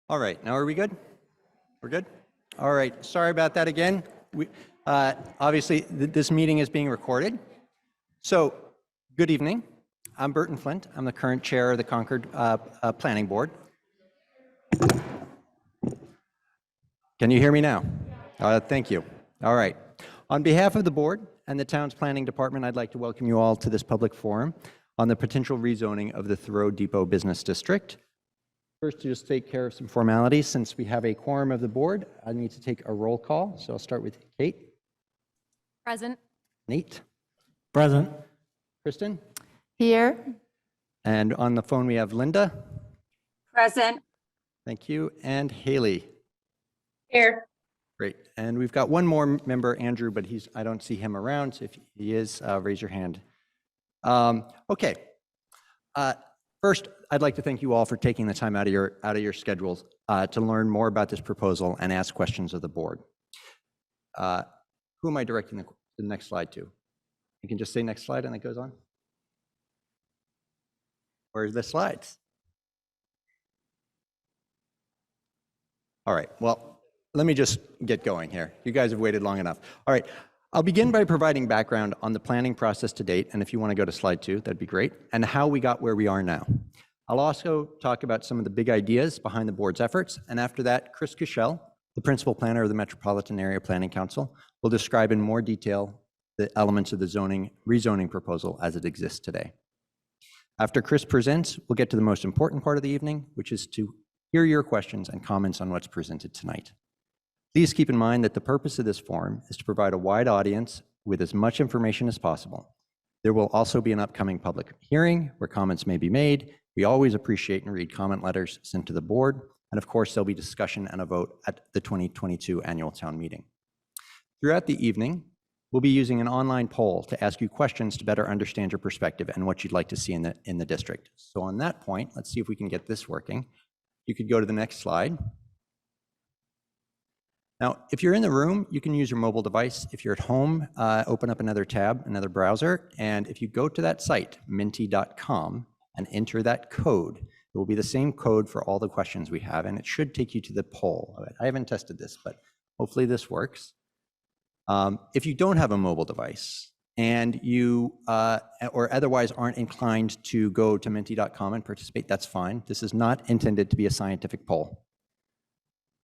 All right, now are we good? We're good? All right, sorry about that again. Obviously, this meeting is being recorded. So, good evening. I'm Burton Flint. I'm the current chair of the Concord Planning Board. Can you hear me now? Thank you. All right. On behalf of the board and the town's planning department, I'd like to welcome you all to this public forum on the potential rezoning of the Thoreau Depot Business District. First, to just take care of some formalities. Since we have a quorum of the board, I need to take a roll call. So I'll start with Kate. Present. Nate. Present. Kristen. Here. And on the phone, we have Linda. Present. Thank you. And Haley. Here. Great. And we've got one more member, Andrew, but I don't see him around. So if he is, raise your hand. Okay. First, I'd like to thank you all for taking the time out of your schedules to learn more about this proposal and ask questions of the board. Who am I directing the next slide to? You can just say next slide and it goes on. Where's the slides? All right, well, let me just get going here. You guys have waited long enough. All right, I'll begin by providing background on the planning process to date, and if you want to go to slide 2, that'd be great, and how we got where we are now. I'll also talk about some of the big ideas behind the board's efforts, and after that, Chris Cushell, the principal planner of the Metropolitan Area Planning Council, will describe in more detail the elements of the rezoning proposal as it exists today. After Chris presents, we'll get to the most important part of the evening, which is to hear your questions and comments on what's presented tonight. Please keep in mind that the purpose of this forum is to provide a wide audience with as much information as possible. There will also be an upcoming public hearing where comments may be made. We always appreciate and read comment letters sent to the board. And of course, there'll be discussion and a vote at the 2022 annual town meeting. Throughout the evening, we'll be using an online poll to ask you questions to better understand your perspective and what you'd like to see in the district. So on that point, let's see if we can get this working. You could go to the next slide. Now, if you're in the room, you can use your mobile device. If you're at home, open up another tab, another browser, and if you go to that site, minty.com, and enter that code, it will be the same code for all the questions we have, and it should take you to the poll. I haven't tested this, but hopefully this works. If you don't have a mobile device and you or otherwise aren't inclined to go to minty.com and participate, that's fine. This is not intended to be a scientific poll.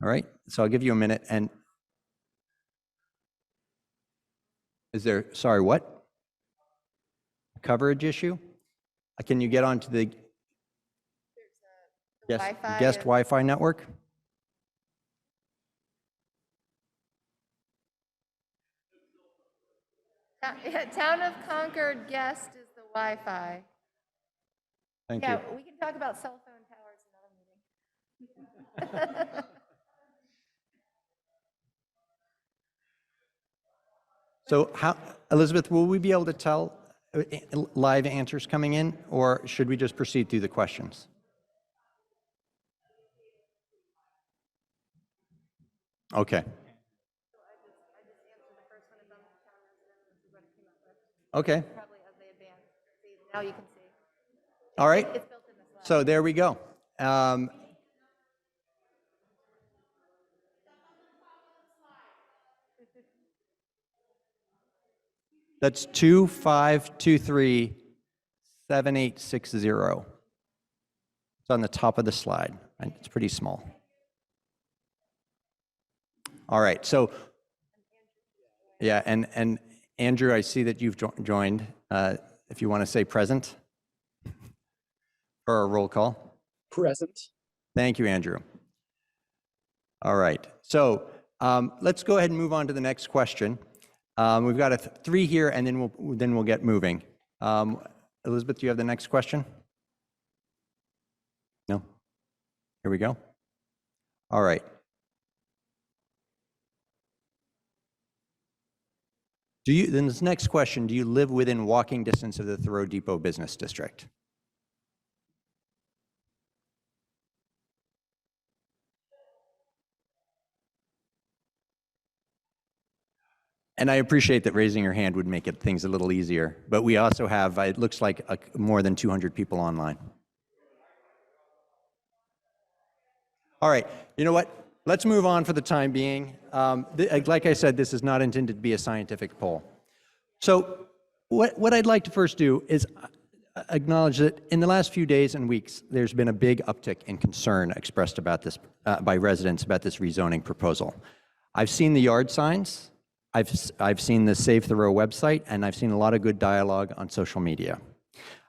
All right, so I'll give you a minute. And is there, sorry, what? Coverage issue? Can you get onto the guest Wi-Fi network? Town of Concord guest is the Wi-Fi. Thank you. Yeah, we can talk about cell phone towers another meeting. So how, Elizabeth, will we be able to tell live answers coming in, or should we just proceed through the questions? Okay. Okay. Probably as they advance. See, now you can see. All right. It's built in this slide. So there we go. That's 2523-7860. It's on the top of the slide, and it's pretty small. All right, so yeah, and Andrew, I see that you've joined. If you want to say present for a roll call. Present. Thank you, Andrew. All right, so let's go ahead and move on to the next question. We've got 3 here, and then we'll get moving. Elizabeth, do you have the next question? No? Here we go. All right. Then this next question, do you live within walking distance of the Thoreau Depot Business District? And I appreciate that raising your hand would make things a little easier, but we also have, it looks like more than 200 people online. All right, you know what? Let's move on for the time being. Like I said, this is not intended to be a scientific poll. So what I'd like to first do is acknowledge that in the last few days and weeks, there's been a big uptick in concern expressed about this by residents about this rezoning proposal. I've seen the yard signs, I've seen the Save Thoreau website, and I've seen a lot of good dialogue on social media.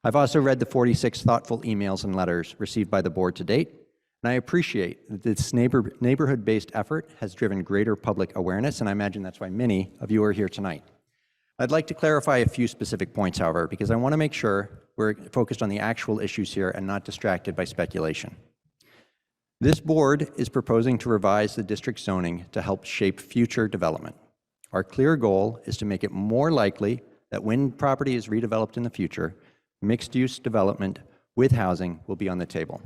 I've also read the 46 thoughtful emails and letters received by the board to date, and I appreciate that this neighborhood-based effort has driven greater public awareness, and I imagine that's why many of you are here tonight. I'd like to clarify a few specific points, however, because I want to make sure we're focused on the actual issues here and not distracted by speculation. This board is proposing to revise the district zoning to help shape future development. Our clear goal is to make it more likely that when property is redeveloped in the future, mixed-use development with housing will be on the table.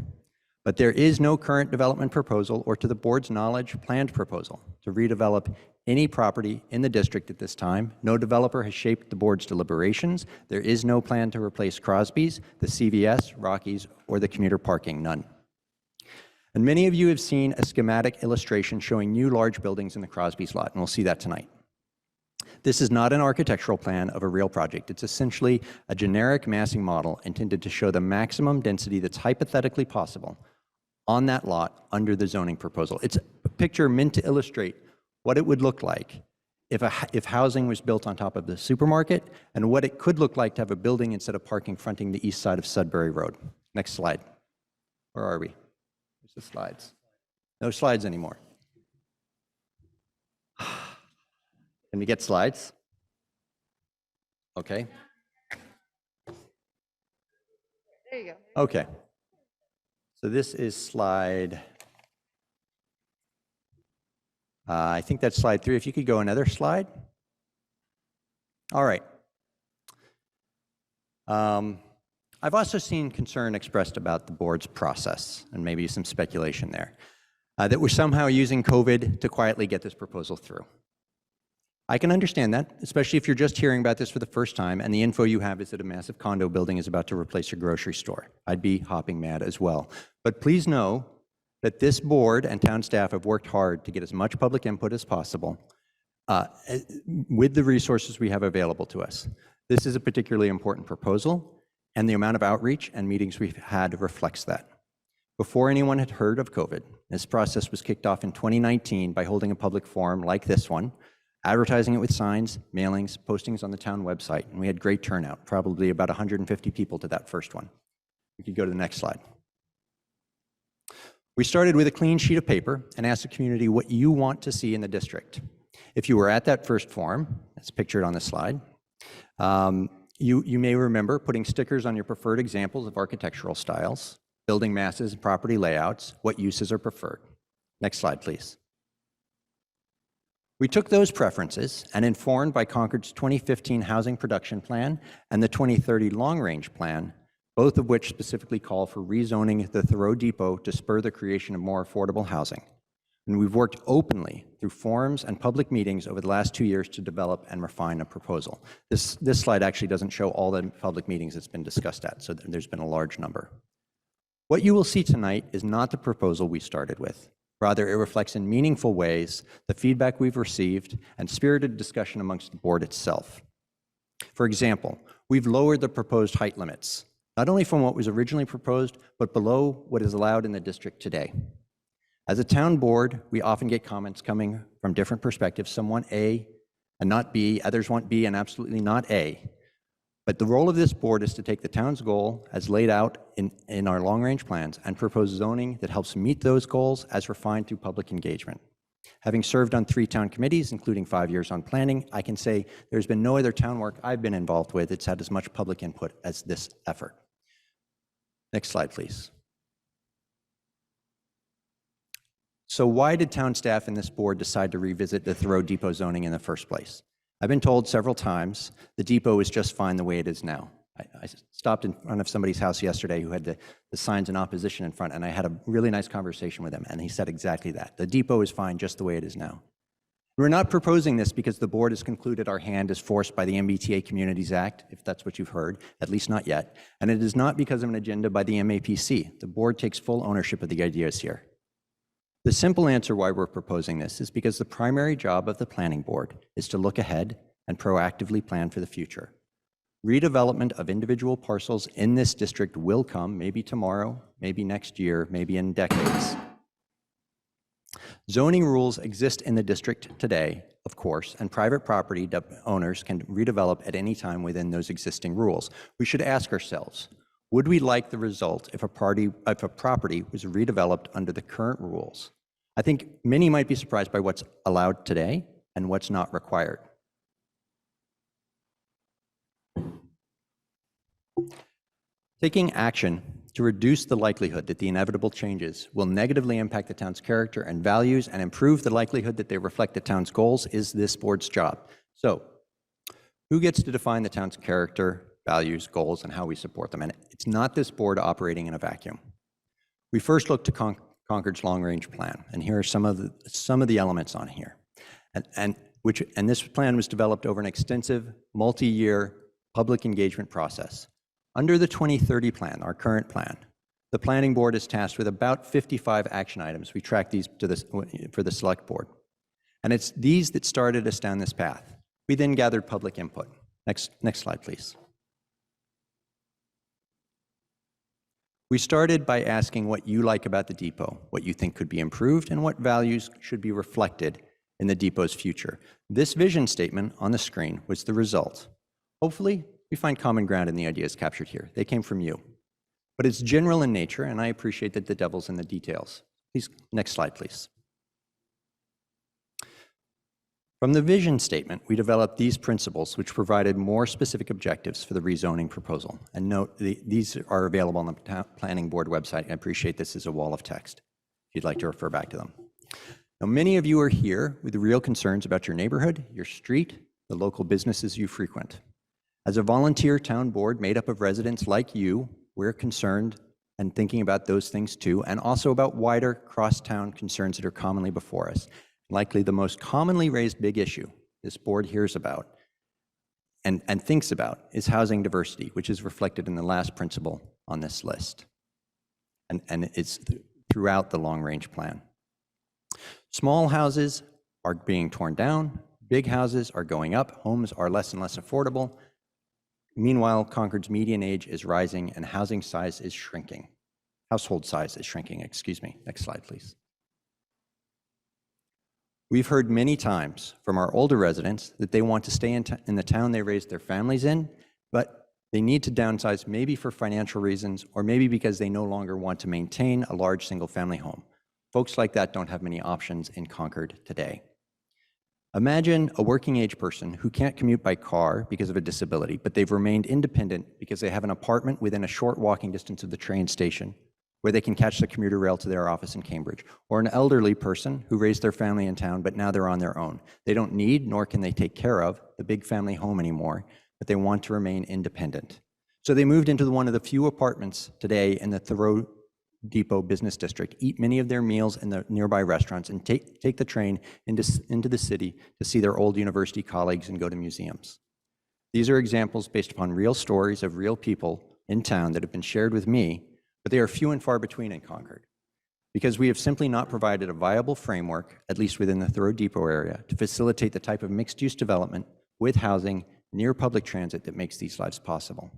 But there is no current development proposal or, to the board's knowledge, planned proposal to redevelop any property in the district at this time. No developer has shaped the board's deliberations. There is no plan to replace Crosby's, the CVS, Rockies, or the commuter parking, none. And many of you have seen a schematic illustration showing new large buildings in the Crosby's lot, and we'll see that tonight. This is not an architectural plan of a real project. It's essentially a generic massing model intended to show the maximum density that's hypothetically possible on that lot under the zoning proposal. It's a picture meant to illustrate what it would look like if housing was built on top of the supermarket, and what it could look like to have a building instead of parking fronting the east side of Sudbury Road. Next slide. Where are we? Where's the slides? No slides anymore. Can we get slides? Okay. There you go. Okay. So this is slide, I think that's slide 3. If you could go another slide. All right. I've also seen concern expressed about the board's process, and maybe some speculation there, that we're somehow using COVID to quietly get this proposal through. I can understand that, especially if you're just hearing about this for the first time and the info you have is that a massive condo building is about to replace your grocery store. I'd be hopping mad as well. But please know that this board and town staff have worked hard to get as much public input as possible with the resources we have available to us. This is a particularly important proposal, and the amount of outreach and meetings we've had reflects that. Before anyone had heard of COVID, this process was kicked off in 2019 by holding a public forum like this one, advertising it with signs, mailings, postings on the town website, and we had great turnout, probably about 150 people to that first one. We could go to the next slide. We started with a clean sheet of paper and asked the community what you want to see in the district. If you were at that first forum, that's pictured on this slide, you may remember putting stickers on your preferred examples of architectural styles, building masses, property layouts, what uses are preferred. Next slide, please. We took those preferences and, informed by Concord's 2015 Housing Production Plan and the 2030 Long Range Plan, both of which specifically call for rezoning the Thoreau Depot to spur the creation of more affordable housing. And we've worked openly through forums and public meetings over the last 2 years to develop and refine a proposal. This slide actually doesn't show all the public meetings it's been discussed at, so there's been a large number. What you will see tonight is not the proposal we started with. Rather, it reflects in meaningful ways the feedback we've received and spirited discussion amongst the board itself. For example, we've lowered the proposed height limits, not only from what was originally proposed, but below what is allowed in the district today. As a town board, we often get comments coming from different perspectives. Some want A and not B, others want B and absolutely not A. But the role of this board is to take the town's goal as laid out in our long-range plans and propose zoning that helps meet those goals as refined through public engagement. Having served on 3 town committees, including 5 years on planning, I can say there's been no other town work I've been involved with that's had as much public input as this effort. Next slide, please. So why did town staff and this board decide to revisit the Thoreau Depot zoning in the first place? I've been told several times the depot is just fine the way it is now. I stopped in front of somebody's house yesterday who had the signs in opposition in front, and I had a really nice conversation with him, and he said exactly that. The depot is fine just the way it is now. We're not proposing this because the board has concluded our hand is forced by the MBTA Communities Act, if that's what you've heard, at least not yet, and it is not because of an agenda by the MAPC. The board takes full ownership of the ideas here. The simple answer why we're proposing this is because the primary job of the planning board is to look ahead and proactively plan for the future. Redevelopment of individual parcels in this district will come, maybe tomorrow, maybe next year, maybe in decades. Zoning rules exist in the district today, of course, and private property owners can redevelop at any time within those existing rules. We should ask ourselves, would we like the result if a property was redeveloped under the current rules? I think many might be surprised by what's allowed today and what's not required. Taking action to reduce the likelihood that the inevitable changes will negatively impact the town's character and values and improve the likelihood that they reflect the town's goals is this board's job. So, who gets to define the town's character, values, goals, and how we support them? And it's not this board operating in a vacuum. We first looked to Concord's long-range plan, and here are some of the elements on here. And this plan was developed over an extensive, multi-year public engagement process. Under the 2030 plan, our current plan, the planning board is tasked with about 55 action items. We track these for the select board. And it's these that started us down this path. We then gathered public input. Next slide, please. We started by asking what you like about the depot, what you think could be improved, and what values should be reflected in the depot's future. This vision statement on the screen was the result. Hopefully, we find common ground in the ideas captured here. They came from you. But it's general in nature, and I appreciate that the devil's in the details. Please, next slide, please. From the vision statement, we developed these principles, which provided more specific objectives for the rezoning proposal. And note, these are available on the planning board website. I appreciate this is a wall of text, if you'd like to refer back to them. Now, many of you are here with real concerns about your neighborhood, your street, the local businesses you frequent. As a volunteer town board made up of residents like you, we're concerned and thinking about those things too, and also about wider cross-town concerns that are commonly before us. Likely the most commonly raised big issue this board hears about and thinks about is housing diversity, which is reflected in the last principle on this list. And it's throughout the long-range plan. Small houses are being torn down, big houses are going up, homes are less and less affordable. Meanwhile, Concord's median age is rising and housing size is shrinking. Household size is shrinking, excuse me. Next slide, please. We've heard many times from our older residents that they want to stay in the town they raised their families in, but they need to downsize maybe for financial reasons or maybe because they no longer want to maintain a large single-family home. Folks like that don't have many options in Concord today. Imagine a working-age person who can't commute by car because of a disability, but they've remained independent because they have an apartment within a short walking distance of the train station where they can catch the commuter rail to their office in Cambridge, or an elderly person who raised their family in town, but now they're on their own. They don't need, nor can they take care of, the big family home anymore, but they want to remain independent. So they moved into one of the few apartments today in the Thoreau Depot Business District, eat many of their meals in the nearby restaurants, and take the train into the city to see their old university colleagues and go to museums. These are examples based upon real stories of real people in town that have been shared with me, but they are few and far between in Concord, because we have simply not provided a viable framework, at least within the Thoreau Depot area, to facilitate the type of mixed-use development with housing near public transit that makes these lives possible.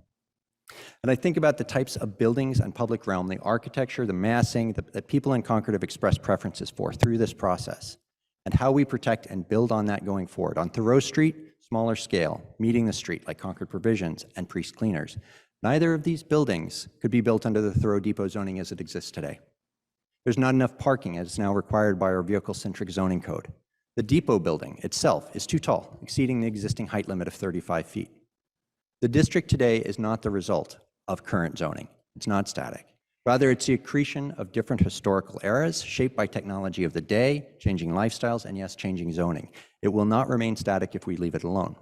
And I think about the types of buildings and public realm, the architecture, the massing that people in Concord have expressed preferences for through this process, and how we protect and build on that going forward. On Thoreau Street, smaller scale, meeting the street like Concord Provisions and Priest Cleaners. Neither of these buildings could be built under the Thoreau Depot zoning as it exists today. There's not enough parking as is now required by our vehicle-centric zoning code. The depot building itself is too tall, exceeding the existing height limit of 35 feet. The district today is not the result of current zoning. It's not static. Rather, it's the accretion of different historical eras shaped by technology of the day, changing lifestyles, and yes, changing zoning. It will not remain static if we leave it alone.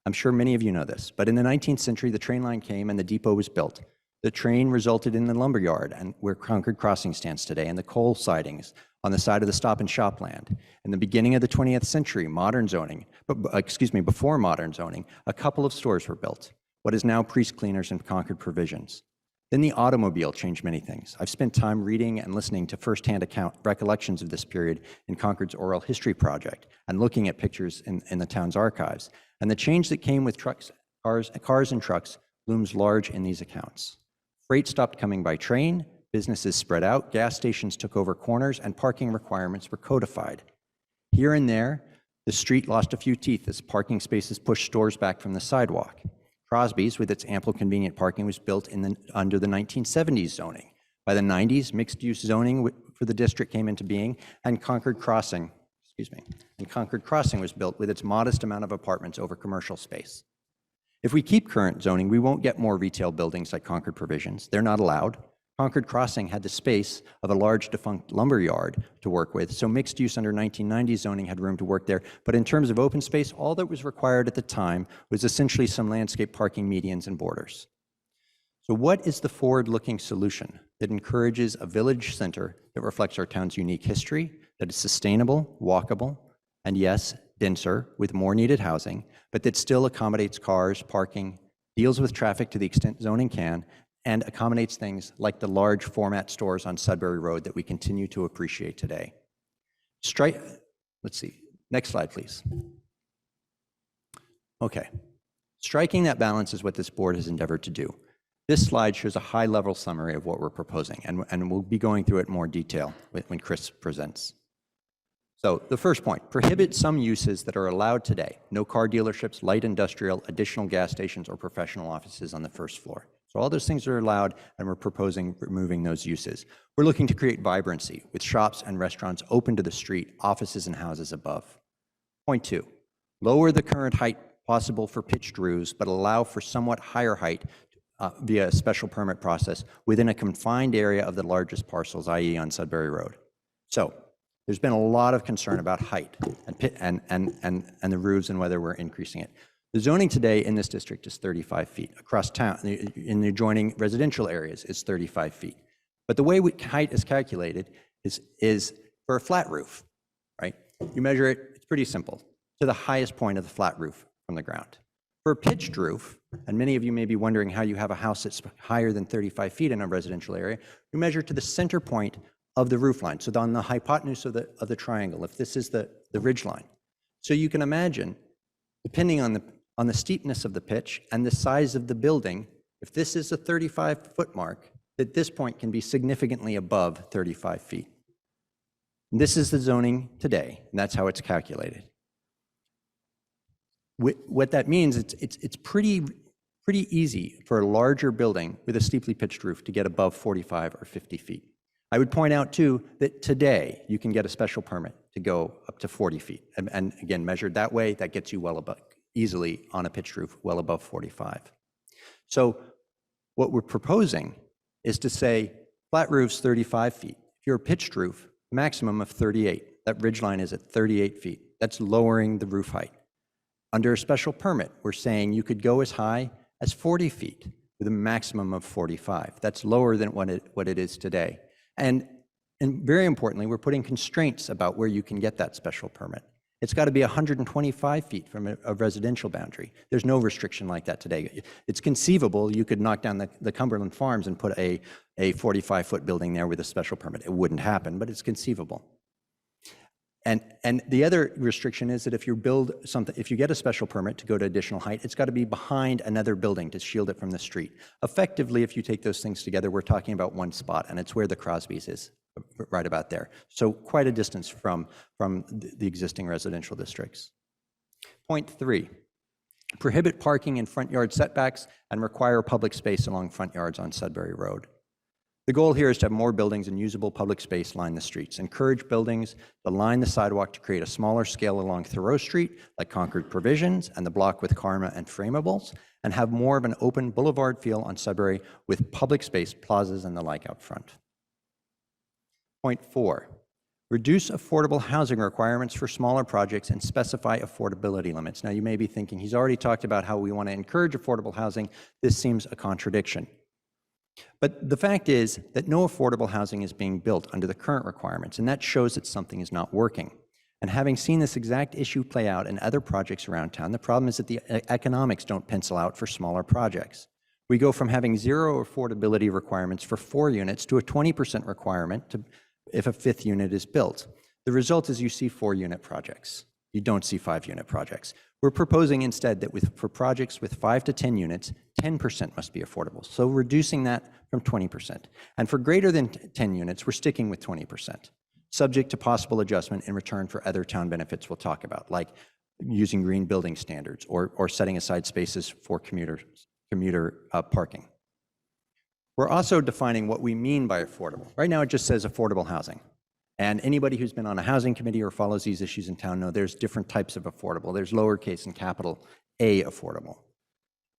I'm sure many of you know this, but in the 19th century, the train line came and the depot was built. The train resulted in the lumberyard and where Concord Crossing stands today, and the coal sidings on the side of the Stop and Shop land. In the beginning of the 20th century, before modern zoning, a couple of stores were built, what is now Priest Cleaners and Concord Provisions. Then the automobile changed many things. I've spent time reading and listening to firsthand recollections of this period in Concord's Oral History Project and looking at pictures in the town's archives. And the change that came with cars and trucks looms large in these accounts. Freight stopped coming by train, businesses spread out, gas stations took over corners, and parking requirements were codified. Here and there, the street lost a few teeth as parking spaces pushed stores back from the sidewalk. Crosby's, with its ample convenient parking, was built under the 1970s zoning. By the 90s, mixed-use zoning for the district came into being, and Concord Crossing was built with its modest amount of apartments over commercial space. If we keep current zoning, we won't get more retail buildings like Concord Provisions. They're not allowed. Concord Crossing had the space of a large defunct lumber yard to work with, so mixed use under 1990 zoning had room to work there. But in terms of open space, all that was required at the time was essentially some landscape parking medians and borders. So what is the forward-looking solution that encourages a village center that reflects our town's unique history, that is sustainable, walkable, and yes, denser with more needed housing, but that still accommodates cars, parking, deals with traffic to the extent zoning can, and accommodates things like the large format stores on Sudbury Road that we continue to appreciate today. Let's see, next slide, please. Okay, striking that balance is what this board has endeavored to do. This slide shows a high-level summary of what we're proposing, and we'll be going through it in more detail when Chris presents. So the first point, prohibit some uses that are allowed today. No car dealerships, light industrial, additional gas stations, or professional offices on the first floor. So all those things are allowed, and we're proposing removing those uses. We're looking to create vibrancy with shops and restaurants open to the street, offices and houses above. Point 2, lower the current height possible for pitched roofs, but allow for somewhat higher height via a special permit process within a confined area of the largest parcels, i.e. on Sudbury Road. So there's been a lot of concern about height and the roofs and whether we're increasing it. The zoning today in this district is 35 feet. Across town, in the adjoining residential areas, it's 35 feet. But the way height is calculated is for a flat roof, right? You measure it, it's pretty simple, to the highest point of the flat roof from the ground. For a pitched roof, and many of you may be wondering how you have a house that's higher than 35 feet in a residential area, you measure to the center point of the roof line, so on the hypotenuse of the triangle, if this is the ridge line. So you can imagine, depending on the steepness of the pitch and the size of the building, if this is a 35-foot mark, that this point can be significantly above 35 feet. And this is the zoning today, and that's how it's calculated. What that means, it's pretty easy for a larger building with a steeply pitched roof to get above 45 or 50 feet. I would point out too that today you can get a special permit to go up to 40 feet. And again, measured that way, that gets you well above, easily on a pitched roof, well above 45. So what we're proposing is to say flat roofs 35 feet. If you're a pitched roof, maximum of 38. That ridge line is at 38 feet. That's lowering the roof height. Under a special permit, we're saying you could go as high as 40 feet with a maximum of 45. That's lower than what it is today. And very importantly, we're putting constraints about where you can get that special permit. It's got to be 125 feet from a residential boundary. There's no restriction like that today. It's conceivable you could knock down the Cumberland Farms and put a 45-foot building there with a special permit. It wouldn't happen, but it's conceivable. And the other restriction is that if you build something, if you get a special permit to go to additional height, it's got to be behind another building to shield it from the street. Effectively, if you take those things together, we're talking about one spot, and it's where the Crosby's is, right about there. So quite a distance from the existing residential districts. Point 3, prohibit parking in front yard setbacks and require public space along front yards on Sudbury Road. The goal here is to have more buildings and usable public space line the streets. Encourage buildings to line the sidewalk to create a smaller scale along Thoreau Street, like Concord Provisions and the block with Karma and Framables, and have more of an open boulevard feel on Sudbury with public space, plazas, and the like out front. Point 4, reduce affordable housing requirements for smaller projects and specify affordability limits. Now you may be thinking, he's already talked about how we want to encourage affordable housing. This seems a contradiction. But the fact is that no affordable housing is being built under the current requirements, and that shows that something is not working. And having seen this exact issue play out in other projects around town, the problem is that the economics don't pencil out for smaller projects. We go from having 0 affordability requirements for 4 units to a 20% requirement if a 5th unit is built. The result is you see 4-unit projects. You don't see 5-unit projects. We're proposing instead that for projects with 5 to 10 units, 10% must be affordable. So reducing that from 20%. And for greater than 10 units, we're sticking with 20%, subject to possible adjustment in return for other town benefits we'll talk about, like using green building standards or setting aside spaces for commuter parking. We're also defining what we mean by affordable. Right now, it just says affordable housing. And anybody who's been on a housing committee or follows these issues in town know there's different types of affordable. There's lowercase and capital A affordable.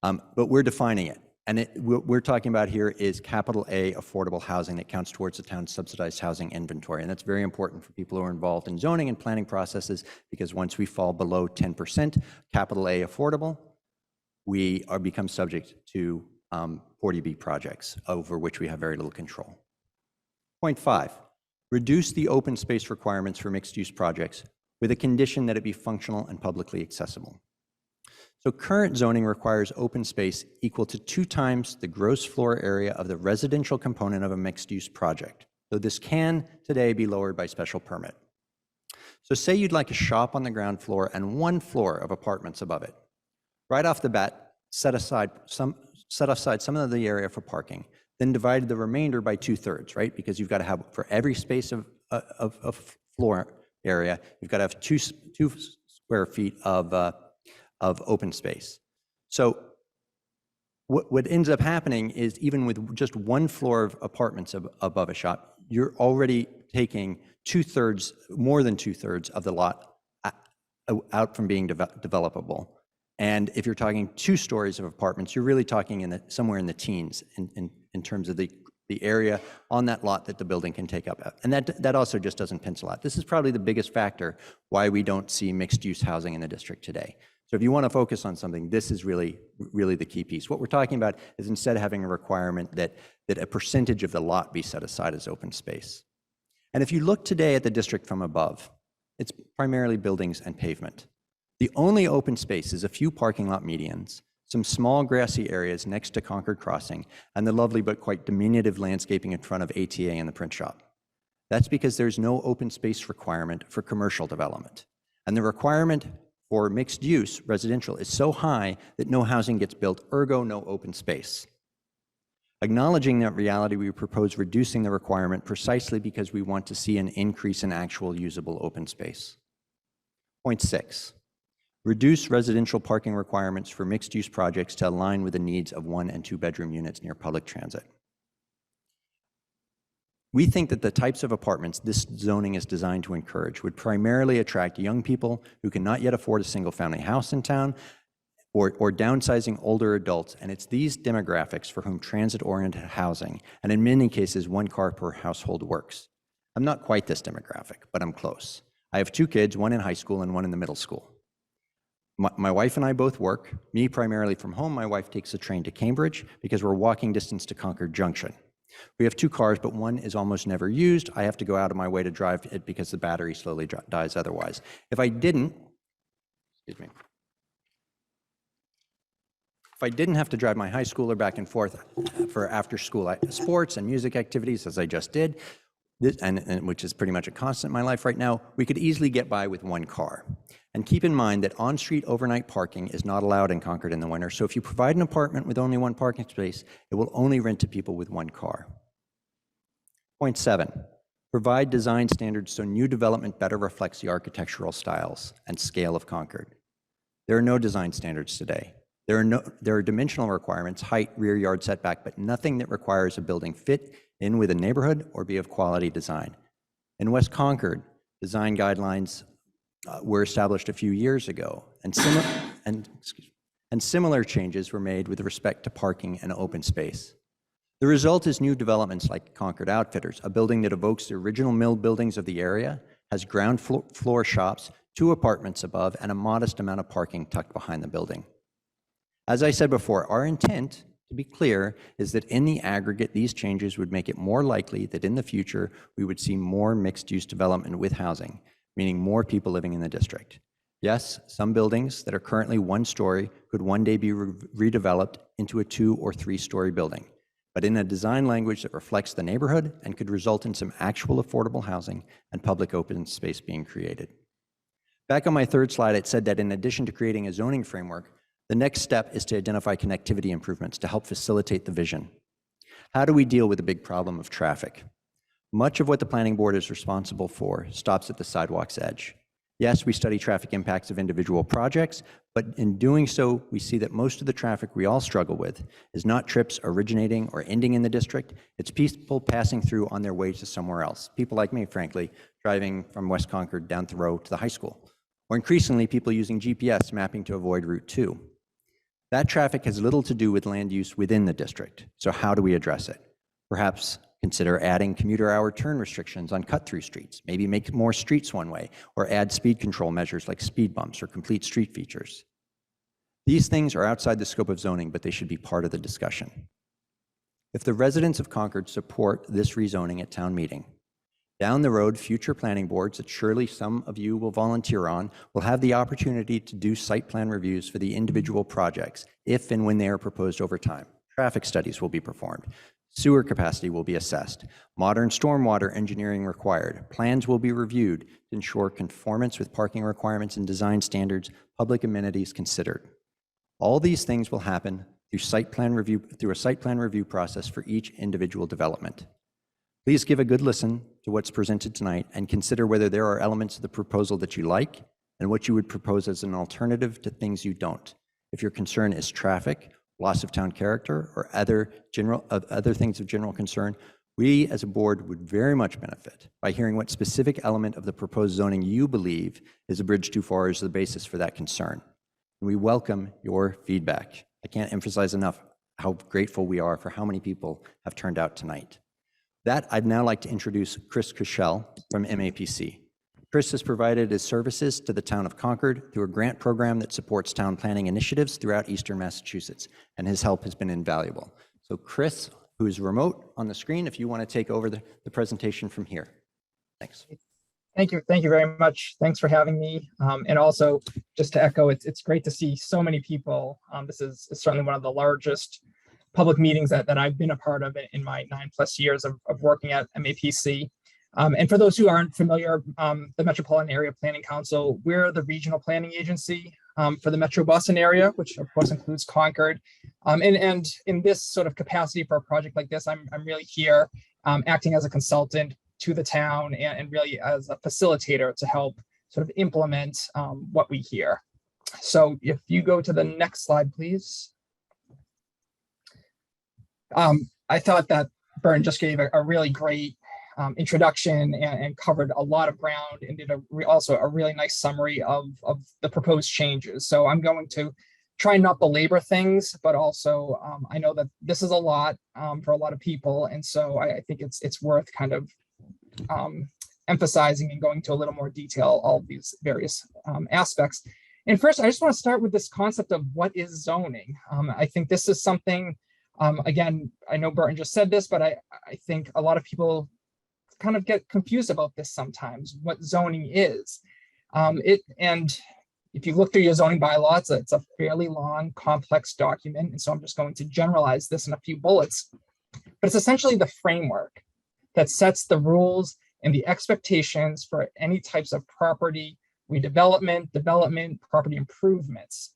But we're defining it. And what we're talking about here is capital A affordable housing that counts towards the town's subsidized housing inventory. And that's very important for people who are involved in zoning and planning processes, because once we fall below 10% capital A affordable, we become subject to 40B projects over which we have very little control. Point 5. Reduce the open space requirements for mixed-use projects with a condition that it be functional and publicly accessible. So current zoning requires open space equal to 2 times the gross floor area of the residential component of a mixed-use project. So this can today be lowered by special permit. So say you'd like a shop on the ground floor and 1 floor of apartments above it. Right off the bat, set aside some of the area for parking, then divide the remainder by 2/3, right? Because you've got to have, for every space of floor area, you've got to have 2 square feet of open space. So what ends up happening is, even with just 1 floor of apartments above a shop, you're already taking 2/3, more than 2/3 of the lot out from being developable. And if you're talking 2 stories of apartments, you're really talking somewhere in the teens in terms of the area on that lot that the building can take up. And that also just doesn't pencil out. This is probably the biggest factor why we don't see mixed-use housing in the district today. So if you want to focus on something, this is really the key piece. What we're talking about is, instead of having a requirement that a percentage of the lot be set aside as open space. And if you look today at the district from above, it's primarily buildings and pavement. The only open space is a few parking lot medians, some small grassy areas next to Concord Crossing, and the lovely but quite diminutive landscaping in front of ATA and the print shop. That's because there's no open space requirement for commercial development. And the requirement for mixed use residential is so high that no housing gets built, ergo no open space. Acknowledging that reality, we propose reducing the requirement precisely because we want to see an increase in actual usable open space. Point 6. Reduce residential parking requirements for mixed-use projects to align with the needs of 1- and 2-bedroom units near public transit. We think that the types of apartments this zoning is designed to encourage would primarily attract young people who cannot yet afford a single-family house in town, or downsizing older adults, and it's these demographics for whom transit-oriented housing, and in many cases 1 car per household, works. I'm not quite this demographic, but I'm close. I have 2 kids, 1 in high school and 1 in the middle school. My wife and I both work, me primarily from home. My wife takes the train to Cambridge because we're walking distance to Concord Junction. We have 2 cars, but 1 is almost never used. I have to go out of my way to drive it because the battery slowly dies otherwise. If I didn't have to drive my high schooler back and forth for after school sports and music activities, as I just did, and which is pretty much a constant in my life right now, we could easily get by with 1 car. And keep in mind that on-street overnight parking is not allowed in Concord in the winter, so if you provide an apartment with only 1 parking space, it will only rent to people with 1 car. Point 7, provide design standards so new development better reflects the architectural styles and scale of Concord. There are no design standards today. There are dimensional requirements, height, rear yard setback, but nothing that requires a building fit in with a neighborhood or be of quality design. In West Concord, design guidelines were established a few years ago, and similar changes were made with respect to parking and open space. The result is new developments like Concord Outfitters, a building that evokes the original mill buildings of the area, has ground floor shops, 2 apartments above, and a modest amount of parking tucked behind the building. As I said before, our intent, to be clear, is that in the aggregate, these changes would make it more likely that in the future we would see more mixed-use development with housing, meaning more people living in the district. Yes, some buildings that are currently one story could one day be redeveloped into a 2 or 3-story building, but in a design language that reflects the neighborhood and could result in some actual affordable housing and public open space being created. Back on my third slide, it said that in addition to creating a zoning framework, the next step is to identify connectivity improvements to help facilitate the vision. How do we deal with the big problem of traffic? Much of what the planning board is responsible for stops at the sidewalk's edge. Yes, we study traffic impacts of individual projects, but in doing so, we see that most of the traffic we all struggle with is not trips originating or ending in the district. It's people passing through on their way to somewhere else. People like me, frankly, driving from West Concord down Thoreau to the high school. Or increasingly, people using GPS mapping to avoid Route 2. That traffic has little to do with land use within the district. So how do we address it? Perhaps consider adding commuter hour turn restrictions on cut-through streets, maybe make more streets one-way, or add speed control measures like speed bumps or complete street features. These things are outside the scope of zoning, but they should be part of the discussion. If the residents of Concord support this rezoning at town meeting, down the road, future planning boards that surely some of you will volunteer on will have the opportunity to do site plan reviews for the individual projects if and when they are proposed over time. Traffic studies will be performed. Sewer capacity will be assessed. Modern stormwater engineering required. Plans will be reviewed to ensure conformance with parking requirements and design standards, public amenities considered. All these things will happen through a site plan review process for each individual development. Please give a good listen to what's presented tonight and consider whether there are elements of the proposal that you like and what you would propose as an alternative to things you don't. If your concern is traffic, loss of town character, or other things of general concern, we as a board would very much benefit by hearing what specific element of the proposed zoning you believe is a bridge too far as the basis for that concern. And we welcome your feedback. I can't emphasize enough how grateful we are for how many people have turned out tonight. That, I'd now like to introduce Chris Cushell from MAPC. Chris has provided his services to the town of Concord through a grant program that supports town planning initiatives throughout Eastern Massachusetts, and his help has been invaluable. So Chris, who is remote on the screen, if you want to take over the presentation from here. Thanks. Thank you very much. Thanks for having me. And also, just to echo, it's great to see so many people. This is certainly one of the largest public meetings that I've been a part of in my 9+ years of working at MAPC. And for those who aren't familiar, the Metropolitan Area Planning Council, we're the regional planning agency for the Metro Boston area, which of course includes Concord. And in this sort of capacity for a project like this, I'm really here acting as a consultant to the town and really as a facilitator to help sort of implement what we hear. So if you go to the next slide, please. I thought that Burton just gave a really great introduction and covered a lot of ground and did also a really nice summary of the proposed changes. So I'm going to try and not belabor things, but also I know that this is a lot for a lot of people. And so I think it's worth kind of emphasizing and going to a little more detail, all of these various aspects. And first, I just want to start with this concept of what is zoning. I think this is something, again, I know Burton just said this, but I think a lot of people kind of get confused about this sometimes, what zoning is. And if you look through your zoning bylaws, it's a fairly long, complex document. And so I'm just going to generalize this in a few bullets. But it's essentially the framework that sets the rules and the expectations for any types of property redevelopment, development, property improvements.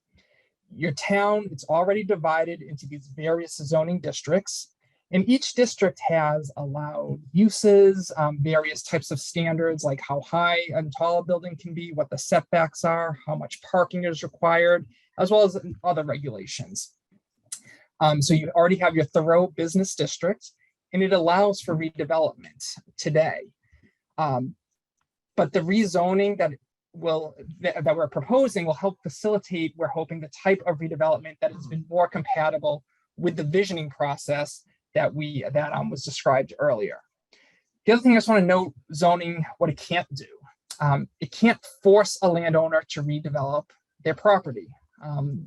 Your town, it's already divided into these various zoning districts. And each district has allowed uses, various types of standards, like how high and tall a building can be, what the setbacks are, how much parking is required, as well as other regulations. So you already have your Thoreau business district, and it allows for redevelopment today. But the rezoning that we're proposing will help facilitate, we're hoping, the type of redevelopment that has been more compatible with the visioning process that was described earlier. The other thing I just want to note, zoning, what it can't do. It can't force a landowner to redevelop their property.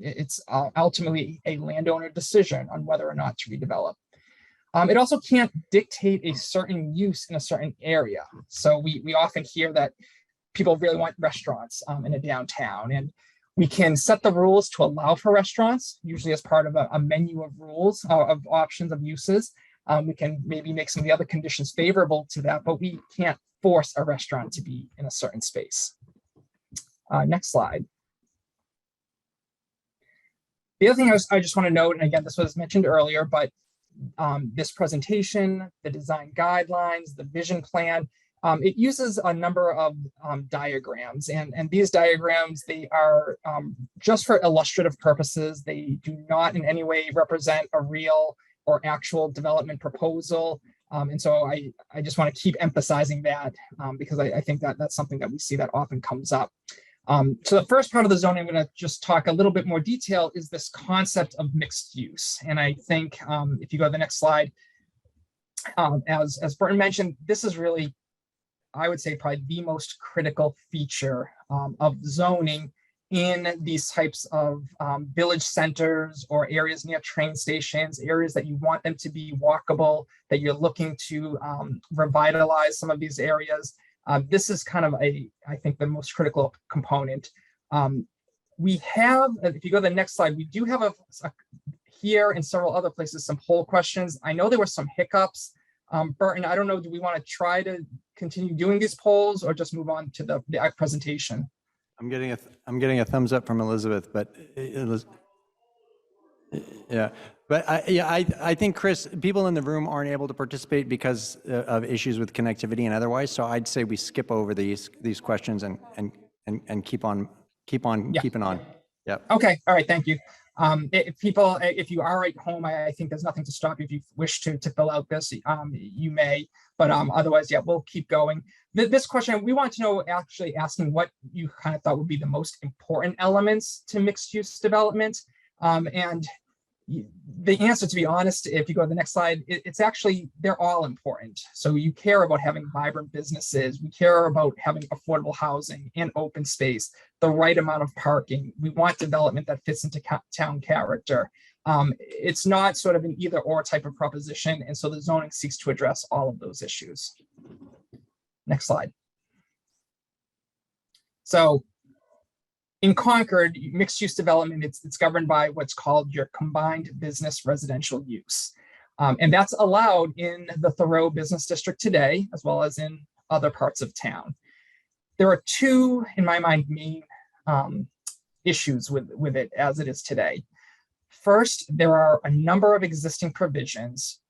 It's ultimately a landowner decision on whether or not to redevelop. It also can't dictate a certain use in a certain area. So we often hear that people really want restaurants in a downtown, and we can set the rules to allow for restaurants, usually as part of a menu of rules, of options of uses. We can maybe make some of the other conditions favorable to that, but we can't force a restaurant to be in a certain space. Next slide. The other thing I just want to note, and again, this was mentioned earlier, but this presentation, the design guidelines, the vision plan, it uses a number of diagrams, and these diagrams, they are just for illustrative purposes. They do not in any way represent a real or actual development proposal. And so I just want to keep emphasizing that because I think that that's something that we see that often comes up. So the first part of the zoning I'm going to just talk a little bit more detail is this concept of mixed use. And I think if you go to the next slide, as Burton mentioned, this is really, I would say, probably the most critical feature of zoning in these types of village centers or areas near train stations, areas that you want them to be walkable, that you're looking to revitalize some of these areas. This is kind of I think the most critical component. We have, if you go to the next slide, we do have here and several other places, some poll questions. I know there were some hiccups. Burton, I don't know, do we want to try to continue doing these polls or just move on to the presentation? I'm getting a thumbs up from Elizabeth, but yeah, but I think, Chris, people in the room aren't able to participate because of issues with connectivity and otherwise. So I'd say we skip over these questions and keep on keeping on. Yeah. Okay. All right. Thank you. If you are at home, I think there's nothing to stop you. If you wish to fill out this, you may, but otherwise, yeah, we'll keep going. This question, we want to know, actually asking what you kind of thought would be the most important elements to mixed use development. And the answer, to be honest, if you go to the next slide, it's actually, they're all important. So you care about having vibrant businesses. We care about having affordable housing and open space, the right amount of parking. We want development that fits into town character. It's not sort of an either or type of proposition. And so the zoning seeks to address all of those issues. Next slide. So in Concord, mixed use development, it's governed by what's called your combined business residential use. And that's allowed in the Thoreau business district today, as well as in other parts of town. There are two, in my mind, main issues with it as it is today. First, there are a number of existing provisions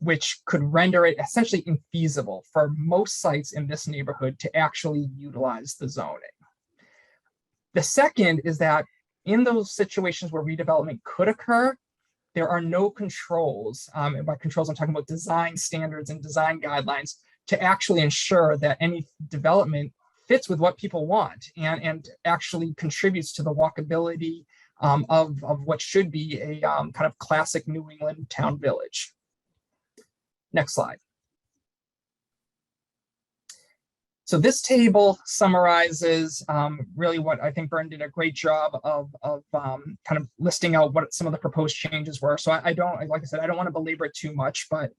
which could render it essentially infeasible for most sites in this neighborhood to actually utilize the zoning. The second is that in those situations where redevelopment could occur, there are no controls, and by controls, I'm talking about design standards and design guidelines to actually ensure that any development fits with what people want and actually contributes to the walkability of what should be a kind of classic New England town village. Next slide. So this table summarizes really what I think Burton did a great job of kind of listing out what some of the proposed changes were. So I don't, like I said, I don't want to belabor it too much, but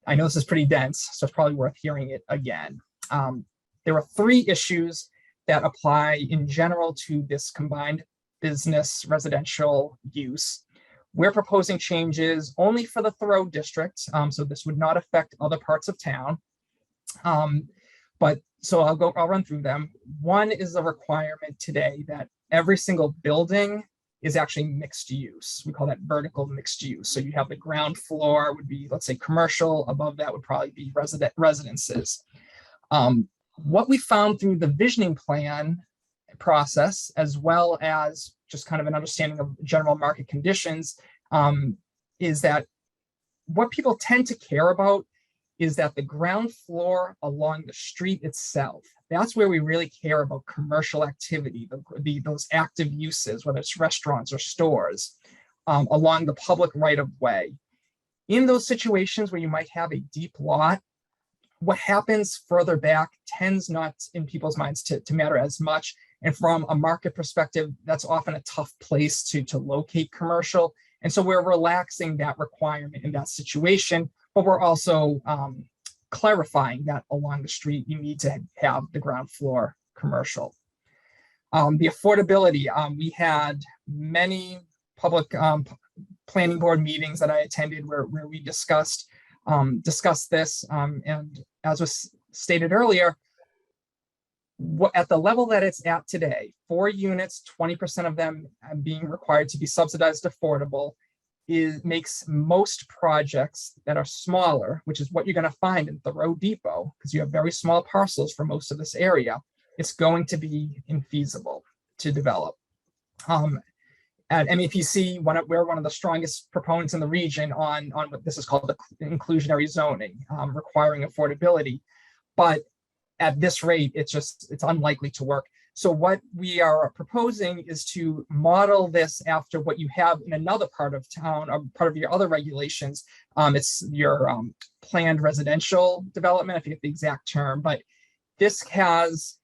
I know this is pretty dense, so it's probably worth hearing it again. There are three issues that apply in general to this combined business residential use. We're proposing changes only for the Thoreau district, so this would not affect other parts of town. So I'll run through them. One is a requirement today that every single building is actually mixed use. We call that vertical mixed use. So you have the ground floor would be, let's say, commercial. Above that would probably be residences. What we found through the visioning plan process, as well as just kind of an understanding of general market conditions, is that what people tend to care about is that the ground floor along the street itself, that's where we really care about commercial activity, those active uses, whether it's restaurants or stores, along the public right of way. In those situations where you might have a deep lot, what happens further back tends not in people's minds to matter as much. And from a market perspective, that's often a tough place to locate commercial. And so we're relaxing that requirement in that situation, but we're also clarifying that along the street, you need to have the ground floor commercial. The affordability, we had many public planning board meetings that I attended where we discussed this. And as was stated earlier, at the level that it's at today, 4 units, 20% of them being required to be subsidized affordable, makes most projects that are smaller, which is what you're going to find in Thoreau Depot, because you have very small parcels for most of this area, it's going to be infeasible to develop. At MEPC, we're one of the strongest proponents in the region on what this is called the inclusionary zoning, requiring affordability. But at this rate, it's unlikely to work. So what we are proposing is to model this after what you have in another part of town, or part of your other regulations. It's your planned residential development, I forget the exact term, but this has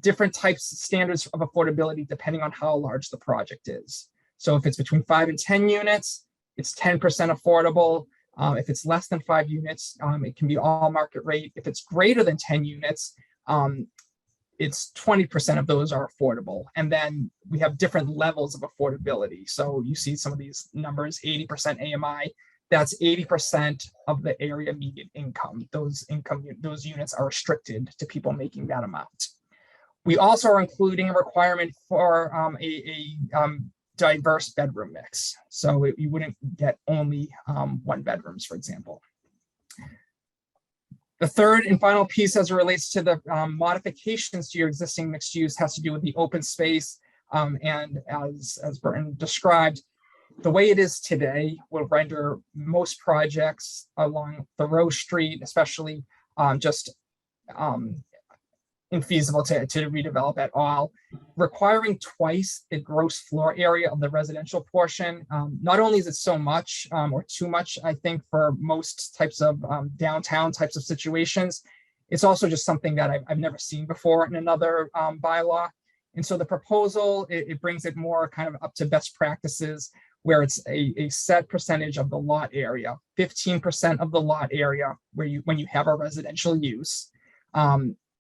different types of standards of affordability depending on how large the project is. So if it's between 5 and 10 units, it's 10% affordable. If it's less than 5 units, it can be all market rate. If it's greater than 10 units, it's 20% of those are affordable. And then we have different levels of affordability. So you see some of these numbers, 80% AMI, that's 80% of the area median income. Those units are restricted to people making that amount. We also are including a requirement for a diverse bedroom mix. So you wouldn't get only 1 bedrooms, for example. The third and final piece as it relates to the modifications to your existing mixed use has to do with the open space. And as Burton described, the way it is today will render most projects along Thoreau Street, especially just infeasible to redevelop at all, requiring twice the gross floor area of the residential portion. Not only is it so much or too much, I think, for most types of downtown types of situations, it's also just something that I've never seen before in another bylaw. And so the proposal, it brings it more kind of up to best practices, where it's a set percentage of the lot area, 15% of the lot area when you have a residential use.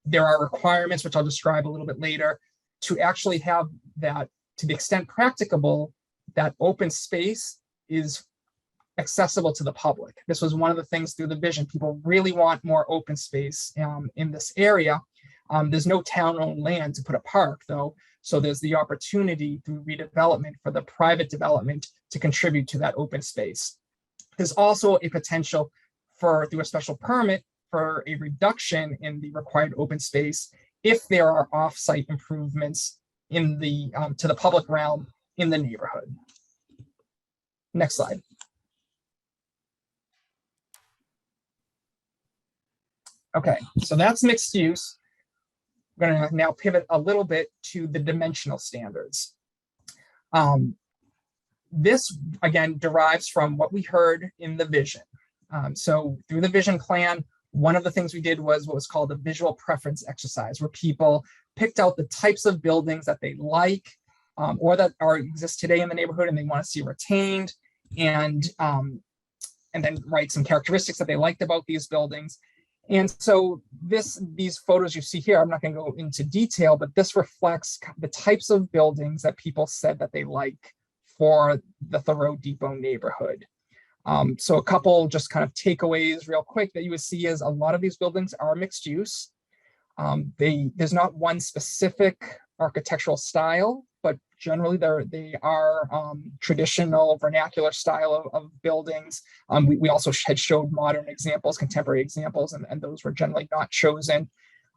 There are requirements, which I'll describe a little bit later, to actually have that, to the extent practicable, that open space is accessible to the public. This was one of the things through the vision. People really want more open space in this area. There's no town-owned land to put a park, though, so there's the opportunity through redevelopment for the private development to contribute to that open space. There's also a potential for, through a special permit, for a reduction in the required open space if there are off-site improvements in the to the public realm in the neighborhood. Next slide. Okay, so that's mixed use. We're going to now pivot a little bit to the dimensional standards. This, again, derives from what we heard in the vision. So through the vision plan, one of the things we did was what was called a visual preference exercise, where people picked out the types of buildings that they like or that exist today in the neighborhood and they want to see retained, and then write some characteristics that they liked about these buildings. And so these photos you see here, I'm not going to go into detail, but this reflects the types of buildings that people said that they like for the Thoreau Depot neighborhood. So a couple just kind of takeaways real quick that you would see is a lot of these buildings are mixed use. There's not one specific architectural style, but generally they are traditional vernacular style of buildings. We also had showed modern examples, contemporary examples, and those were generally not chosen.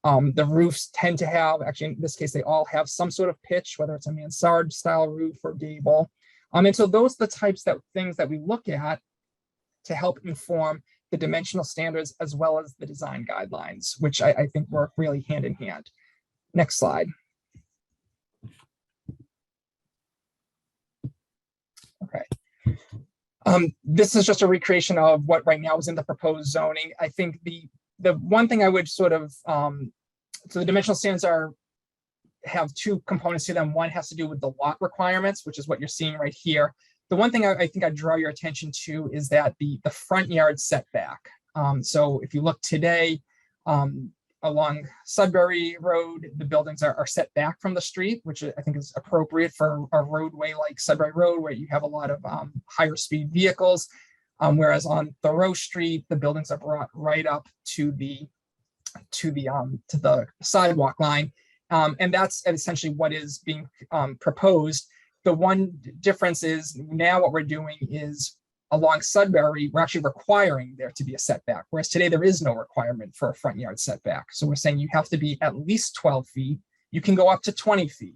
The roofs tend to have, actually in this case, they all have some sort of pitch, whether it's a mansard style roof or gable. And so those are the types of things that we look at to help inform the dimensional standards as well as the design guidelines, which I think work really hand in hand. Next slide. Okay. This is just a recreation of what right now is in the proposed zoning. I think the one thing I would sort of, so the dimensional standards have 2 components to them. One has to do with the lot requirements, which is what you're seeing right here. The one thing I think I'd draw your attention to is that the front yard setback. So if you look today, along Sudbury Road, the buildings are set back from the street, which I think is appropriate for a roadway like Sudbury Road, where you have a lot of higher speed vehicles. Whereas on Thoreau Street, the buildings are brought right up to the sidewalk line. And that's essentially what is being proposed. The one difference is now what we're doing is along Sudbury, we're actually requiring there to be a setback, whereas today there is no requirement for a front yard setback. So we're saying you have to be at least 12 feet. You can go up to 20 feet.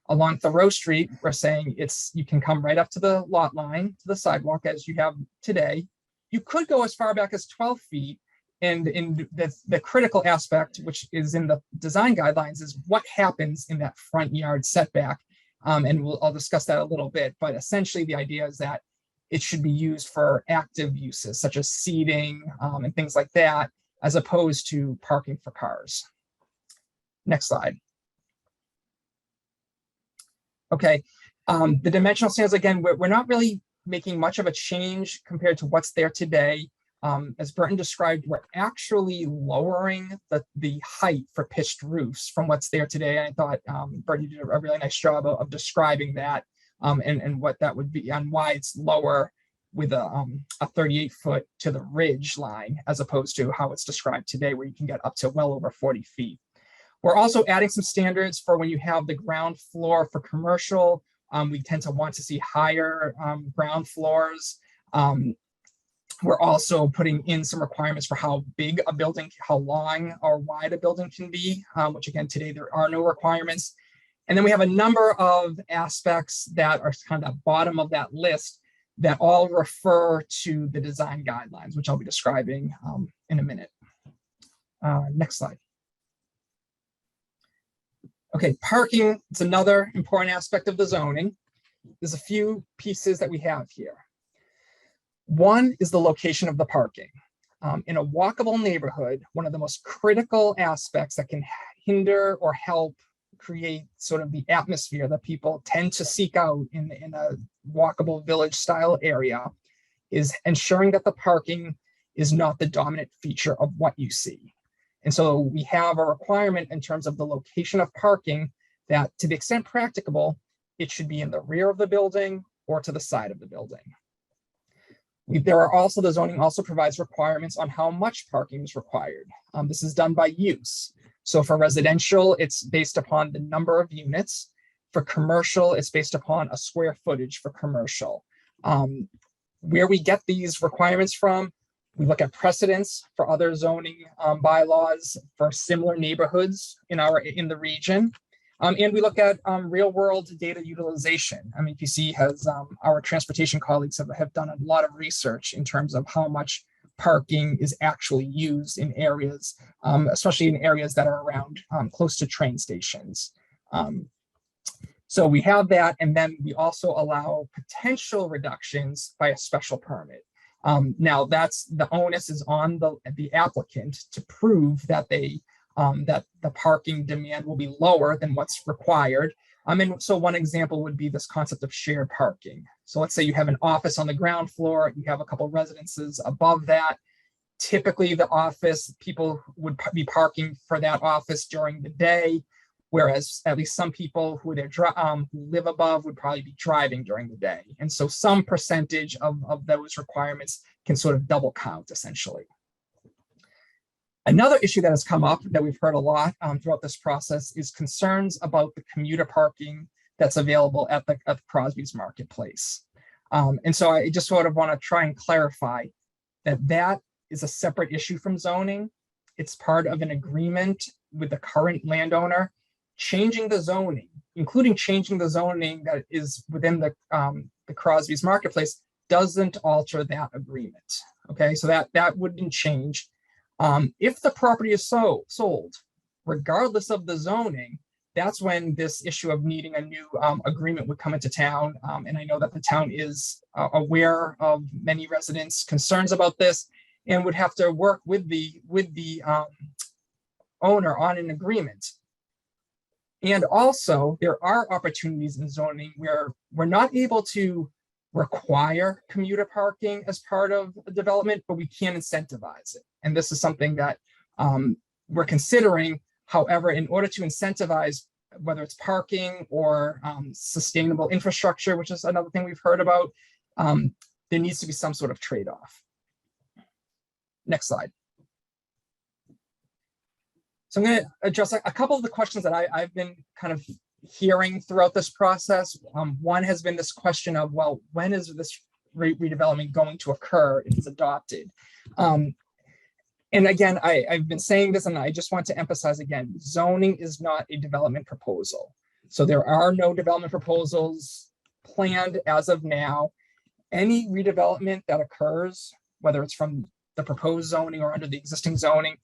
Along Thoreau Street, we're saying you can come right up to the lot line, to the sidewalk as you have today. You could go as far back as 12 feet. And in the critical aspect, which is in the design guidelines, is what happens in that front yard setback. And I'll discuss that a little bit, but essentially the idea is that it should be used for active uses such as seating and things like that, as opposed to parking for cars. Next slide. Okay, the dimensional standards, again, we're not really making much of a change compared to what's there today. As Burton described, we're actually lowering the height for pitched roofs from what's there today. And I thought Burton did a really nice job of describing that and what that would be and why it's lower with a 38-foot to the ridge line, as opposed to how it's described today, where you can get up to well over 40 feet. We're also adding some standards for when you have the ground floor for commercial. We tend to want to see higher ground floors. We're also putting in some requirements for how big a building, how long or wide a building can be, which again, today there are no requirements. And then we have a number of aspects that are kind of the bottom of that list that all refer to the design guidelines, which I'll be describing in a minute. Next slide. Okay, parking is another important aspect of the zoning. There's a few pieces that we have here. One is the location of the parking. In a walkable neighborhood, one of the most critical aspects that can hinder or help create sort of the atmosphere that people tend to seek out in a walkable village style area is ensuring that the parking is not the dominant feature of what you see. And so we have a requirement in terms of the location of parking that, to the extent practicable, it should be in the rear of the building or to the side of the building. The zoning also provides requirements on how much parking is required. This is done by use. So for residential, it's based upon the number of units. For commercial, it's based upon a square footage for commercial. Where we get these requirements from, we look at precedents for other zoning bylaws for similar neighborhoods in the region. And we look at real world data utilization. MEPC has, our transportation colleagues have done a lot of research in terms of how much parking is actually used in areas, especially in areas that are around close to train stations. So we have that, and then we also allow potential reductions by a special permit. Now that's the onus is on the applicant to prove that that the parking demand will be lower than what's required. And so one example would be this concept of shared parking. So let's say you have an office on the ground floor, you have a couple residences above that. Typically the office, people would be parking for that office during the day, whereas at least some people who live above would probably be driving during the day. And so some percentage of those requirements can sort of double count essentially. Another issue that has come up that we've heard a lot throughout this process is concerns about the commuter parking that's available at the Crosby's Marketplace. And so I just sort of want to try and clarify that is a separate issue from zoning. It's part of an agreement with the current landowner. Changing the zoning, including changing the zoning that is within the Crosby's Marketplace, doesn't alter that agreement. Okay, so that wouldn't change. If the property is sold, regardless of the zoning, that's when this issue of needing a new agreement would come into town. And I know that the town is aware of many residents' concerns about this and would have to work with the owner on an agreement. And also, there are opportunities in zoning where we're not able to require commuter parking as part of the development, but we can incentivize it. And this is something that we're considering. However, in order to incentivize, whether it's parking or sustainable infrastructure, which is another thing we've heard about, there needs to be some sort of trade-off. Next slide. So I'm going to address a couple of the questions that I've been kind of hearing throughout this process. One has been this question of, well, when is this redevelopment going to occur if it's adopted? And again, I've been saying this, and I just want to emphasize again, zoning is not a development proposal. So there are no development proposals planned as of now. Any redevelopment that occurs, whether it's from the proposed zoning or under the existing zoning,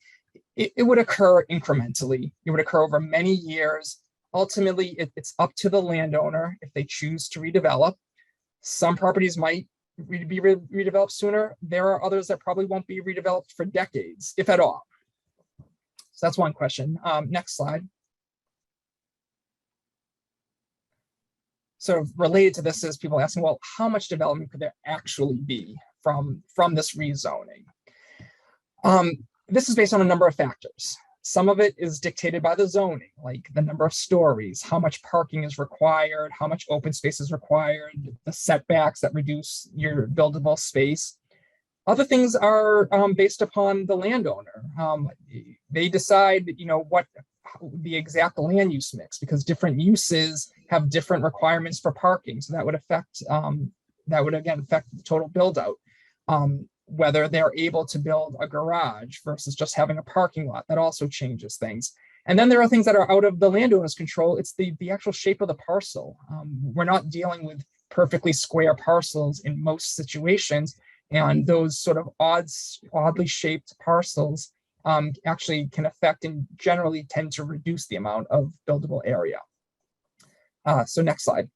it would occur incrementally. It would occur over many years. Ultimately, it's up to the landowner if they choose to redevelop. Some properties might be redeveloped sooner. There are others that probably won't be redeveloped for decades, if at all. So that's one question. Next slide. So related to this is people asking, well, how much development could there actually be from this rezoning? This is based on a number of factors. Some of it is dictated by the zoning, like the number of stories, how much parking is required, how much open space is required, the setbacks that reduce your buildable space. Other things are based upon the landowner. They decide, what the exact land use mix, because different uses have different requirements for parking. So that would affect, again affect the total build out. Whether they're able to build a garage versus just having a parking lot, that also changes things. And then there are things that are out of the landowner's control. It's the actual shape of the parcel. We're not dealing with perfectly square parcels in most situations. And those sort of oddly shaped parcels actually can affect and generally tend to reduce the amount of buildable area. So next slide.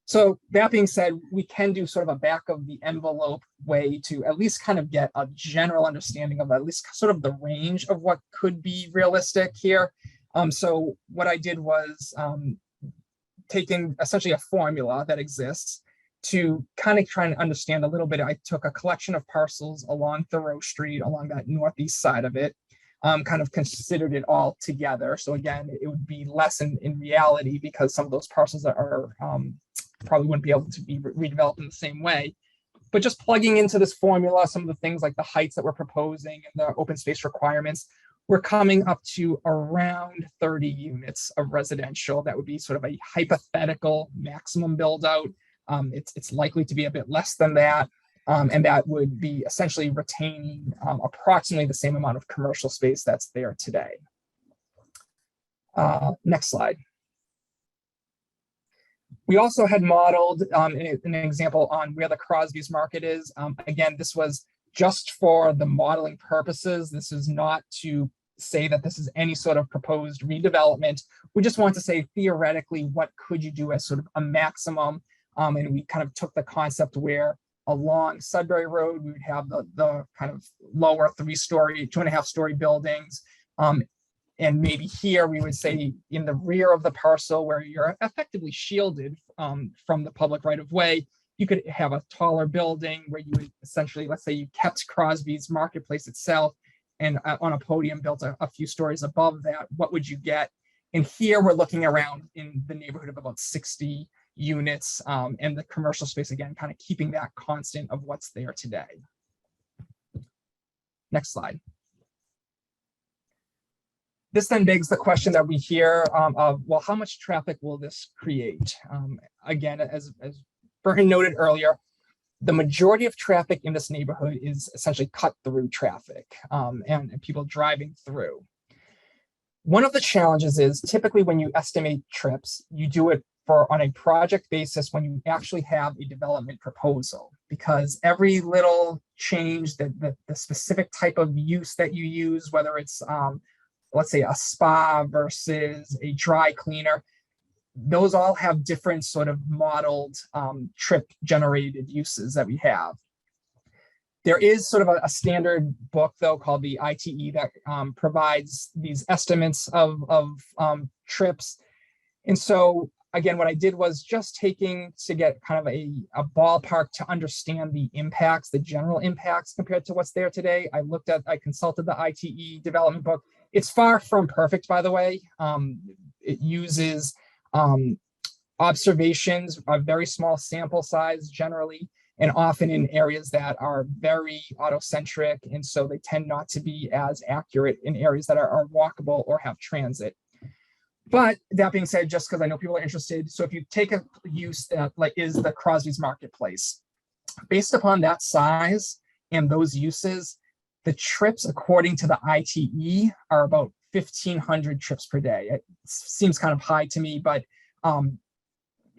So that being said, we can do sort of a back of the envelope way to at least kind of get a general understanding of at least sort of the range of what could be realistic here. So what I did was taking essentially a formula that exists to kind of try and understand a little bit. I took a collection of parcels along Thoreau Street, along that northeast side of it, kind of considered it all together. So again, it would be less in reality because some of those parcels are probably wouldn't be able to be redeveloped in the same way. But just plugging into this formula, some of the things like the heights that we're proposing and the open space requirements, we're coming up to around 30 units of residential. That would be sort of a hypothetical maximum build out. It's likely to be a bit less than that. And that would be essentially retaining approximately the same amount of commercial space that's there today. Next slide. We also had modeled an example on where the Crosby's Market is. Again, this was just for the modeling purposes. This is not to say that this is any sort of proposed redevelopment. We just want to say theoretically, what could you do as sort of a maximum? And we kind of took the concept where along Sudbury Road, we would have the kind of lower 3-story, 2.5-story buildings. And maybe here we would say in the rear of the parcel where you're effectively shielded from the public right of way, you could have a taller building where you would essentially, let's say you kept Crosby's Marketplace itself and on a podium built a few stories above that. What would you get? And here we're looking around in the neighborhood of about 60 units and the commercial space, again, kind of keeping that constant of what's there today. Next slide. This then begs the question that we hear of, well, how much traffic will this create? Again, as Burton noted earlier, the majority of traffic in this neighborhood is essentially cut-through traffic and people driving through. One of the challenges is typically when you estimate trips, you do it on a project basis when you actually have a development proposal, because every little change, the specific type of use that you use, whether it's let's say a spa versus a dry cleaner, those all have different sort of modeled trip generated uses that we have. There is sort of a standard book though called the ITE that provides these estimates of trips. And so again, what I did was just taking to get kind of a ballpark to understand the impacts, the general impacts compared to what's there today. I consulted the ITE development book. It's far from perfect, by the way. It uses observations, a very small sample size generally, and often in areas that are very autocentric. And so they tend not to be as accurate in areas that are walkable or have transit. But that being said, just because I know people are interested, so if you take a use that like is the Crosby's Marketplace, based upon that size and those uses, the trips according to the ITE are about 1,500 trips per day. It seems kind of high to me, but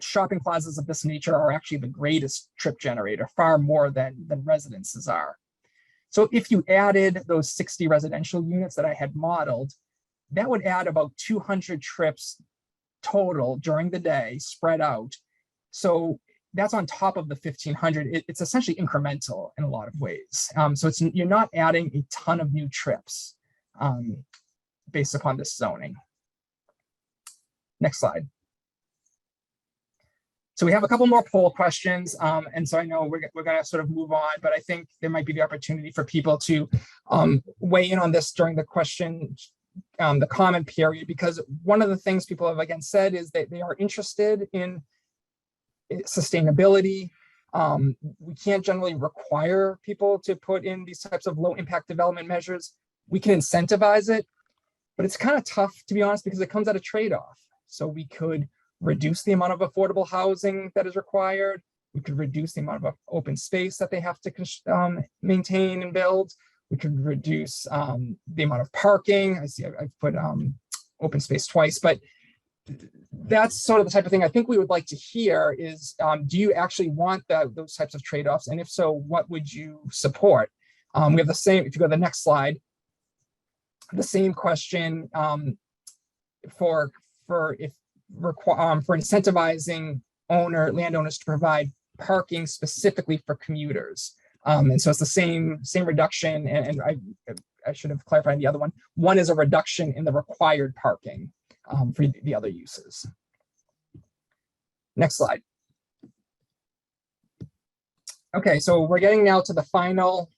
shopping plazas of this nature are actually the greatest trip generator, far more than residences are. So if you added those 60 residential units that I had modeled, that would add about 200 trips total during the day, spread out. So that's on top of the 1,500. It's essentially incremental in a lot of ways. So you're not adding a ton of new trips based upon this zoning. Next slide. So we have a couple more poll questions. And so I know we're going to sort of move on, but I think there might be the opportunity for people to weigh in on this during the question, the comment period, because one of the things people have again said is that they are interested in sustainability. We can't generally require people to put in these types of low impact development measures. We can incentivize it, but it's kind of tough, to be honest, because it comes at a trade-off. So we could reduce the amount of affordable housing that is required. We could reduce the amount of open space that they have to maintain and build. We could reduce the amount of parking. I see I've put open space twice, but that's sort of the type of thing I think we would like to hear is, do you actually want those types of trade-offs? And if so, what would you support? We have the same, if you go to the next slide, the same question for incentivizing landowners to provide parking specifically for commuters. And so it's the same reduction, and I should have clarified the other one. One is a reduction in the required parking for the other uses. Next slide. Okay, so we're getting now to the final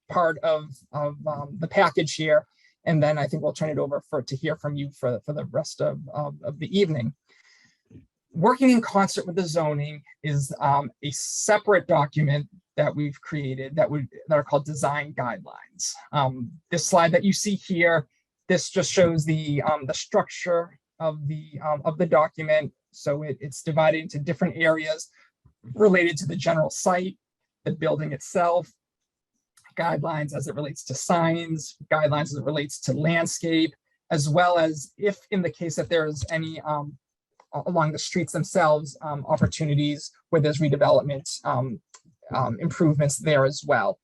part of the package here, and then I think we'll turn it over to hear from you for the rest of the evening. Working in concert with the zoning is a separate document that we've created that are called design guidelines. This slide that you see here, this just shows the structure of the document. So it's divided into different areas related to the general site, the building itself, guidelines as it relates to signs, guidelines as it relates to landscape, as well as if in the case that there is any along the streets themselves, opportunities where there's redevelopment improvements there as well.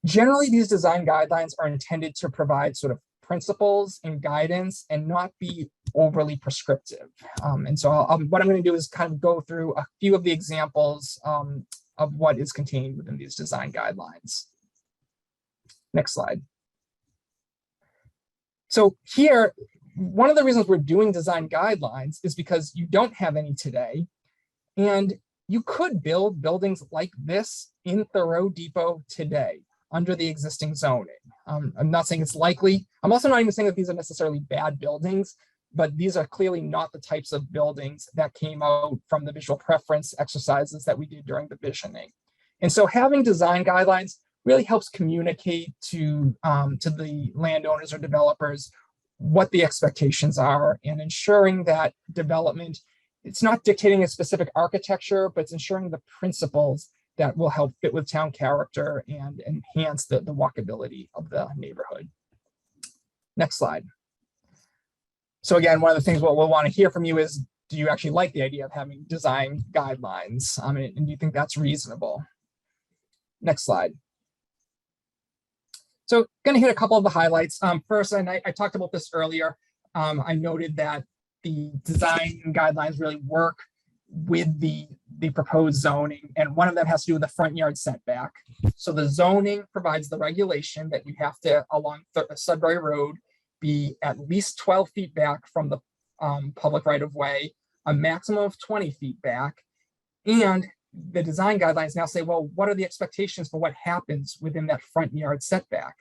Generally, these design guidelines are intended to provide sort of principles and guidance and not be overly prescriptive. And so what I'm going to do is kind of go through a few of the examples of what is contained within these design guidelines. Next slide. So here, one of the reasons we're doing design guidelines is because you don't have any today, and you could build buildings like this in Thoreau Depot today under the existing zoning. I'm not saying it's likely. I'm also not even saying that these are necessarily bad buildings, but these are clearly not the types of buildings that came out from the visual preference exercises that we did during the visioning. And so having design guidelines really helps communicate to the landowners or developers what the expectations are, and ensuring that development, it's not dictating a specific architecture, but it's ensuring the principles that will help fit with town character and enhance the walkability of the neighborhood. Next slide. So again, one of the things what we'll want to hear from you is, do you actually like the idea of having design guidelines? And do you think that's reasonable? Next slide. So going to hit a couple of the highlights. First, and I talked about this earlier, I noted that the design guidelines really work with the proposed zoning, and one of them has to do with the front yard setback. So the zoning provides the regulation that you have to, along Sudbury Road, be at least 12 feet back from the public right of way, a maximum of 20 feet back. And the design guidelines now say, well, what are the expectations for what happens within that front yard setback?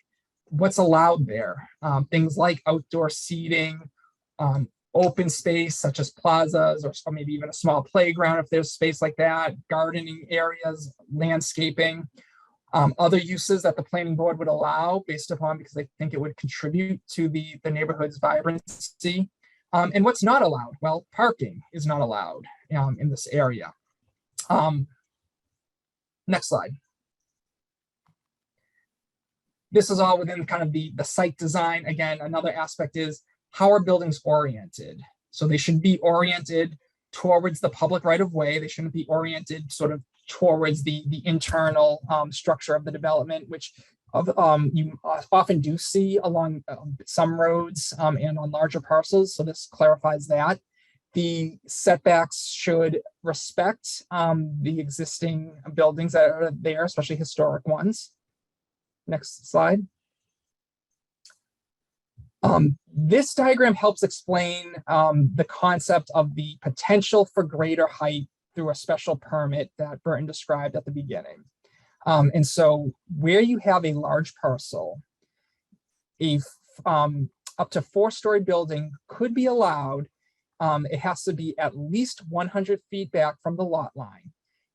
What's allowed there? Things like outdoor seating, open space such as plazas, or maybe even a small playground if there's space like that, gardening areas, landscaping, other uses that the planning board would allow based upon, because they think it would contribute to the neighborhood's vibrancy. And what's not allowed? Well, parking is not allowed in this area. Next slide. This is all within kind of the site design. Again, another aspect is how are buildings oriented? So they should be oriented towards the public right of way. They shouldn't be oriented sort of towards the internal structure of the development, which you often do see along some roads and on larger parcels. So this clarifies that. The setbacks should respect the existing buildings that are there, especially historic ones. Next slide. This diagram helps explain the concept of the potential for greater height through a special permit that Burton described at the beginning. And so where you have a large parcel, up to 4-story building could be allowed. It has to be at least 100 feet back from the lot line.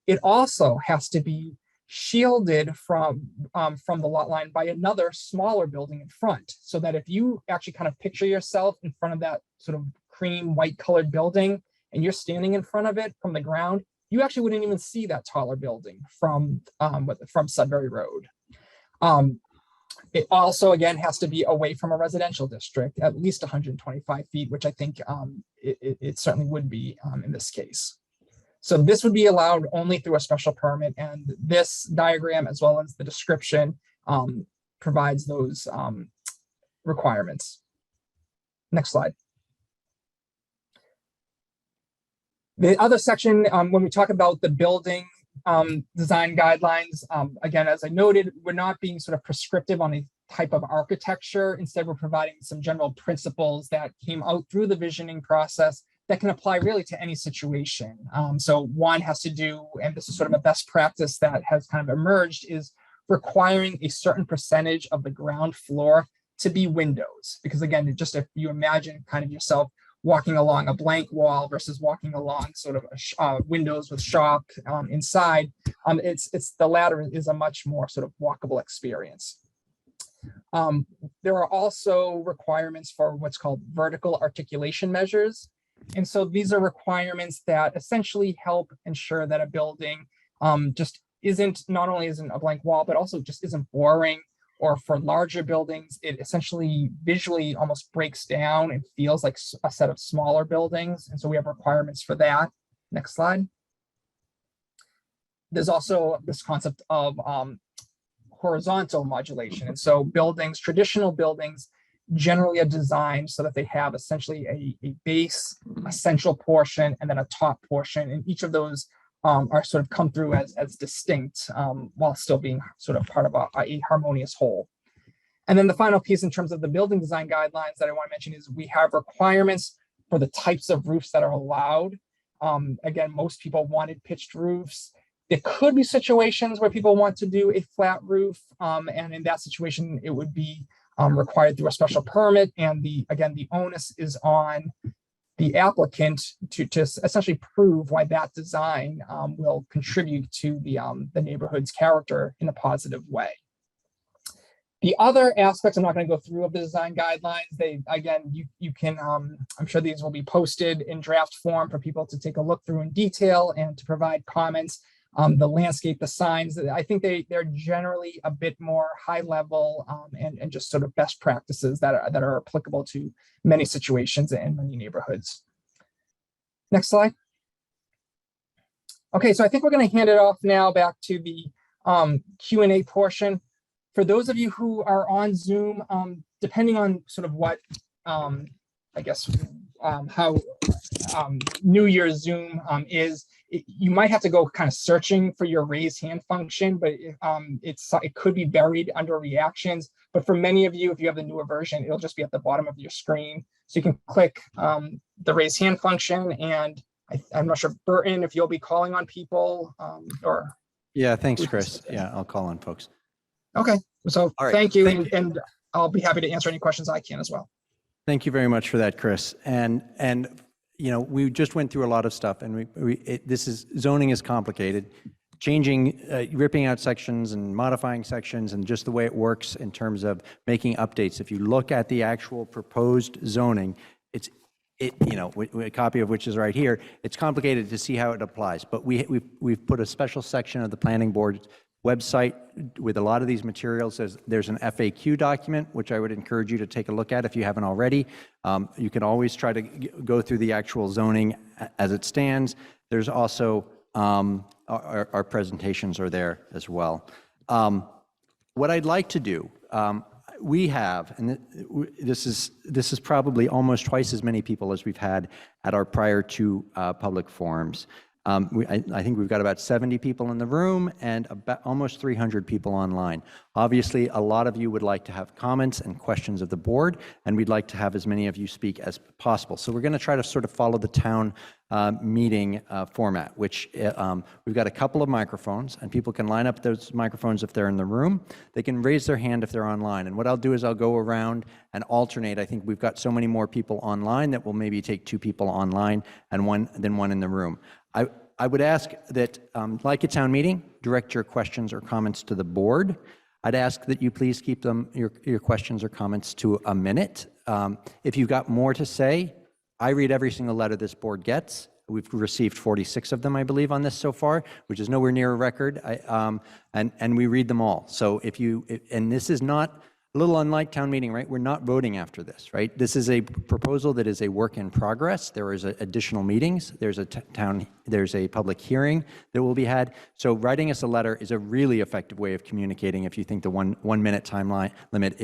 It also has to be shielded from the lot line by another smaller building in front, so that if you actually kind of picture yourself in front of that sort of cream white colored building and you're standing in front of it from the ground, you actually wouldn't even see that taller building from Sudbury Road. It also, again, has to be away from a residential district, at least 125 feet, which I think it certainly would be in this case. So this would be allowed only through a special permit, and this diagram, as well as the description, provides those requirements. Next slide. The other section, when we talk about the building design guidelines, again, as I noted, we're not being sort of prescriptive on a type of architecture. Instead, we're providing some general principles that came out through the visioning process that can apply really to any situation. So one has to do, and this is sort of a best practice that has kind of emerged, is requiring a certain percentage of the ground floor to be windows. Because again, just if you imagine kind of yourself walking along a blank wall versus walking along sort of windows with shop inside, it's the latter is a much more sort of walkable experience. There are also requirements for what's called vertical articulation measures. And so these are requirements that essentially help ensure that a building just not only isn't a blank wall, but also just isn't boring. Or for larger buildings, it essentially visually almost breaks down and feels like a set of smaller buildings. And so we have requirements for that. Next slide. There's also this concept of horizontal modulation. And so buildings, traditional buildings, generally are designed so that they have essentially a base, a central portion, and then a top portion. And each of those are sort of come through as distinct while still being sort of part of a harmonious whole. And then the final piece in terms of the building design guidelines that I want to mention is we have requirements for the types of roofs that are allowed. Again, most people wanted pitched roofs. There could be situations where people want to do a flat roof. And in that situation, it would be required through a special permit. And the onus is on the applicant to essentially prove why that design will contribute to the neighborhood's character in a positive way. The other aspects I'm not going to go through of the design guidelines. You can, I'm sure these will be posted in draft form for people to take a look through in detail and to provide comments. The landscape, the signs, I think they're generally a bit more high level and just sort of best practices that are applicable to many situations and many neighborhoods. Next slide. Okay, so I think we're going to hand it off now back to the Q&A portion. For those of you who are on Zoom, depending on sort of what, I guess, how New Year's Zoom is, you might have to go kind of searching for your raise hand function, but it could be buried under reactions. But for many of you, if you have the newer version, it'll just be at the bottom of your screen. So you can click the raise hand function and I'm not sure, Burton, if you'll be calling on people or. Yeah, thanks, Chris. Yeah, I'll call on folks. Okay, so All right, thank you, thank you. and I'll be happy to answer any questions I can as well. Thank you very much for that, Chris. And you know, we just went through a lot of stuff, and zoning is complicated. Changing, ripping out sections and modifying sections, and just the way it works in terms of making updates. If you look at the actual proposed zoning, you know, a copy of which is right here. It's complicated to see how it applies, but we've put a special section of the planning board website with a lot of these materials. There's an FAQ document, which I would encourage you to take a look at if you haven't already. You can always try to go through the actual zoning as it stands. There's also, our presentations are there as well. What I'd like to do, we have, and this is probably almost twice as many people as we've had at our prior two public forums. I think we've got about 70 people in the room and about almost 300 people online. Obviously, a lot of you would like to have comments and questions of the board, and we'd like to have as many of you speak as possible. So we're going to try to sort of follow the town meeting format, which we've got a couple of microphones, and people can line up those microphones if they're in the room. They can raise their hand if they're online. And what I'll do is I'll go around and alternate. I think we've got so many more people online that we'll maybe take 2 people online and one in the room. I would ask that, like a town meeting, direct your questions or comments to the board. I'd ask that you please keep your questions or comments to a minute. If you've got more to say, I read every single letter this board gets. We've received 46 of them, I believe, on this so far, which is nowhere near a record, and we read them all. So and this is not, a little unlike town meeting, right? We're not voting after this, right? This is a proposal that is a work in progress. There is additional meetings. There's a public hearing that will be had. So writing us a letter is a really effective way of communicating if you think the one minute timeline limit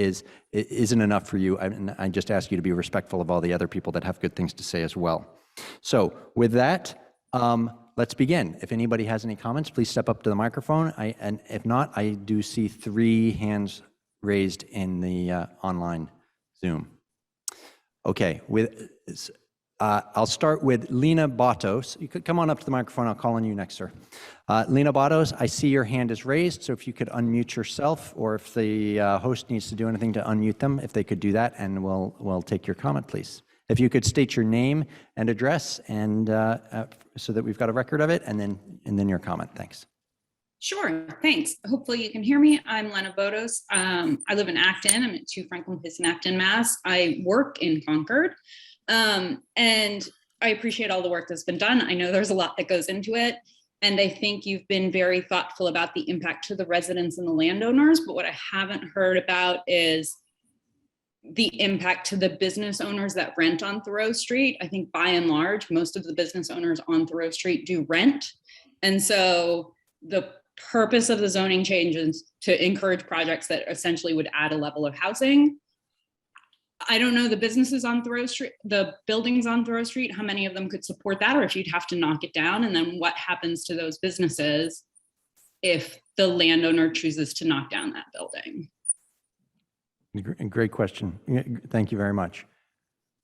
isn't enough for you. I just ask you to be respectful of all the other people that have good things to say as well. So with that, let's begin. If anybody has any comments, please step up to the microphone. And if not, I do see 3 hands raised in the online Zoom. Okay, I'll start with Lena Batos. You could come on up to the microphone. I'll call on you next, sir. Lena Batos, I see your hand is raised, so if you could unmute yourself, or if the host needs to do anything to unmute them, if they could do that, and we'll take your comment, please. If you could state your name and address, and so that we've got a record of it, and then your comment. Thanks. Sure, thanks. Hopefully you can hear me. I'm Lena Bodos. I live in Acton. I'm at 2 Franklin Place in Acton, Mass. I work in Concord, and I appreciate all the work that's been done. I know there's a lot that goes into it, and I think you've been very thoughtful about the impact to the residents and the landowners, but what I haven't heard about is the impact to the business owners that rent on Thoreau Street. I think by and large, most of the business owners on Thoreau Street do rent, and so the purpose of the zoning changes to encourage projects that essentially would add a level of housing. I don't know the businesses on Thoreau Street, the buildings on Thoreau Street, how many of them could support that, or if you'd have to knock it down, and then what happens to those businesses if the landowner chooses to knock down that building. Great question. Thank you very much.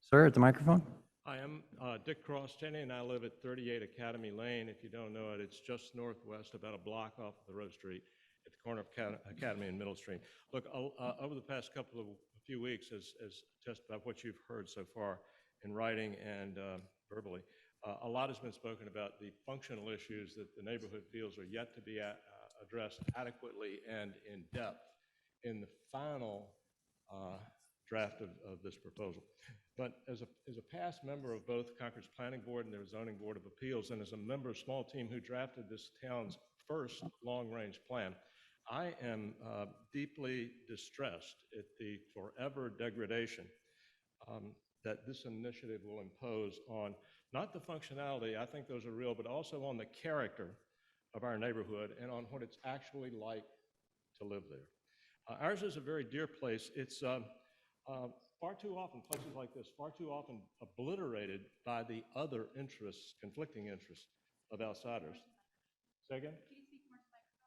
Sir, at the microphone. I am Dick Cross-Tenney, and I live at 38 Academy Lane. If you don't know it, it's just northwest, about a block off of the Road Street, at the corner of Academy and Middle Street. Look, over the past few weeks, as just about what you've heard so far in writing and verbally, a lot has been spoken about the functional issues that the neighborhood feels are yet to be addressed adequately and in depth in the final draft of this proposal. But as a past member of both Concord's Planning Board and their Zoning Board of Appeals, and as a member of a small team who drafted this town's first long-range plan, I am deeply distressed at the forever degradation that this initiative will impose on not the functionality, I think those are real, but also on the character of our neighborhood and on what it's actually like to live there. Ours is a very dear place. It's far too often, places like this, far too often obliterated by the other interests, conflicting interests of outsiders. Say again?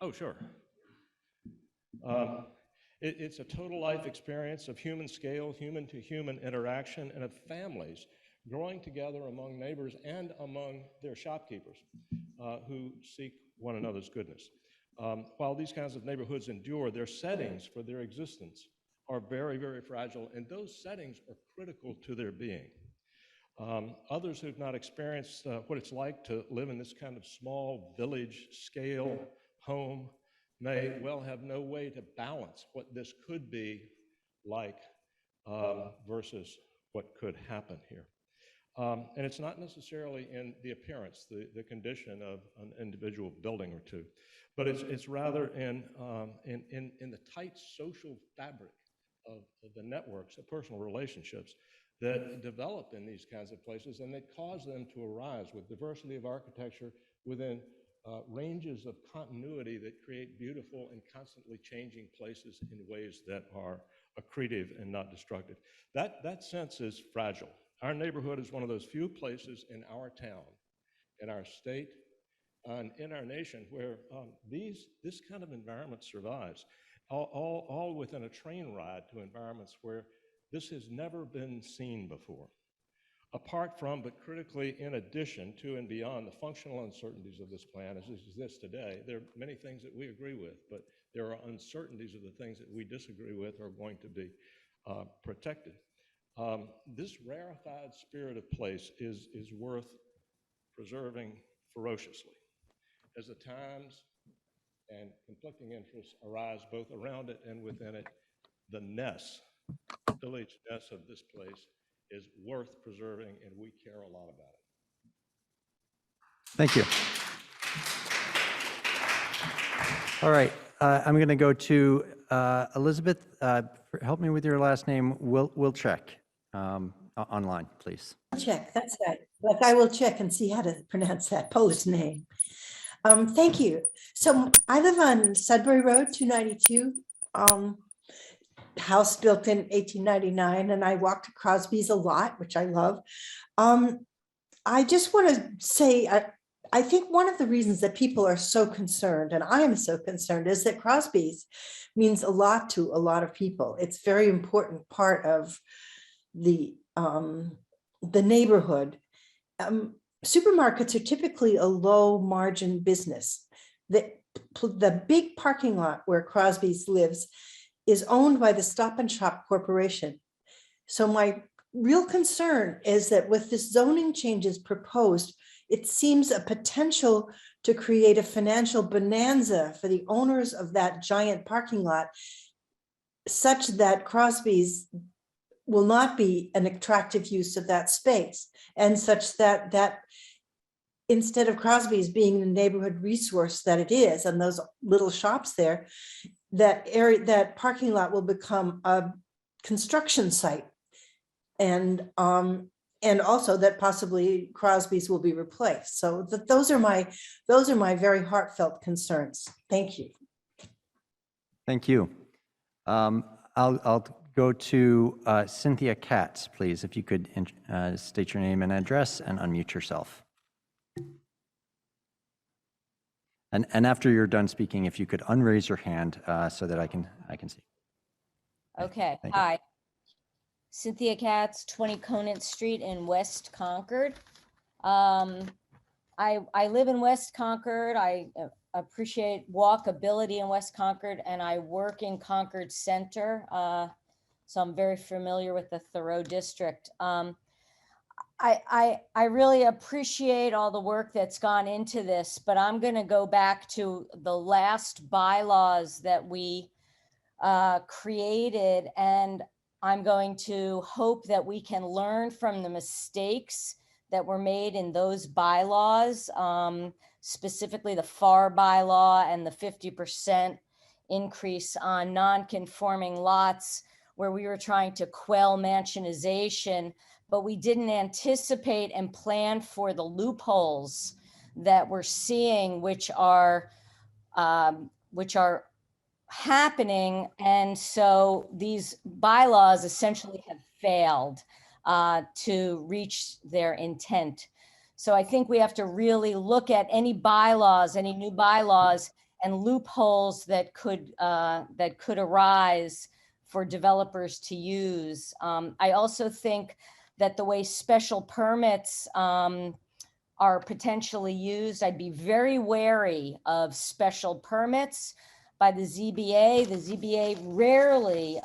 Oh, sure. It's a total life experience of human scale, human to human interaction, and of families growing together among neighbors and among their shopkeepers who seek one another's goodness. While these kinds of neighborhoods endure, their settings for their existence are very, very fragile, and those settings are critical to their being. Others who've not experienced what it's like to live in this kind of small village scale home may well have no way to balance what this could be like versus what could happen here. And it's not necessarily in the appearance, the condition of an individual building or two, but it's rather in the tight social fabric of the networks, of personal relationships that develop in these kinds of places and that cause them to arise with diversity of architecture within ranges of continuity that create beautiful and constantly changing places in ways that are accretive and not destructive. That sense is fragile. Our neighborhood is one of those few places in our town, in our state, and in our nation where this kind of environment survives, all within a train ride to environments where this has never been seen before. Apart from, but critically in addition to and beyond the functional uncertainties of this plan as it exists today, there are many things that we agree with, but there are uncertainties of the things that we disagree with are going to be protected. This rarefied spirit of place is worth preserving ferociously as the times and conflicting interests arise both around it and within it. The village ness of this place is worth preserving, and we care a lot about it. Thank you. All right, I'm going to go to Elizabeth. Help me with your last name. We'll check online, please. Check, that's right. Like I will check and see how to pronounce that Polish name. Thank you. So I live on Sudbury Road, 292. House built in 1899, and I walk to Crosby's a lot, which I love. I just want to say, I think one of the reasons that people are so concerned, and I am so concerned, is that Crosby's means a lot to a lot of people. It's a very important part of the neighborhood. Supermarkets are typically a low margin business. The big parking lot where Crosby's lives is owned by the Stop and Shop Corporation. So my real concern is that with this zoning changes proposed, it seems a potential to create a financial bonanza for the owners of that giant parking lot, such that Crosby's will not be an attractive use of that space, and such that instead of Crosby's being the neighborhood resource that it is, and those little shops there, that parking lot will become a construction site, and also that possibly Crosby's will be replaced. So those are my very heartfelt concerns. Thank you. Thank you. I'll go to Cynthia Katz, please, if you could state your name and address and unmute yourself. And after you're done speaking, if you could unraise your hand so that I can see. Okay, Thank you. hi. Cynthia Katz, 20 Conant Street in West Concord. I live in West Concord. I appreciate walkability in West Concord, and I work in Concord Center. So I'm very familiar with the Thoreau district. I really appreciate all the work that's gone into this, but I'm going to go back to the last bylaws that we created, and I'm going to hope that we can learn from the mistakes that were made in those bylaws, specifically the FAR bylaw and the 50% increase on non-conforming lots, where we were trying to quell mansionization, but we didn't anticipate and plan for the loopholes that we're seeing, which are happening. And so these bylaws essentially have failed to reach their intent. So I think we have to really look at any bylaws, any new bylaws, and loopholes that could arise for developers to use. I also think that the way special permits are potentially used, I'd be very wary of special permits by the ZBA. The ZBA rarely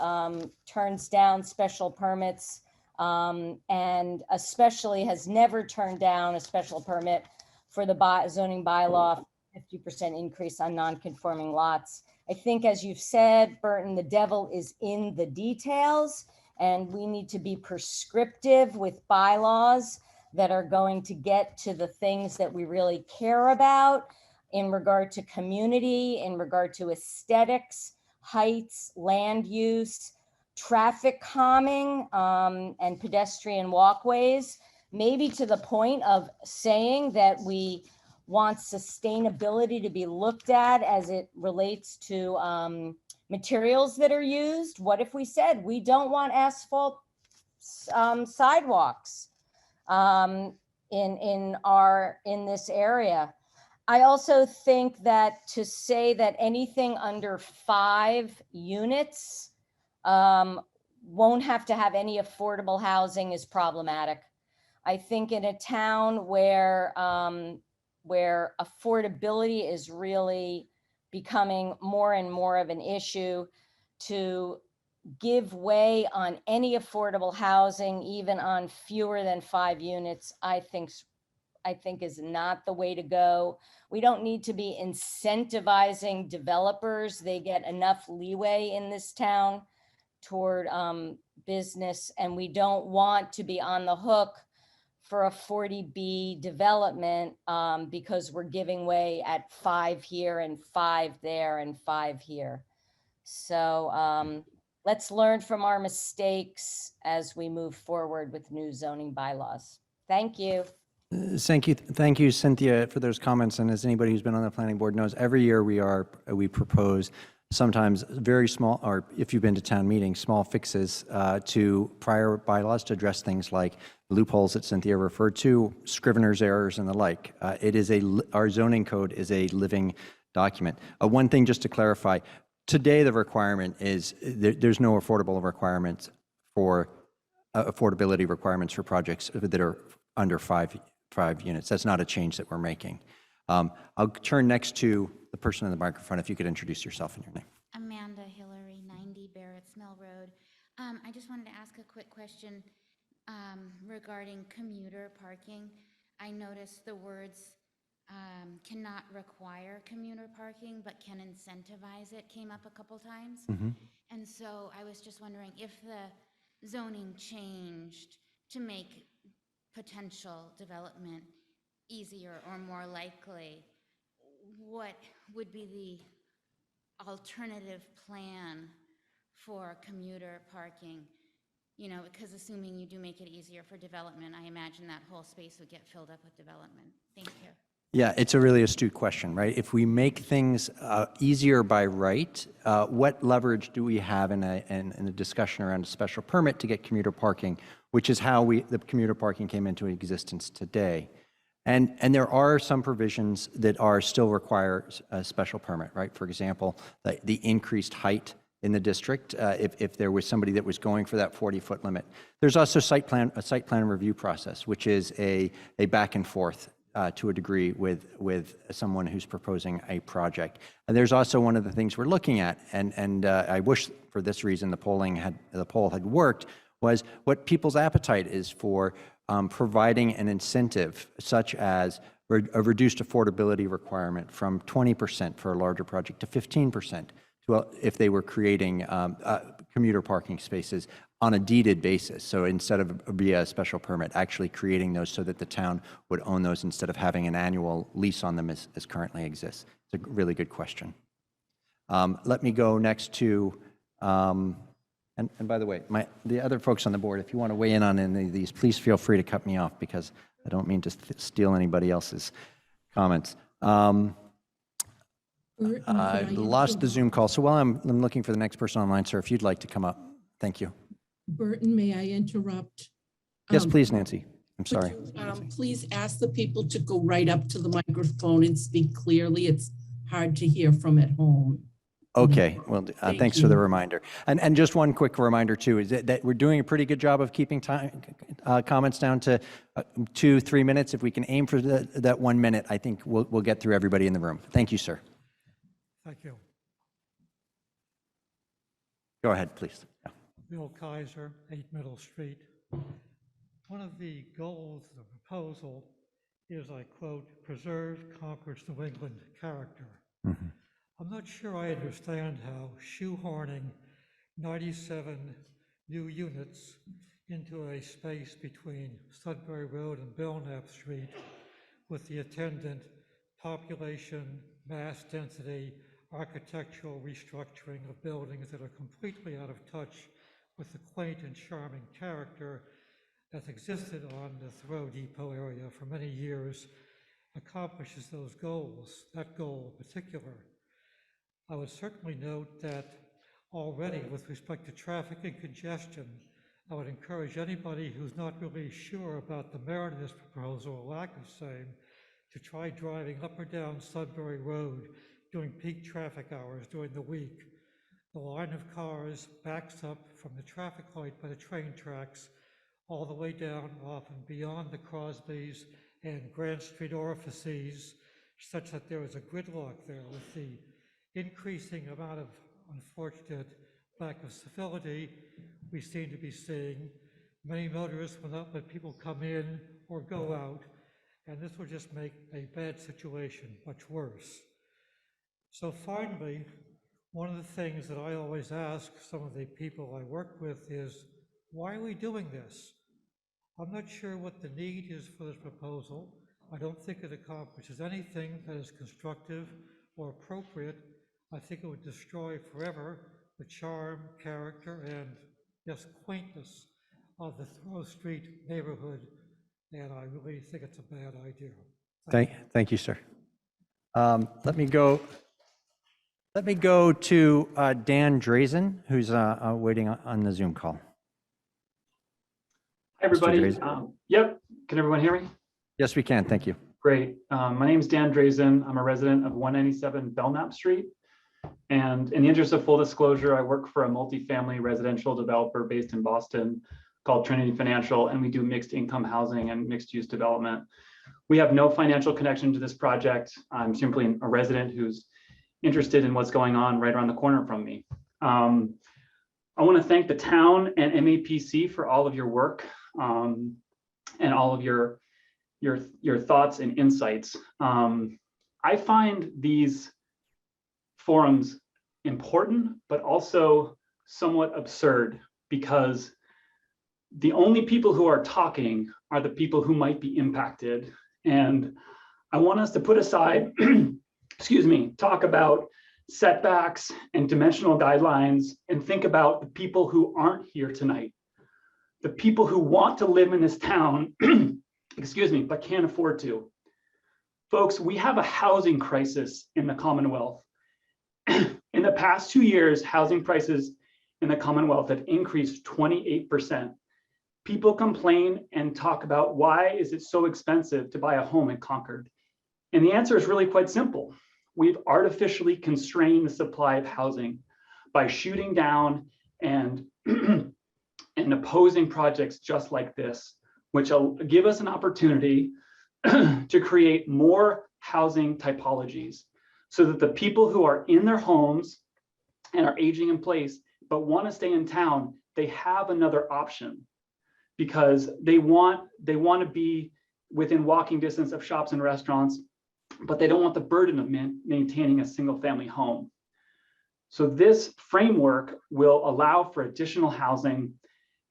turns down special permits, and especially has never turned down a special permit for the zoning bylaw 50% increase on non-conforming lots. I think, as you've said, Burton, the devil is in the details, and we need to be prescriptive with bylaws that are going to get to the things that we really care about in regard to community, in regard to aesthetics, heights, land use, traffic calming, and pedestrian walkways, maybe to the point of saying that we want sustainability to be looked at as it relates to materials that are used. What if we said we don't want asphalt sidewalks in this area? I also think that to say that anything under 5 units won't have to have any affordable housing is problematic. I think in a town where affordability is really becoming more and more of an issue, to give way on any affordable housing, even on fewer than 5 units, I think is not the way to go. We don't need to be incentivizing developers. They get enough leeway in this town toward business, and we don't want to be on the hook for a 40B development because we're giving way at 5 here and 5 there and 5 here. So let's learn from our mistakes as we move forward with new zoning bylaws. Thank you. Thank you, Cynthia, for those comments. And as anybody who's been on the planning board knows, every year we propose sometimes very small, or if you've been to town meetings, small fixes to prior bylaws to address things like loopholes that Cynthia referred to, scrivener's errors and the like. Our zoning code is a living document. One thing just to clarify, today the requirement is there's no affordable requirements for affordability requirements for projects that are under 5 units. That's not a change that we're making. I'll turn next to the person in the microphone. If you could introduce yourself and your name. Amanda Hillary, 90 Barrett's Mill Road. I just wanted to ask a quick question regarding commuter parking. I noticed the words cannot require commuter parking, but can incentivize it came up a couple times. Mm-hmm. And so I was just wondering if the zoning changed to make potential development easier or more likely, what would be the alternative plan for commuter parking? You know, because assuming you do make it easier for development, I imagine that whole space would get filled up with development. Thank you. Yeah, it's a really astute question, right? If we make things easier by right, what leverage do we have in a discussion around a special permit to get commuter parking, which is how the commuter parking came into existence today. And there are some provisions that still require a special permit, right? For example, the increased height in the district, if there was somebody that was going for that 40-foot limit. There's also a site plan review process, which is a back and forth to a degree with someone who's proposing a project. And there's also one of the things we're looking at, and I wish for this reason the poll had worked, was what people's appetite is for providing an incentive such as a reduced affordability requirement from 20% for a larger project to 15% if they were creating commuter parking spaces on a deeded basis. So instead of via a special permit, actually creating those so that the town would own those instead of having an annual lease on them as currently exists. It's a really good question. Let me go next to, and by the way, the other folks on the board, if you want to weigh in on any of these, please feel free to cut me off because I don't mean to steal anybody else's comments. I lost the Zoom call. So while I'm looking for the next person online, sir, if you'd like to come up. Thank you. Burton, may I interrupt? Yes, please, Nancy. I'm sorry. Please ask the people to go right up to the microphone and speak clearly. It's hard to hear from at home. Okay, well, thanks for the reminder. And just one quick reminder too, is that we're doing a pretty good job of keeping comments down to 2-3 minutes. If we can aim for that 1 minute, I think we'll get through everybody in the room. Thank you, sir. Thank you. Go ahead, please. Yeah. Bill Kaiser, 8 Middle Street. One of the goals of the proposal is, I quote, preserve Concord's New England character. Mm-hmm. I'm not sure I understand how shoehorning 97 new units into a space between Sudbury Road and Belknap Street with the attendant population, mass density, architectural restructuring of buildings that are completely out of touch with the quaint and charming character that's existed on the Thoreau Depot area for many years accomplishes those goals, that goal in particular. I would certainly note that already with respect to traffic and congestion, I would encourage anybody who's not really sure about the merit of this proposal or lack of same to try driving up or down Sudbury Road during peak traffic hours during the week. The line of cars backs up from the traffic light by the train tracks all the way down off and beyond the Crosbys and Grant Street orifices, such that there is a gridlock there with the increasing amount of unfortunate lack of civility we seem to be seeing. Many motorists will not let people come in or go out, and this will just make a bad situation much worse. So finally, one of the things that I always ask some of the people I work with is, why are we doing this? I'm not sure what the need is for this proposal. I don't think it accomplishes anything that is constructive or appropriate. I think it would destroy forever the charm, character, and yes, quaintness of the Thoreau Street neighborhood, and I really think it's a bad idea. Thank you, sir. Let me go to Dan Drazen, who's waiting on the Zoom call. Hi, everybody. Drazen. Yep. Can everyone hear me? Yes, we can. Thank you. Great. My name is Dan Drazen. I'm a resident of 197 Belknap Street. And in the interest of full disclosure, I work for a multifamily residential developer based in Boston called Trinity Financial, and we do mixed income housing and mixed use development. We have no financial connection to this project. I'm simply a resident who's interested in what's going on right around the corner from me. I want to thank the town and MAPC for all of your work and all of your thoughts and insights. I find these forums important, but also somewhat absurd, because the only people who are talking are the people who might be impacted. And I want us to put aside, excuse me, talk about setbacks and dimensional guidelines and think about the people who aren't here tonight, the people who want to live in this town, excuse me, but can't afford to. Folks, we have a housing crisis in the Commonwealth. In the past 2 years, housing prices in the Commonwealth have increased 28%. People complain and talk about, why is it so expensive to buy a home in Concord? And the answer is really quite simple. We've artificially constrained the supply of housing by shooting down and, and opposing projects just like this, which will give us an opportunity to create more housing typologies so that the people who are in their homes and are aging in place but want to stay in town, they have another option, because they want to be within walking distance of shops and restaurants, but they don't want the burden of maintaining a single family home. So this framework will allow for additional housing,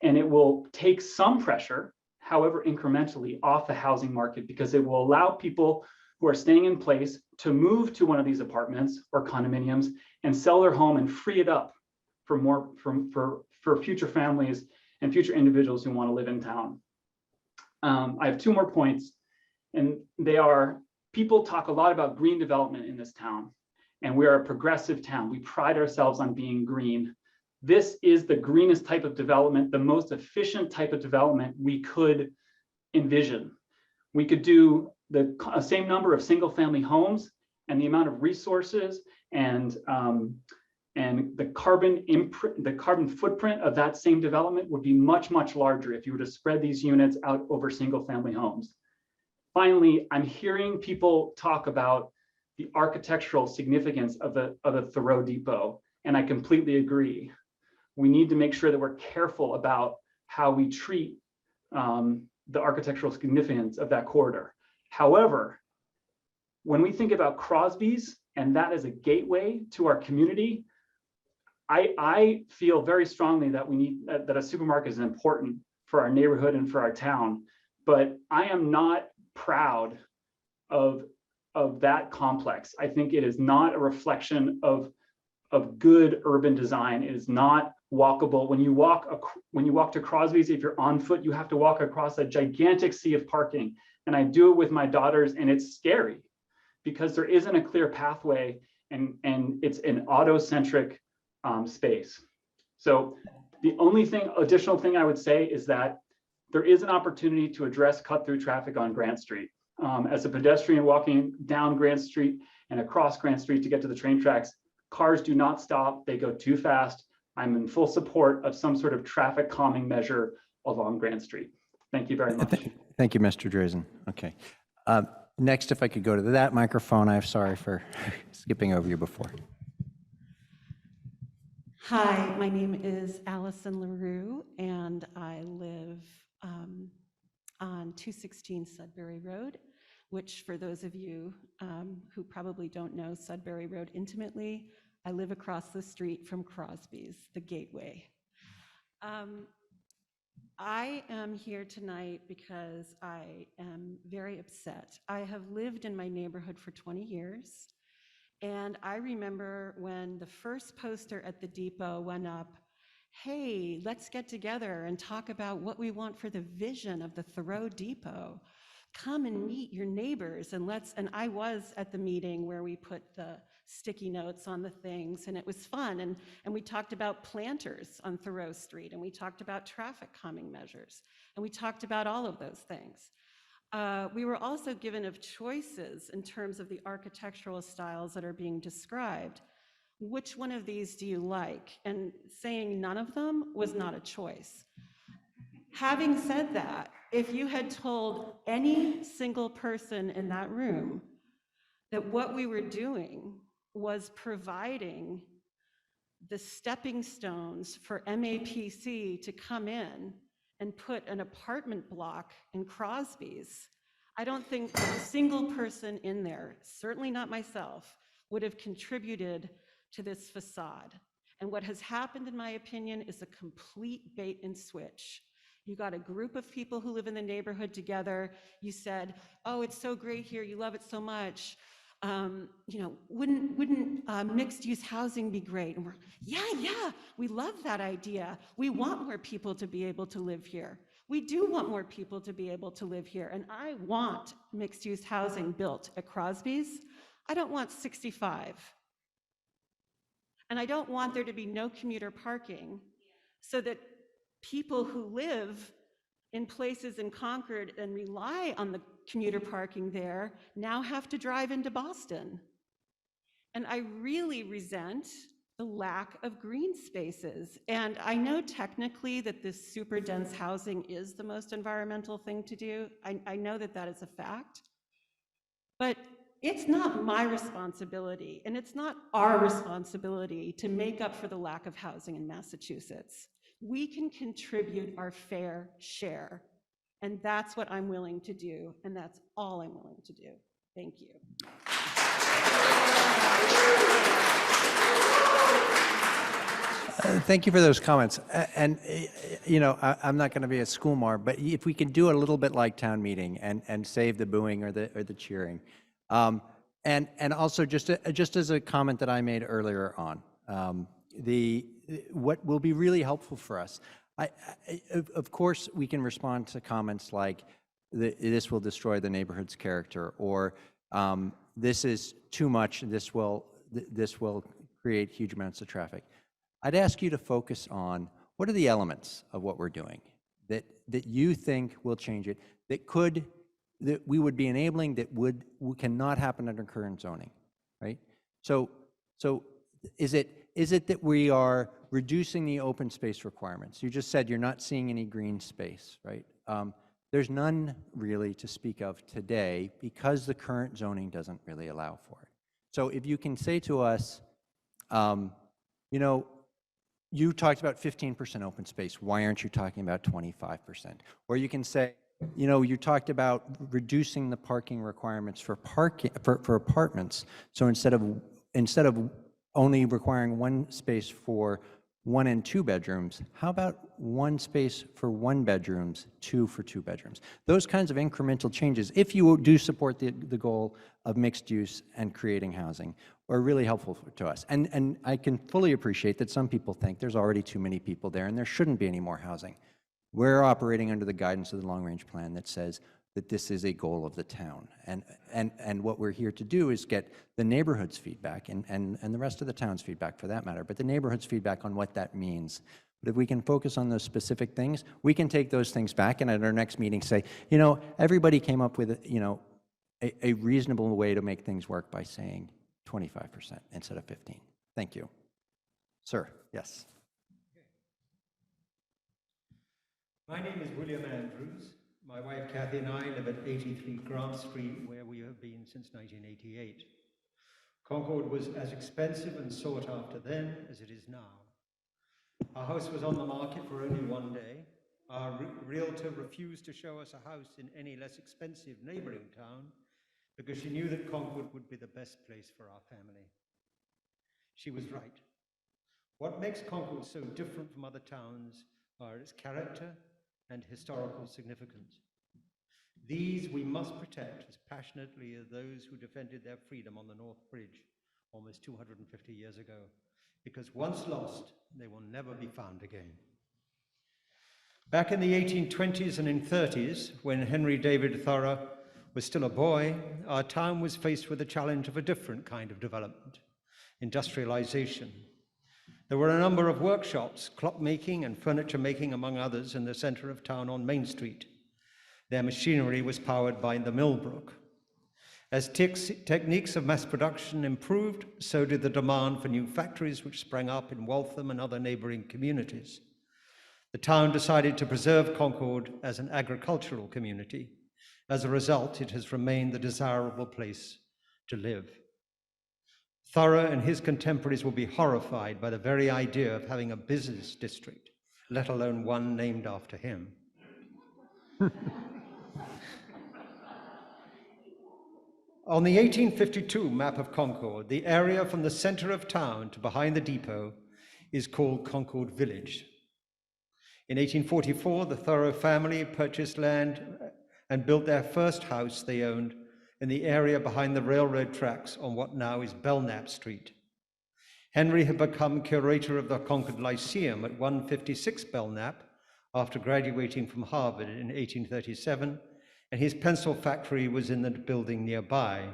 and it will take some pressure, however incrementally, off the housing market, because it will allow people who are staying in place to move to one of these apartments or condominiums and sell their home and free it up for more for future families and future individuals who want to live in town. I have 2 more points, and they are, people talk a lot about green development in this town, and we are a progressive town. We pride ourselves on being green. This is the greenest type of development, the most efficient type of development we could envision. We could do the same number of single family homes, and the amount of resources and And the carbon footprint of that same development would be much, much larger if you were to spread these units out over single family homes. Finally, I'm hearing people talk about the architectural significance of the Thoreau Depot, and I completely agree. We need to make sure that we're careful about how we treat the architectural significance of that corridor. However, when we think about Crosby's and that as a gateway to our community, I feel very strongly that we need that a supermarket is important for our neighborhood and for our town, but I am not proud of that complex. I think it is not a reflection of good urban design. It is not walkable. When you walk to Crosby's, if you're on foot, you have to walk across a gigantic sea of parking. And I do it with my daughters, and it's scary because there isn't a clear pathway, and it's an auto-centric space. So the only additional thing I would say is that there is an opportunity to address cut-through traffic on Grant Street. As a pedestrian walking down Grant Street and across Grant Street to get to the train tracks, cars do not stop, they go too fast. I'm in full support of some sort of traffic calming measure along Grant Street. Thank you very much. Thank you, Mr. Drazen. Okay. Next, if I could go to that microphone, I'm sorry for skipping over you before. Hi, my name is Allison LaRue, and I live on 216 Sudbury Road, which for those of you who probably don't know Sudbury Road intimately, I live across the street from Crosby's, the Gateway. I am here tonight because I am very upset. I have lived in my neighborhood for 20 years. And I remember when the first poster at the depot went up, hey, let's get together and talk about what we want for the vision of the Thoreau Depot. Come and meet your neighbors and I was at the meeting where we put the sticky notes on the things, and it was fun. And we talked about planters on Thoreau Street, and we talked about traffic calming measures, and we talked about all of those things. We were also given of choices in terms of the architectural styles that are being described. Which one of these do you like? And saying none of them was not a choice. Having said that, if you had told any single person in that room that what we were doing was providing the stepping stones for MAPC to come in and put an apartment block in Crosby's, I don't think a single person in there, certainly not myself, would have contributed to this facade. And what has happened, in my opinion, is a complete bait and switch. You got a group of people who live in the neighborhood together. You said, oh, it's so great here, you love it so much. Wouldn't mixed-use housing be great? And we're, yeah, we love that idea. We want more people to be able to live here. We do want more people to be able to live here. And I want mixed-use housing built at Crosby's. I don't want 65. And I don't want there to be no commuter parking so that people who live in places in Concord and rely on the commuter parking there now have to drive into Boston. And I really resent the lack of green spaces. And I know technically that this super dense housing is the most environmental thing to do. I know that that is a fact, but it's not my responsibility, and it's not our responsibility to make up for the lack of housing in Massachusetts. We can contribute our fair share. And that's what I'm willing to do, and that's all I'm willing to do. Thank you. Thank you for those comments. And I'm not going to be a schoolmarm, but if we can do a little bit like town meeting and save the booing or the cheering, and also just as a comment that I made earlier on, what will be really helpful for us. Of course, we can respond to comments like, this will destroy the neighborhood's character, or this is too much, this will create huge amounts of traffic. I'd ask you to focus on what are the elements of what we're doing that you think will change it, that we would be enabling, that cannot happen under current zoning, right? So is it is it that we are reducing the open space requirements? You just said you're not seeing any green space, right? There's none really to speak of today because the current zoning doesn't really allow for it. So if you can say to us, you know, you talked about 15% open space. Why aren't you talking about 25%? Or you can say, you know, you talked about reducing the parking requirements for apartments. So instead of only requiring one space for 1 and 2 bedrooms, how about 1 space for 1 bedrooms, 2 for 2 bedrooms? Those kinds of incremental changes, if you do support the goal of mixed use and creating housing, are really helpful to us. And I can fully appreciate that some people think there's already too many people there and there shouldn't be any more housing. We're operating under the guidance of the long-range plan that says that this is a goal of the town. And what we're here to do is get the neighborhood's feedback and the rest of the town's feedback for that matter, but the neighborhood's feedback on what that means. But if we can focus on those specific things, we can take those things back and at our next meeting say, you know, everybody came up with, you know, a reasonable way to make things work by saying 25% instead of 15. Thank you. Sir, yes. My name is William Andrews. My wife Kathy and I live at 83 Grant Street, where we have been since 1988. Concord was as expensive and sought after then as it is now. Our house was on the market for only 1 day. Our realtor refused to show us a house in any less expensive neighboring town because she knew that Concord would be the best place for our family. She was right. What makes Concord so different from other towns are its character and historical significance. These we must protect as passionately as those who defended their freedom on the North Bridge almost 250 years ago, because once lost, they will never be found again. Back in the 1820s and in 30s, when Henry David Thoreau was still a boy, our town was faced with the challenge of a different kind of development, industrialization. There were a number of workshops, clockmaking and furniture making among others, in the center of town on Main Street. Their machinery was powered by the Millbrook. As techniques of mass production improved, so did the demand for new factories which sprang up in Waltham and other neighboring communities. The town decided to preserve Concord as an agricultural community. As a result, it has remained the desirable place to live. Thoreau and his contemporaries will be horrified by the very idea of having a business district, let alone one named after him. On the 1852 map of Concord, the area from the center of town to behind the depot is called Concord Village. In 1844, the Thoreau family purchased land and built their first house they owned in the area behind the railroad tracks on what now is Belknap Street. Henry had become curator of the Concord Lyceum at 156 Belknap after graduating from Harvard in 1837, and his pencil factory was in the building nearby.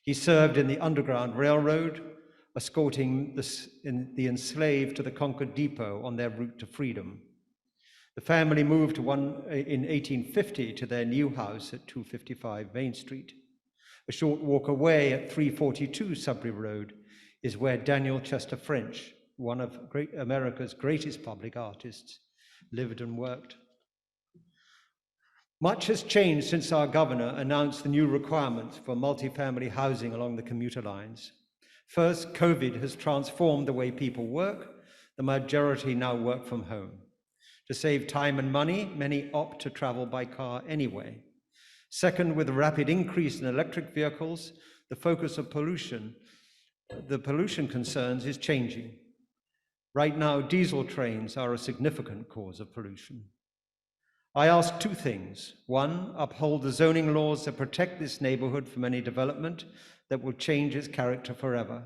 He served in the Underground Railroad, escorting the enslaved to the Concord Depot on their route to freedom. The family moved in 1850 to their new house at 255 Main Street. A short walk away at 342 Sudbury Road is where Daniel Chester French, one of America's greatest public artists, lived and worked. Much has changed since our governor announced the new requirements for multifamily housing along the commuter lines. First, COVID has transformed the way people work. The majority now work from home. To save time and money, many opt to travel by car anyway. Second, with the rapid increase in electric vehicles, the focus of pollution concerns is changing. Right now, diesel trains are a significant cause of pollution. I ask two things. One, uphold the zoning laws that protect this neighborhood from any development that will change its character forever.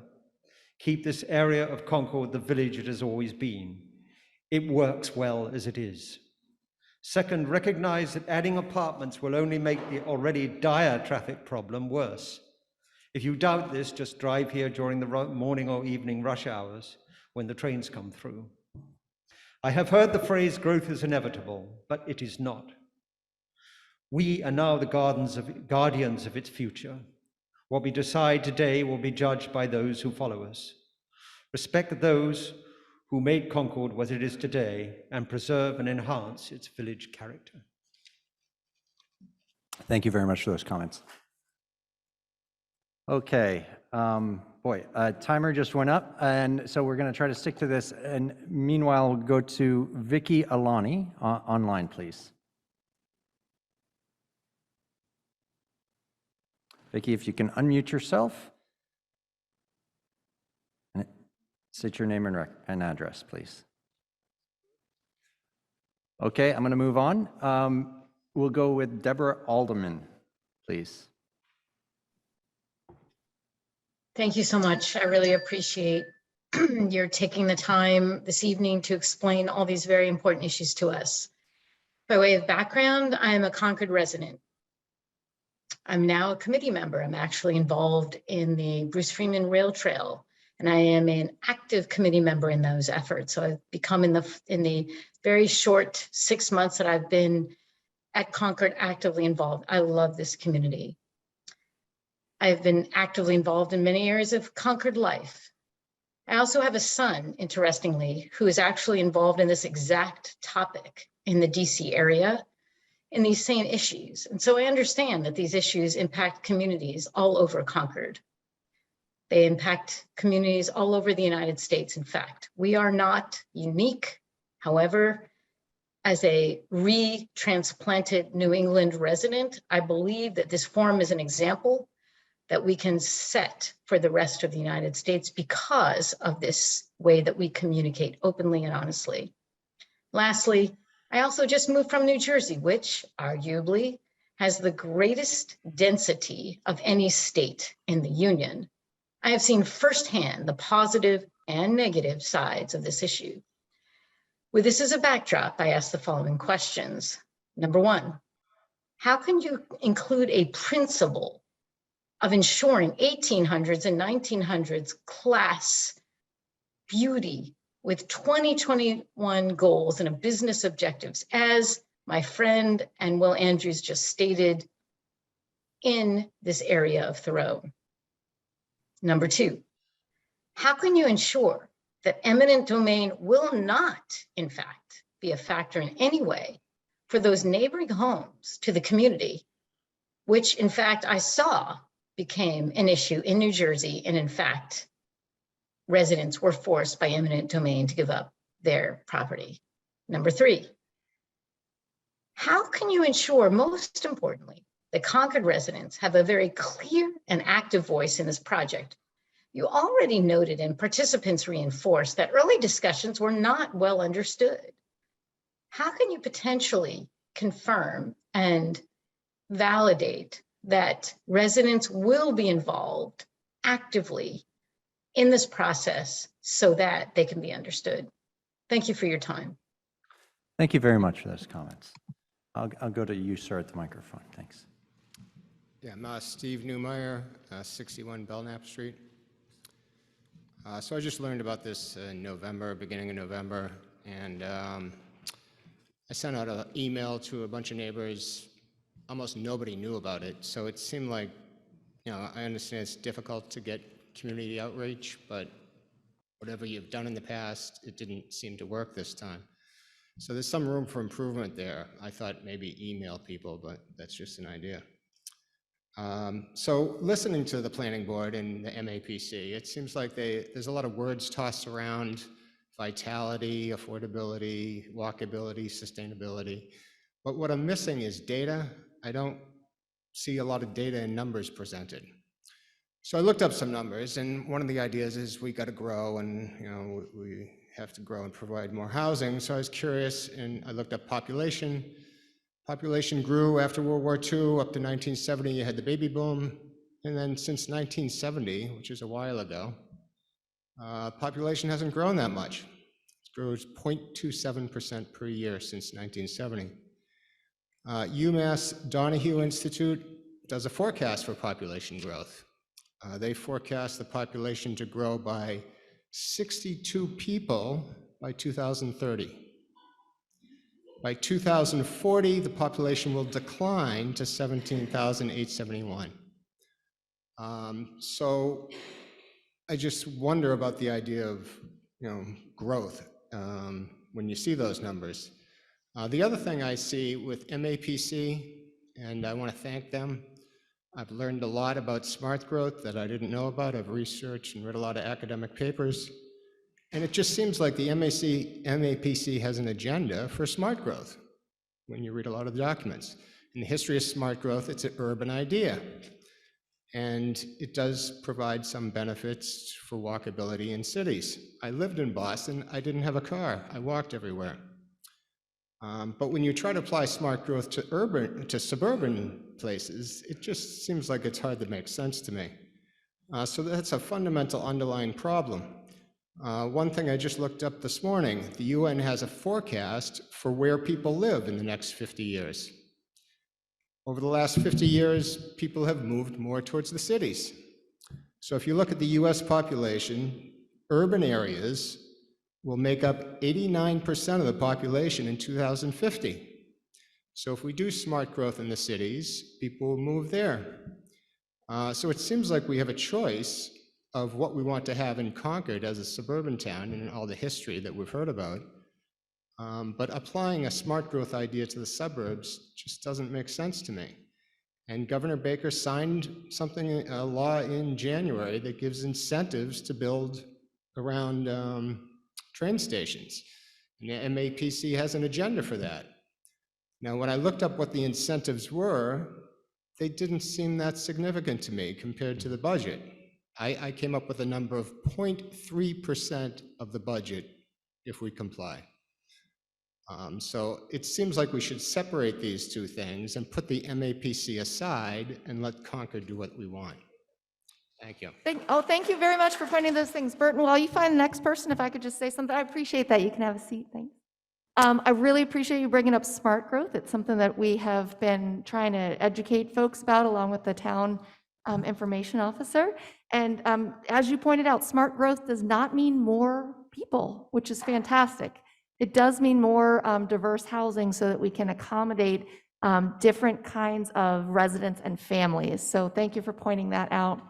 Keep this area of Concord the village it has always been. It works well as it is. Second, recognize that adding apartments will only make the already dire traffic problem worse. If you doubt this, just drive here during the morning or evening rush hours when the trains come through. I have heard the phrase growth is inevitable, but it is not. We are now the guardians of its future. What we decide today will be judged by those who follow us. respect those who made Concord what it is today, and preserve and enhance its village character. Thank you very much for those comments. Okay, timer just went up, and so we're going to try to stick to this. And meanwhile, we'll go to Vicky Alani online, please. Vicky, if you can unmute yourself and state your name and address, please. Okay, I'm going to move on. We'll go with Deborah Alderman, please. Thank you so much. I really appreciate your taking the time this evening to explain all these very important issues to us. By way of background, I am a Concord resident. I'm now a committee member. I'm actually involved in the Bruce Freeman Rail Trail, and I am an active committee member in those efforts. So I've become in the very short 6 months that I've been at Concord actively involved. I love this community. I've been actively involved in many areas of Concord life. I also have a son, interestingly, who is actually involved in this exact topic in the DC area in these same issues. And so I understand that these issues impact communities all over Concord. They impact communities all over the United States. In fact, we are not unique. However, as a re-transplanted New England resident, I believe that this forum is an example that we can set for the rest of the United States because of this way that we communicate openly and honestly. Lastly, I also just moved from New Jersey, which arguably has the greatest density of any state in the Union. I have seen firsthand the positive and negative sides of this issue. With this as a backdrop, I ask the following questions. Number one, how can you include a principle of ensuring 1800s and 1900s class beauty with 2021 goals and business objectives, as my friend and Will Andrews just stated, in this area of Thoreau? Number two, how can you ensure that eminent domain will not, in fact, be a factor in any way for those neighboring homes to the community, which in fact I saw became an issue in New Jersey, and in fact, residents were forced by eminent domain to give up their property? Number three, how can you ensure, most importantly, that Concord residents have a very clear and active voice in this project? You already noted and participants reinforced that early discussions were not well understood. How can you potentially confirm and validate that residents will be involved actively in this process so that they can be understood? Thank you for your time. Thank you very much for those comments. I'll go to you, sir, at the microphone. Thanks. Yeah, I'm Steve Newmeyer, 61 Belknap Street. So I just learned about this in November, beginning of November, and I sent out an email to a bunch of neighbors. Almost nobody knew about it, so it seemed like, I understand it's difficult to get community outreach, but whatever you've done in the past, it didn't seem to work this time. So there's some room for improvement there. I thought maybe email people, but that's just an idea. So listening to the planning board and the MAPC, it seems like there's a lot of words tossed around: vitality, affordability, walkability, sustainability. But what I'm missing is data. I don't see a lot of data and numbers presented. So I looked up some numbers, and one of the ideas is we got to grow, and we have to grow and provide more housing. So I was curious, and I looked up population. Population grew after World War II up to 1970. You had the baby boom, and then since 1970, which is a while ago, population hasn't grown that much. It grows 0.27% per year since 1970. UMass Donahue Institute does a forecast for population growth. They forecast the population to grow by 62 people by 2030. By 2040, the population will decline to 17,871. So I just wonder about the idea of, growth when you see those numbers. The other thing I see with MAPC, and I want to thank them, I've learned a lot about smart growth that I didn't know about. I've researched and read a lot of academic papers. And it just seems like the MAPC has an agenda for smart growth when you read a lot of the documents. In the history of smart growth, it's an urban idea. And it does provide some benefits for walkability in cities. I lived in Boston. I didn't have a car. I walked everywhere. But when you try to apply smart growth to suburban places, it just seems like it's hard to make sense to me. So that's a fundamental underlying problem. One thing I just looked up this morning, the UN has a forecast for where people live in the next 50 years. Over the last 50 years, people have moved more towards the cities. So if you look at the US population, urban areas will make up 89% of the population in 2050. So if we do smart growth in the cities, people will move there. So it seems like we have a choice of what we want to have in Concord as a suburban town and all the history that we've heard about. But applying a smart growth idea to the suburbs just doesn't make sense to me. And Governor Baker signed a law in January that gives incentives to build around train stations. And the MAPC has an agenda for that. Now, when I looked up what the incentives were, they didn't seem that significant to me compared to the budget. I came up with a number of 0.3% of the budget if we comply. So it seems like we should separate these two things and put the MAPC aside and let Concord do what we want. Thank you. Thank you very much for pointing those things. Burton, while you find the next person, if I could just say something, I appreciate that. You can have a seat, thanks. I really appreciate you bringing up smart growth. It's something that we have been trying to educate folks about along with the town information officer. And as you pointed out, smart growth does not mean more people, which is fantastic. It does mean more diverse housing so that we can accommodate different kinds of residents and families. So thank you for pointing that out.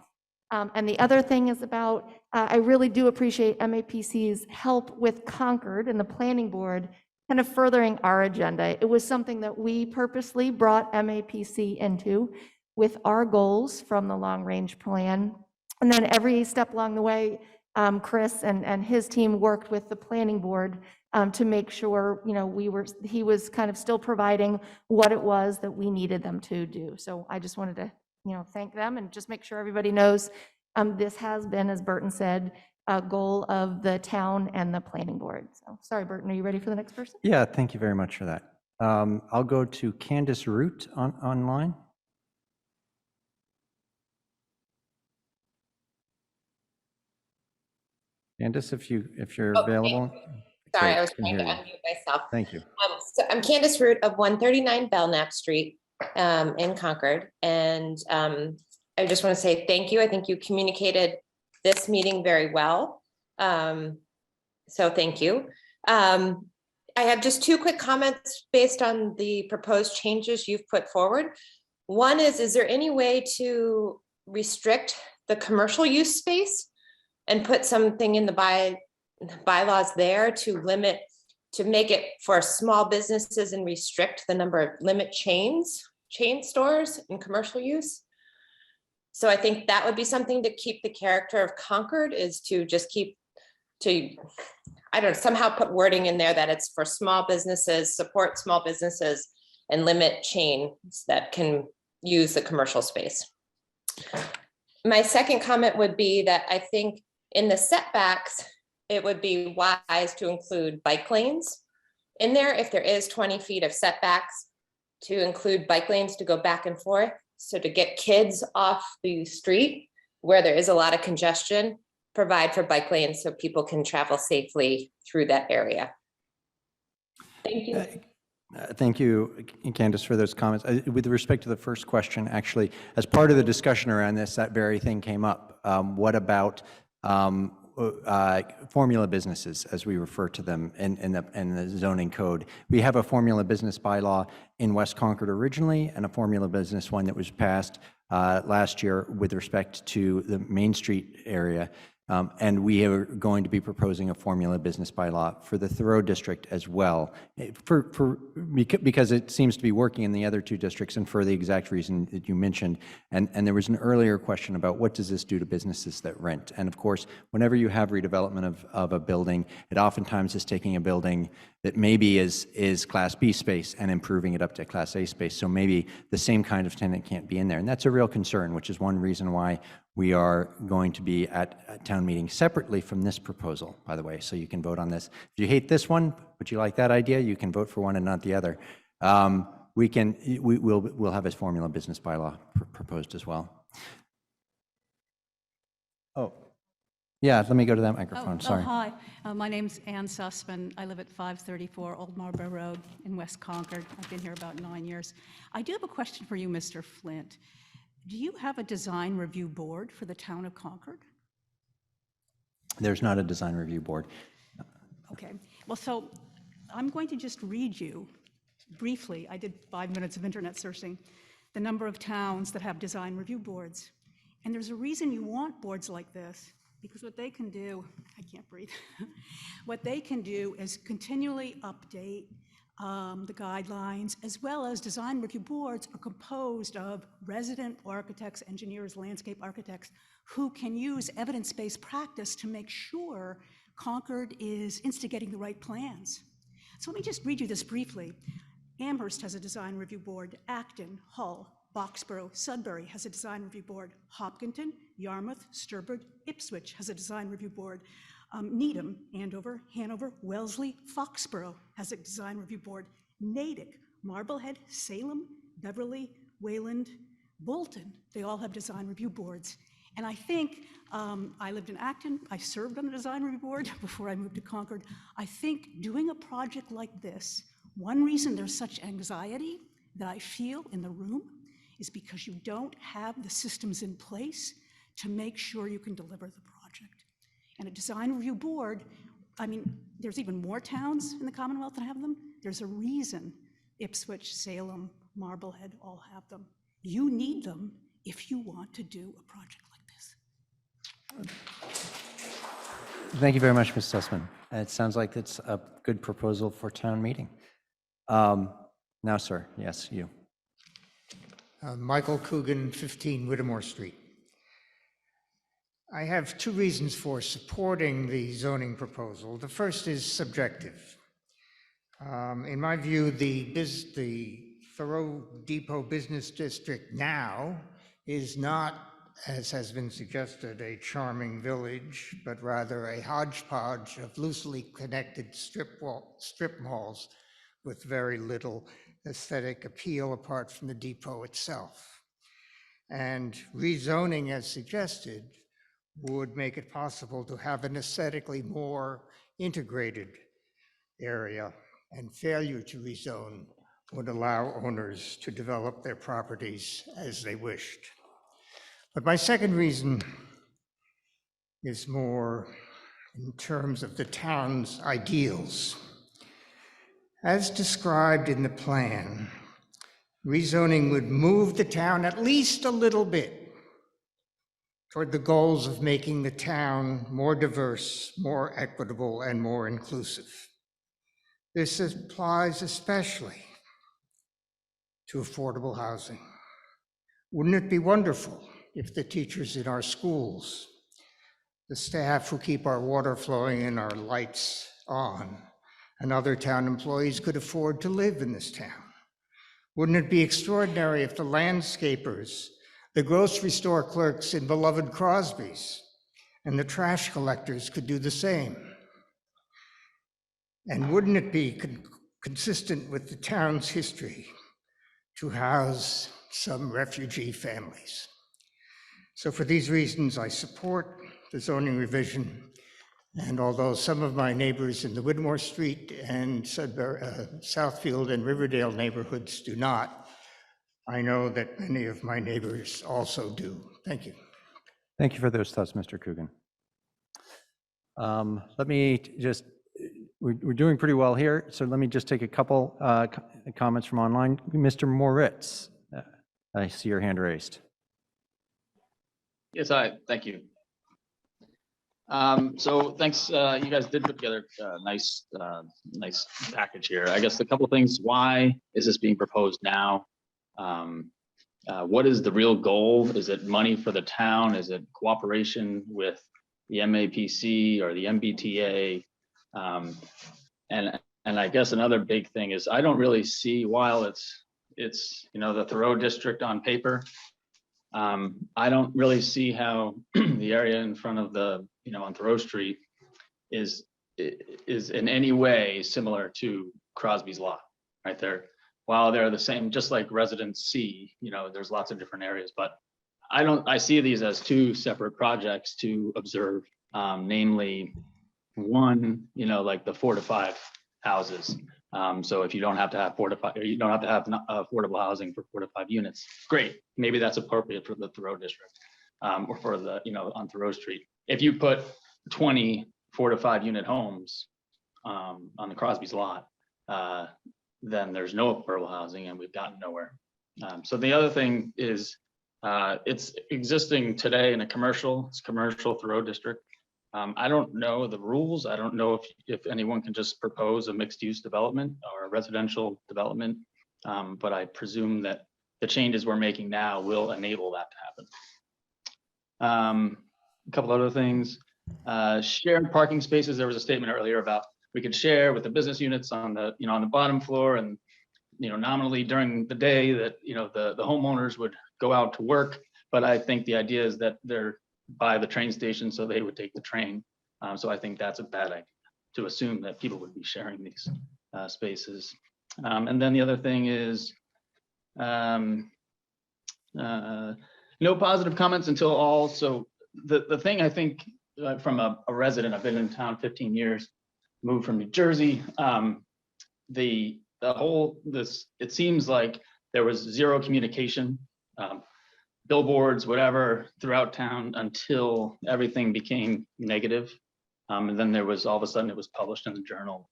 And the other thing is about, I really do appreciate MAPC's help with Concord and the planning board kind of furthering our agenda. It was something that we purposely brought MAPC into with our goals from the long range plan. And then every step along the way, Chris and his team worked with the planning board to make sure, he was kind of still providing what it was that we needed them to do. So I just wanted to, thank them and just make sure everybody knows this has been, as Burton said, a goal of the town and the planning board. So sorry, Burton, are you ready for the next person? Yeah, thank you very much for that. I'll go to Candace Root online. Candace, if you're available. Sorry, Great, I was can trying to hear you. unmute myself. Thank you. So I'm Candace Root of 139 Belknap Street in Concord. And I just want to say thank you. I think you communicated this meeting very well. So thank you. I have just two quick comments based on the proposed changes you've put forward. One is there any way to restrict the commercial use space and put something in the bylaws there to make it for small businesses and restrict the number of chain stores in commercial use? So I think that would be something to keep the character of Concord, is to just somehow put wording in there that it's for small businesses, support small businesses, and limit chains that can use the commercial space. My second comment would be that I think in the setbacks, it would be wise to include bike lanes in there if there is 20 feet of setbacks, to include bike lanes to go back and forth. So to get kids off the street where there is a lot of congestion, provide for bike lanes so people can travel safely through that area. Thank you. Thank you, Candace, for those comments. With respect to the first question, actually, as part of the discussion around this, that very thing came up. What about formula businesses, as we refer to them in the zoning code? We have a formula business bylaw in West Concord originally, and a formula business one that was passed last year with respect to the Main Street area. And we are going to be proposing a formula business bylaw for the Thoreau district as well, because it seems to be working in the other two districts and for the exact reason that you mentioned. And there was an earlier question about what does this do to businesses that rent? And of course, whenever you have redevelopment of a building, it oftentimes is taking a building that maybe is Class B space and improving it up to Class A space. So maybe the same kind of tenant can't be in there. And that's a real concern, which is one reason why we are going to be at a town meeting separately from this proposal, by the way, so you can vote on this. If you hate this one, but you like that idea, you can vote for one and not the other. We'll have a formula business bylaw proposed as well. Oh, yeah, let me go to that microphone, sorry. Hi, my name's Ann Sussman. I live at 534 Old Marlborough Road in West Concord. I've been here about 9 years. I do have a question for you, Mr. Flint. Do you have a design review board for the town of Concord? There's not a design review board. Okay, well, so I'm going to just read you briefly, I did 5 minutes of internet searching, the number of towns that have design review boards. And there's a reason you want boards like this, because what they can do, I can't breathe, what they can do is continually update the guidelines, as well as design review boards are composed of resident architects, engineers, landscape architects, who can use evidence-based practice to make sure Concord is instigating the right plans. So let me just read you this briefly. Amherst has a design review board, Acton, Hull, Boxborough, Sudbury has a design review board, Hopkinton, Yarmouth, Sturbridge, Ipswich has a design review board. Needham, Andover, Hanover, Wellesley, Foxborough has a design review board. Natick, Marblehead, Salem, Beverly, Wayland, Bolton, they all have design review boards. And I think, I lived in Acton, I served on the design review board before I moved to Concord. I think doing a project like this, one reason there's such anxiety that I feel in the room is because you don't have the systems in place to make sure you can deliver the project. And a design review board, I mean, there's even more towns in the Commonwealth that have them. There's a reason Ipswich, Salem, Marblehead all have them. You need them if you want to do a project like this. Thank you very much, Ms. Sussman. It sounds like it's a good proposal for town meeting. Now, sir, yes, you. Michael Coogan, 15 Whittemore Street. I have two reasons for supporting the zoning proposal. The first is subjective. In my view, the Thoreau Depot Business District now is not, as has been suggested, a charming village, but rather a hodgepodge of loosely connected strip malls with very little aesthetic appeal apart from the depot itself. And rezoning, as suggested, would make it possible to have an aesthetically more integrated area, and failure to rezone would allow owners to develop their properties as they wished. But my second reason is more in terms of the town's ideals. As described in the plan, rezoning would move the town at least a little bit toward the goals of making the town more diverse, more equitable, and more inclusive. This applies especially to affordable housing. Wouldn't it be wonderful if the teachers in our schools, the staff who keep our water flowing and our lights on, and other town employees could afford to live in this town? Wouldn't it be extraordinary if the landscapers, the grocery store clerks in beloved Crosby's, and the trash collectors could do the same? And wouldn't it be consistent with the town's history to house some refugee families? So for these reasons, I support the zoning revision. And although some of my neighbors in the Whittemore Street and Southfield and Riverdale neighborhoods do not, I know that many of my neighbors also do. Thank you. Thank you for those thoughts, Mr. Coogan. Let me just, we're doing pretty well here, so let me just take a couple comments from online. Mr. Moritz, I see your hand raised. Yes, hi, thank you. So thanks, you guys did put together a nice package here. I guess a couple of things. Why is this being proposed now? What is the real goal? Is it money for the town? Is it cooperation with the MAPC or the MBTA? And I guess another big thing is I don't really see, while it's the Thoreau district on paper, I don't really see how the area in front of the on Thoreau Street is in any way similar to Crosby's lot right there. While they're the same, just like residents see, there's lots of different areas, but I see these as two separate projects to observe, namely one, like the 4 to 5 houses. So if you don't have to have 4 to 5, or you don't have to have affordable housing for 4 to 5 units, great. Maybe that's appropriate for the Thoreau district, or for the, on Thoreau Street. If you put 20 4 to 5 unit homes on the Crosby's lot, then there's no affordable housing and we've gotten nowhere. So the other thing is, it's existing today in a commercial Thoreau district. I don't know the rules. I don't know if anyone can just propose a mixed use development or a residential development, but I presume that the changes we're making now will enable that to happen. A couple other things, shared parking spaces. There was a statement earlier about we could share with the business units on the, on the bottom floor, and, nominally during the day that, the homeowners would go out to work. But I think the idea is that they're by the train station, so they would take the train. So I think that's a bad idea to assume that people would be sharing these spaces. And then the other thing is no positive comments until all. So the thing I think from a resident, I've been in town 15 years, moved from New Jersey. It seems like there was zero communication, billboards, whatever, throughout town until everything became negative. And then there was, all of a sudden, it was published in the journal,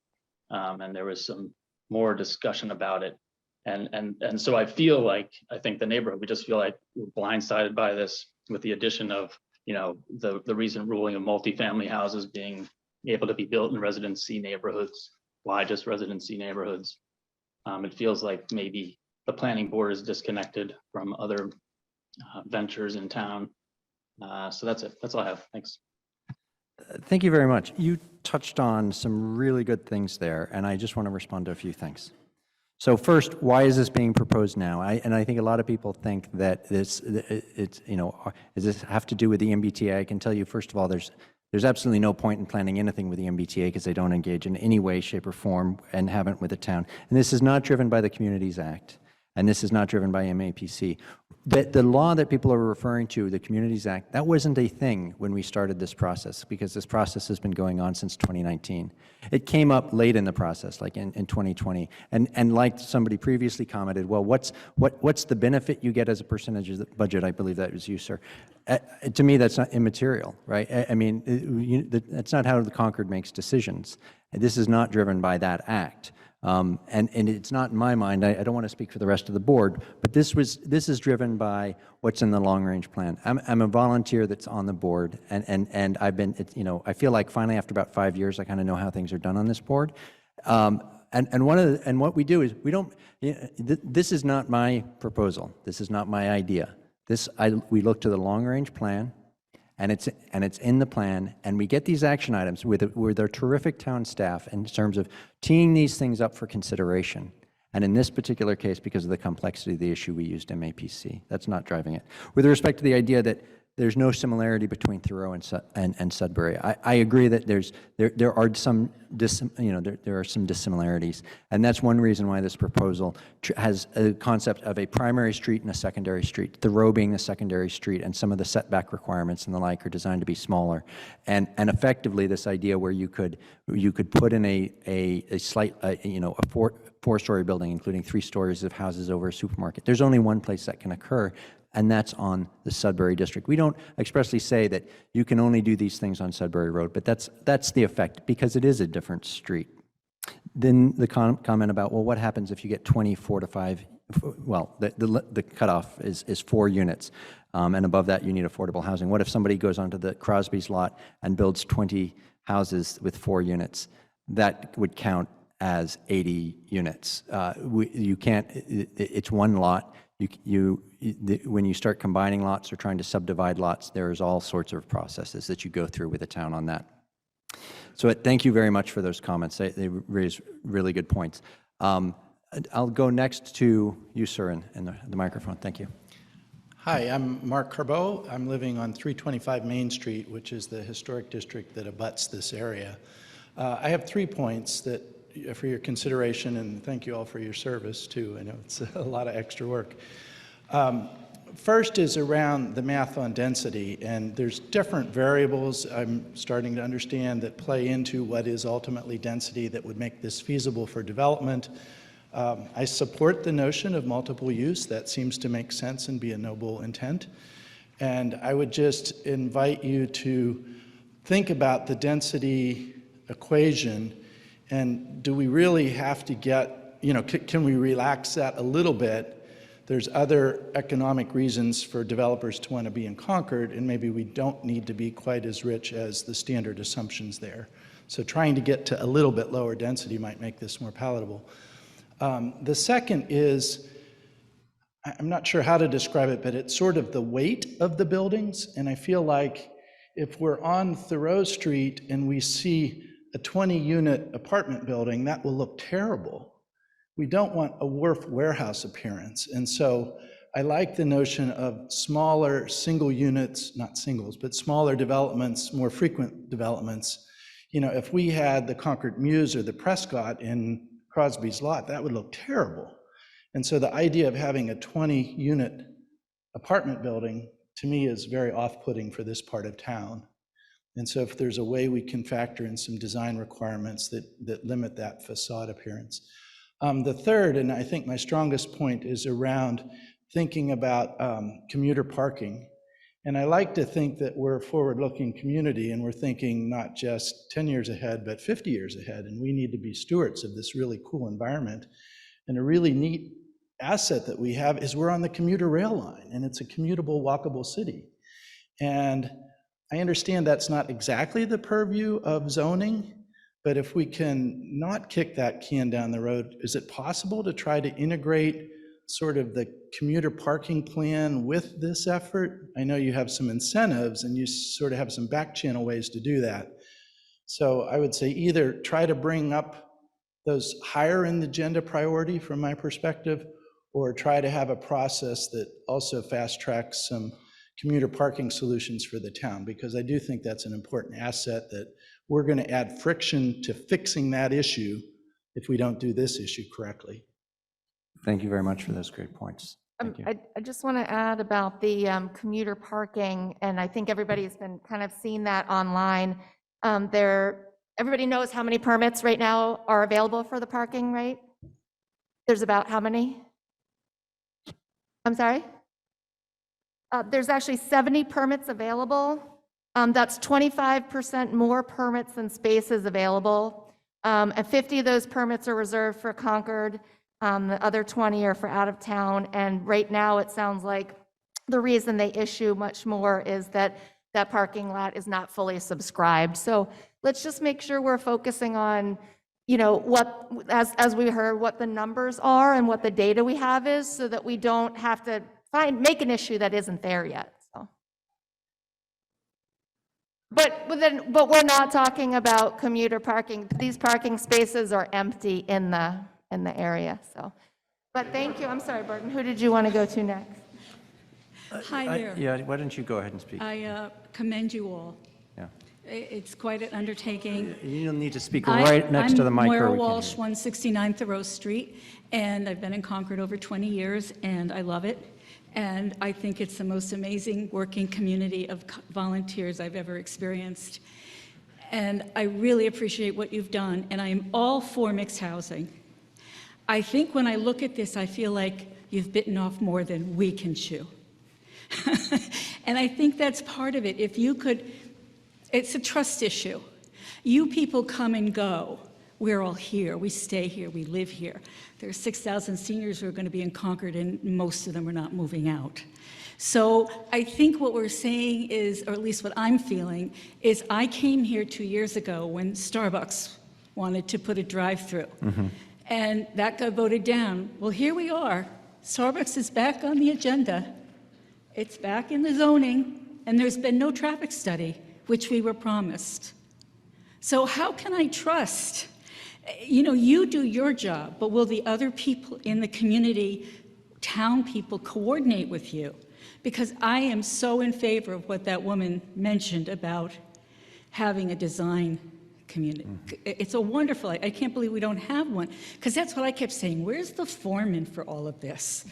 and there was some more discussion about it. And so I feel like, I think the neighborhood, we just feel like we're blindsided by this, with the addition of, the recent ruling of multifamily houses being able to be built in residency neighborhoods. Why just residency neighborhoods? It feels like maybe the planning board is disconnected from other ventures in town. So that's it. That's all I have. Thanks. Thank you very much. You touched on some really good things there, and I just want to respond to a few things. So first, why is this being proposed now? And I think a lot of people think that does this have to do with the MBTA? I can tell you, first of all, there's absolutely no point in planning anything with the MBTA because they don't engage in any way, shape, or form, and haven't with the town. And this is not driven by the Communities Act, and this is not driven by MAPC. The law that people are referring to, the Communities Act, that wasn't a thing when we started this process, because this process has been going on since 2019. It came up late in the process, like in 2020. And like somebody previously commented, well, what's the benefit you get as a percentage of the budget? I believe that was you, sir. To me, that's not immaterial, right? I mean, that's not how the Concord makes decisions. This is not driven by that act. And it's not in my mind, I don't want to speak for the rest of the board, but this is driven by what's in the long range plan. I'm a volunteer that's on the board, and I've been, I feel like finally after about 5 years, I kind of know how things are done on this board. And what we do is this is not my proposal. This is not my idea. We look to the long range plan, and it's in the plan, and we get these action items with our terrific town staff in terms of teeing these things up for consideration. And in this particular case, because of the complexity of the issue, we used MAPC. That's not driving it. With respect to the idea that there's no similarity between Thoreau and Sudbury, I agree that there are some dissimilarities, and that's one reason why this proposal has a concept of a primary street and a secondary street. Thoreau being the secondary street, and some of the setback requirements and the like are designed to be smaller, and effectively this idea where you could put in a four-story building, including 3 stories of houses over a supermarket. There's only one place that can occur, and that's on the Sudbury district. We don't expressly say that you can only do these things on Sudbury Road, but that's the effect, because it is a different street. Then the comment about, well, what happens if you get 20 4 to 5 well, the cutoff is 4 units. And above that, you need affordable housing. What if somebody goes onto the Crosby's lot and builds 20 houses with 4 units? That would count as 80 units. You can't, it's one lot. When you start combining lots or trying to subdivide lots, there's all sorts of processes that you go through with the town on that. So thank you very much for those comments. They raise really good points. I'll go next to you, sir, in the microphone. Thank you. Hi, I'm Mark Carbeau. I'm living on 325 Main Street, which is the historic district that abuts this area. I have 3 points that for your consideration, and thank you all for your service too. I know it's a lot of extra work. First is around the math on density, and there's different variables I'm starting to understand that play into what is ultimately density that would make this feasible for development. I support the notion of multiple use. That seems to make sense and be a noble intent. And I would just invite you to think about the density equation, and do we really have to get, can we relax that a little bit? There's other economic reasons for developers to want to be in Concord, and maybe we don't need to be quite as rich as the standard assumptions there. So trying to get to a little bit lower density might make this more palatable. The second is, I'm not sure how to describe it, but it's sort of the weight of the buildings. And I feel like if we're on Thoreau Street and we see a 20-unit apartment building, that will look terrible. We don't want a wharf warehouse appearance. And so I like the notion of smaller single units, not singles, but smaller developments, more frequent developments. If we had the Concord Muse or the Prescott in Crosby's lot, that would look terrible. And so the idea of having a 20-unit apartment building, to me, is very off-putting for this part of town. And so if there's a way we can factor in some design requirements that limit that facade appearance. The third, and I think my strongest point, is around thinking about commuter parking. And I like to think that we're a forward-looking community, and we're thinking not just 10 years ahead, but 50 years ahead. And we need to be stewards of this really cool environment. And a really neat asset that we have is we're on the commuter rail line, and it's a commutable, walkable city. And I understand that's not exactly the purview of zoning, but if we can not kick that can down the road, is it possible to try to integrate sort of the commuter parking plan with this effort? I know you have some incentives and you sort of have some back channel ways to do that. So I would say either try to bring up those higher in the agenda priority from my perspective, or try to have a process that also fast tracks some commuter parking solutions for the town, because I do think that's an important asset that we're going to add friction to fixing that issue if we don't do this issue correctly. Thank you very much for those great points. Thank you. I just want to add about the commuter parking, and I think everybody's been kind of seeing that online. Everybody knows how many permits right now are available for the parking, right? There's about how many? I'm sorry? There's actually 70 permits available. That's 25% more permits than spaces available. And 50 of those permits are reserved for Concord. The other 20 are for out of town. And right now it sounds like the reason they issue much more is that that parking lot is not fully subscribed. So let's just make sure we're focusing on, what, as we heard, what the numbers are and what the data we have is, so that we don't have to make an issue that isn't there yet. So. But we're not talking about commuter parking. These parking spaces are empty in the area. So, but thank you. I'm sorry, Burton. Who did you want to go to next? Hi there. Yeah, why don't you go ahead and speak? I commend you all. Yeah. It's quite an undertaking. You don't need to speak right next to the mic. I'm Moira Walsh, 169 Thoreau Street, and I've been in Concord over 20 years, and I love it. And I think it's the most amazing working community of volunteers I've ever experienced. And I really appreciate what you've done, and I am all for mixed housing. I think when I look at this, I feel like you've bitten off more than we can chew. And I think that's part of it. If you could, it's a trust issue. You people come and go we're all here. We stay here. We live here. There are 6,000 seniors who are going to be in Concord, and most of them are not moving out. So I think what we're saying is, or at least what I'm feeling, is I came here 2 years ago when Starbucks wanted to put a drive-through. And that got voted down. Well, here we are. Starbucks is back on the agenda. It's back in the zoning, and there's been no traffic study, which we were promised. So how can I trust? You know, you do your job, but will the other people in the community, town people, coordinate with you? Because I am so in favor of what that woman mentioned about having a design community. It's a wonderful, I can't believe we don't have one, because that's what I kept saying. Where's the foreman for all of this?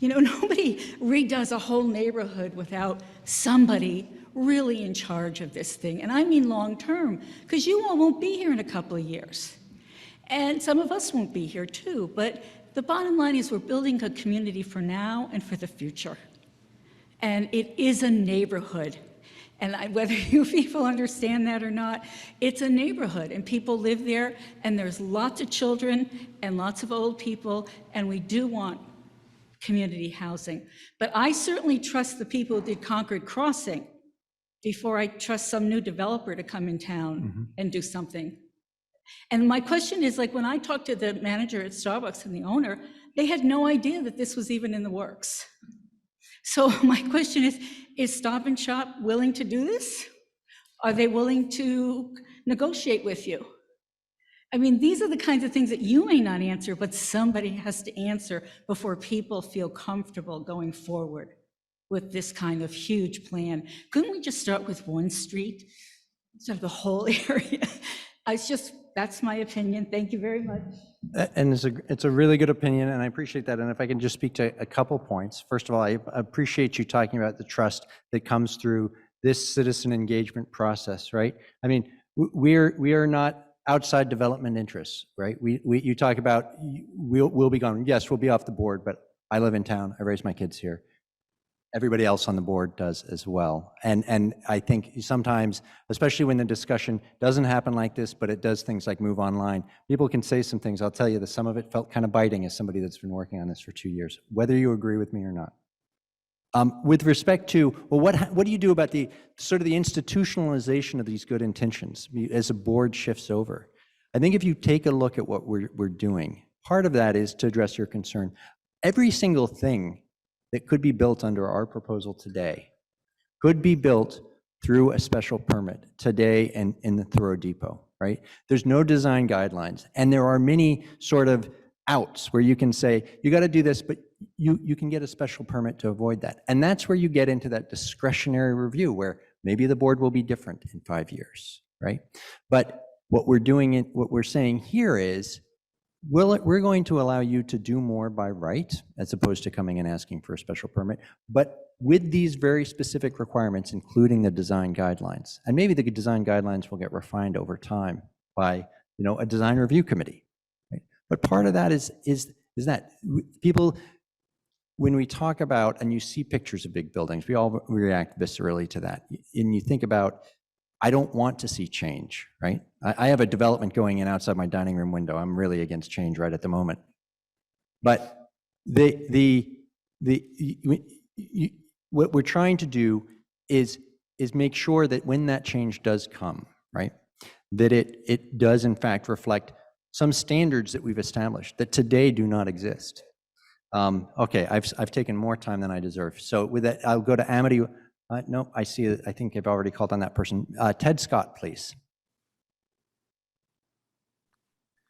You know, nobody redoes a whole neighborhood without somebody really in charge of this thing. And I mean long-term, because you all won't be here in a couple of years. And some of us won't be here too. But the bottom line is we're building a community for now and for the future. And it is a neighborhood. And whether you people understand that or not, it's a neighborhood, and people live there, and there's lots of children and lots of old people, and we do want community housing. But I certainly trust the people who did Concord Crossing before I trust some new developer to come in town and do something. And my question is, like, when I talked to the manager at Starbucks and the owner, they had no idea that this was even in the works. So my question is Stop and Shop willing to do this? Are they willing to negotiate with you? I mean, these are the kinds of things that you may not answer, but somebody has to answer before people feel comfortable going forward with this kind of huge plan. Couldn't we just start with one street instead of the whole area? That's my opinion. Thank you very much. And it's a really good opinion, and I appreciate that. And if I can just speak to a couple points. First of all, I appreciate you talking about the trust that comes through this citizen engagement process, right? I mean, we are not outside development interests, right? You talk about we'll be gone. Yes, we'll be off the board, but I live in town. I raise my kids here. Everybody else on the board does as well. And I think sometimes, especially when the discussion doesn't happen like this, but it does things like move online, people can say some things. I'll tell you that some of it felt kind of biting as somebody that's been working on this for 2 years, whether you agree with me or not. With respect to, well, what do you do about the sort of the institutionalization of these good intentions as a board shifts over? I think if you take a look at what we're doing, part of that is to address your concern. Every single thing that could be built under our proposal today could be built through a special permit today and in the Thoreau Depot, right? There's no design guidelines, and there are many sort of outs where you can say, you got to do this, but you can get a special permit to avoid that. And that's where you get into that discretionary review where maybe the board will be different in 5 years, right? But what we're saying here is, we're going to allow you to do more by right, as opposed to coming and asking for a special permit, but with these very specific requirements, including the design guidelines. And maybe the design guidelines will get refined over time by, a design review committee. Right? But part of that is that people, when we talk about, and you see pictures of big buildings, we all react viscerally to that. And you think about, I don't want to see change, right? I have a development going in outside my dining room window. I'm really against change right at the moment. But what we're trying to do is make sure that when that change does come, right, that it does in fact reflect some standards that we've established that today do not exist. Okay, I've taken more time than I deserve. So with that, I'll go to Amity. No, I see it. I think I've already called on that person. Ted Scott, please.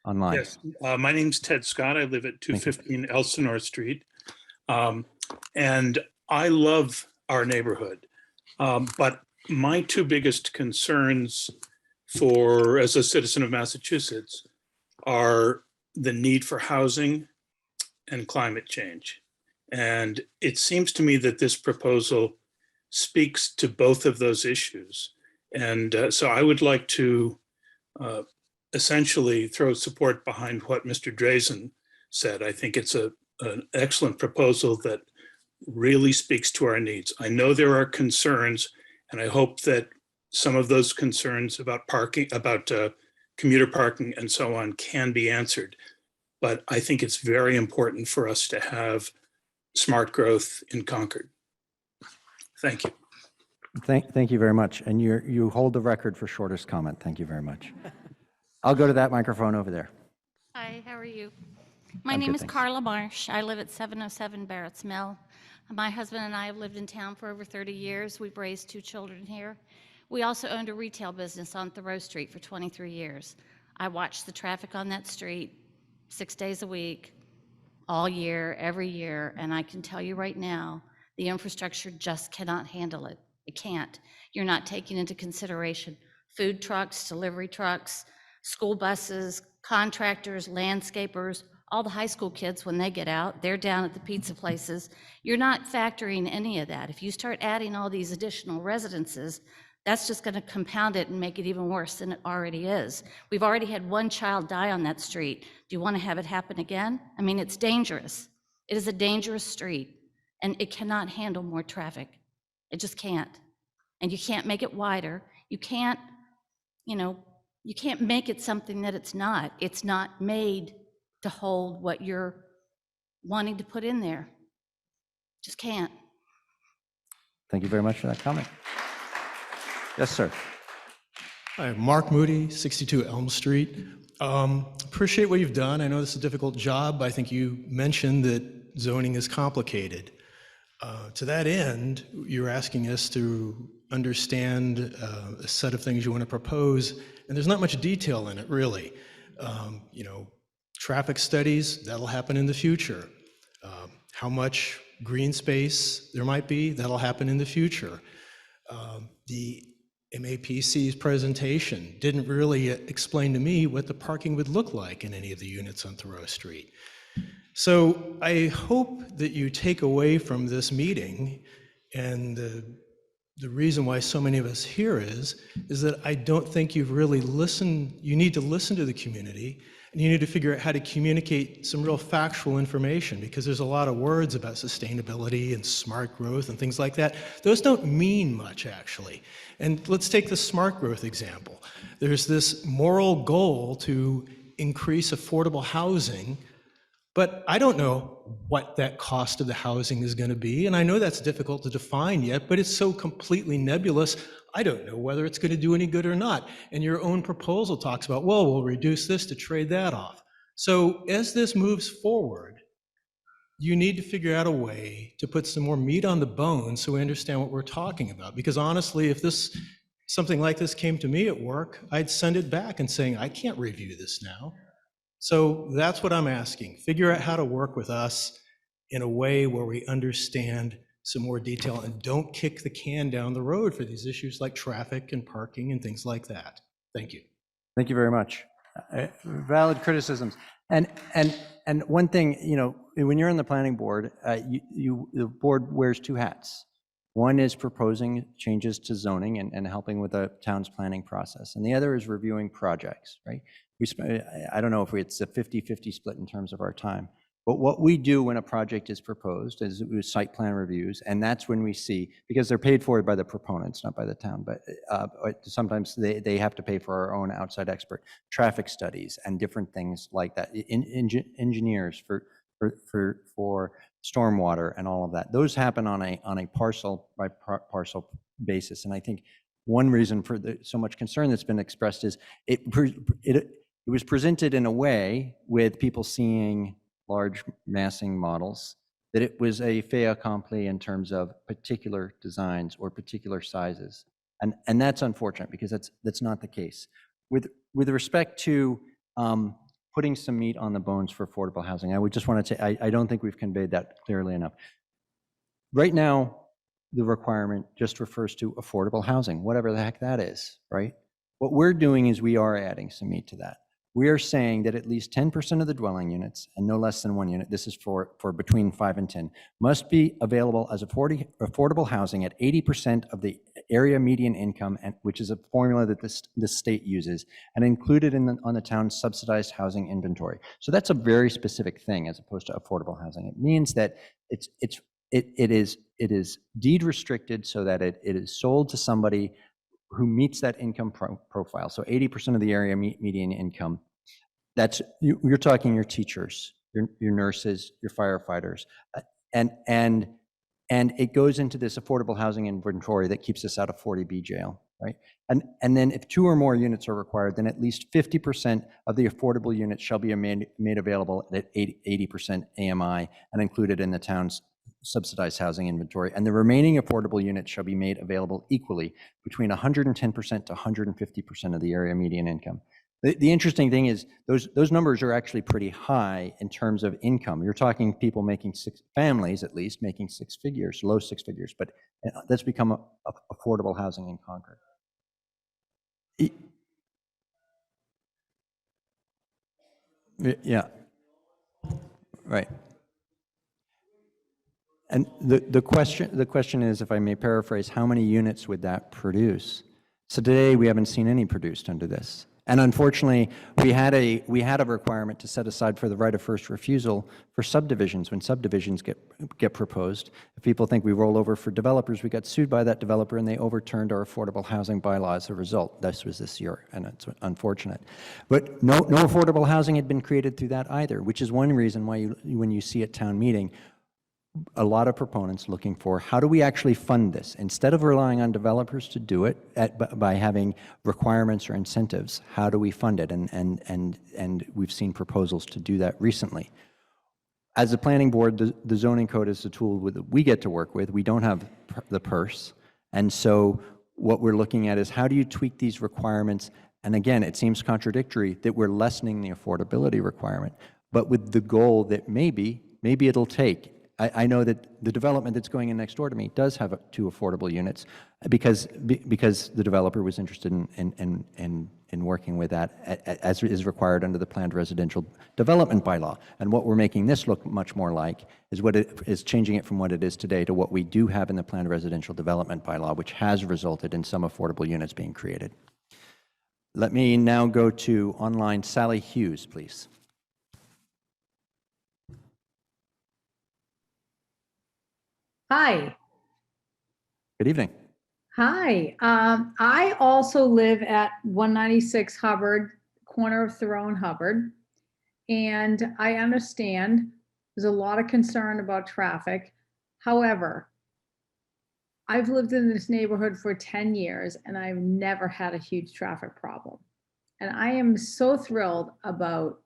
Online. Yes, my name's Ted Scott. I live at 215 Elsinore Street. And I love our neighborhood. But my two biggest concerns as a citizen of Massachusetts are the need for housing and climate change. And it seems to me that this proposal speaks to both of those issues. And so I would like to essentially throw support behind what Mr. Drazen said. I think it's an excellent proposal that really speaks to our needs. I know there are concerns, and I hope that some of those concerns about parking, about commuter parking and so on can be answered. But I think it's very important for us to have smart growth in Concord. Thank you. Thank you very much. And you hold the record for shortest comment. Thank you very much. I'll go to that microphone over there. Hi, how are you? My I'm name good, is thanks. Carla Marsh. I live at 707 Barrett's Mill. My husband and I have lived in town for over 30 years. We've raised 2 children here. We also owned a retail business on Thoreau Street for 23 years. I watched the traffic on that street 6 days a week, all year, every year, and I can tell you right now, the infrastructure just cannot handle it. It can't. You're not taking into consideration food trucks, delivery trucks, school buses, contractors, landscapers, all the high school kids, when they get out, they're down at the pizza places. You're not factoring any of that. If you start adding all these additional residences, that's just going to compound it and make it even worse than it already is. We've already had 1 child die on that street. Do you want to have it happen again? I mean, it's dangerous. It is a dangerous street, and it cannot handle more traffic. It just can't. And you can't make it wider. You can't, you can't make it something that it's not. It's not made to hold what you're wanting to put in there. Just can't. Thank you very much for that comment. Yes, sir. Hi, Mark Moody, 62 Elm Street. Appreciate what you've done. I know this is a difficult job. I think you mentioned that zoning is complicated. To that end, you're asking us to understand a set of things you want to propose, and there's not much detail in it, really. Traffic studies, that'll happen in the future. How much green space there might be, that'll happen in the future. The MAPC's presentation didn't really explain to me what the parking would look like in any of the units on Thoreau Street. So I hope that you take away from this meeting, and the reason why so many of us here is that I don't think you've really listened. You need to listen to the community, and you need to figure out how to communicate some real factual information, because there's a lot of words about sustainability and smart growth and things like that. Those don't mean much, actually. And let's take the smart growth example. There's this moral goal to increase affordable housing, but I don't know what that cost of the housing is going to be, and I know that's difficult to define yet, but it's so completely nebulous, I don't know whether it's going to do any good or not. And your own proposal talks about, well, we'll reduce this to trade that off. So as this moves forward, you need to figure out a way to put some more meat on the bone so we understand what we're talking about. Because honestly, if something like this came to me at work, I'd send it back and saying, I can't review this now. So that's what I'm asking. Figure out how to work with us in a way where we understand some more detail and don't kick the can down the road for these issues like traffic and parking and things like that. Thank you. Thank you very much. Valid criticisms. And one thing, when you're on the planning board, the board wears 2 hats. One is proposing changes to zoning and helping with the town's planning process. And the other is reviewing projects, right? I don't know if it's a 50-50 split in terms of our time, but what we do when a project is proposed is site plan reviews, and that's when we see, because they're paid for by the proponents, not by the town, but sometimes they have to pay for our own outside expert, traffic studies and different things like that, engineers for stormwater and all of that. Those happen on a parcel by parcel basis, and I think one reason for so much concern that's been expressed is it was presented in a way with people seeing large massing models that it was a fait accompli in terms of particular designs or particular sizes, and that's unfortunate because that's not the case. With respect to putting some meat on the bones for affordable housing, I would just want to say I don't think we've conveyed that clearly enough. Right now, the requirement just refers to affordable housing, whatever the heck that is, right? What we're doing is we are adding some meat to that. We are saying that at least 10% of the dwelling units, and no less than 1 unit, this is for between 5 and 10, must be available as affordable housing at 80% of the area median income, which is a formula that this state uses, and included on the town's subsidized housing inventory. So that's a very specific thing as opposed to affordable housing. It means that it is deed restricted so that it is sold to somebody who meets that income profile. So 80% of the area median income. That's, you're talking your teachers, your nurses, your firefighters, and it goes into this affordable housing inventory that keeps us out of 40B jail, right? And then if 2 or more units are required, then at least 50% of the affordable units shall be made available at 80% AMI and included in the town's subsidized housing inventory. And the remaining affordable units shall be made available equally between 110% to 150% of the area median income. The interesting thing is those numbers are actually pretty high in terms of income. You're talking people making families at least making 6 figures, low 6 figures, but that's become affordable housing in Concord. Yeah, right. And the question is, if I may paraphrase, how many units would that produce? So today we haven't seen any produced under this. And unfortunately, we had a requirement to set aside for the right of first refusal for subdivisions when subdivisions get proposed. If people think we roll over for developers, we got sued by that developer and they overturned our affordable housing bylaw as a result. This was this year, and it's unfortunate. But no affordable housing had been created through that either, which is one reason why when you see at town meeting, a lot of proponents looking for how do we actually fund this instead of relying on developers to do it by having requirements or incentives. How do we fund it? And we've seen proposals to do that recently. As a planning board, the zoning code is the tool that we get to work with. We don't have the purse, and so what we're looking at is how do you tweak these requirements? And again, it seems contradictory that we're lessening the affordability requirement, but with the goal that maybe it'll take. I know that the development that's going in next door to me does have 2 affordable units because the developer was interested in working with that as is required under the planned residential development bylaw. And what we're making this look much more like is changing it from what it is today to what we do have in the planned residential development bylaw, which has resulted in some affordable units being created. Let me now go to online. Sally Hughes, please. Hi. Good evening. Hi. I also live at 196 Hubbard, corner of Thoreau and Hubbard. And I understand there's a lot of concern about traffic. However, I've lived in this neighborhood for 10 years and I've never had a huge traffic problem. And I am so thrilled about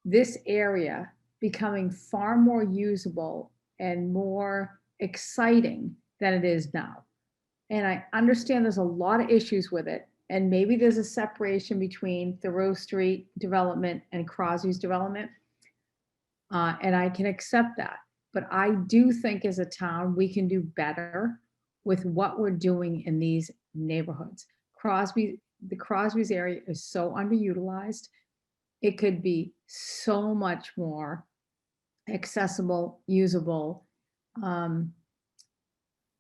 this area becoming far more usable and more exciting than it is now. And I understand there's a lot of issues with it. And maybe there's a separation between Thoreau Street development and Crosby's development. And I can accept that. But I do think as a town, we can do better with what we're doing in these neighborhoods. The Crosby's area is so underutilized. It could be so much more accessible, usable,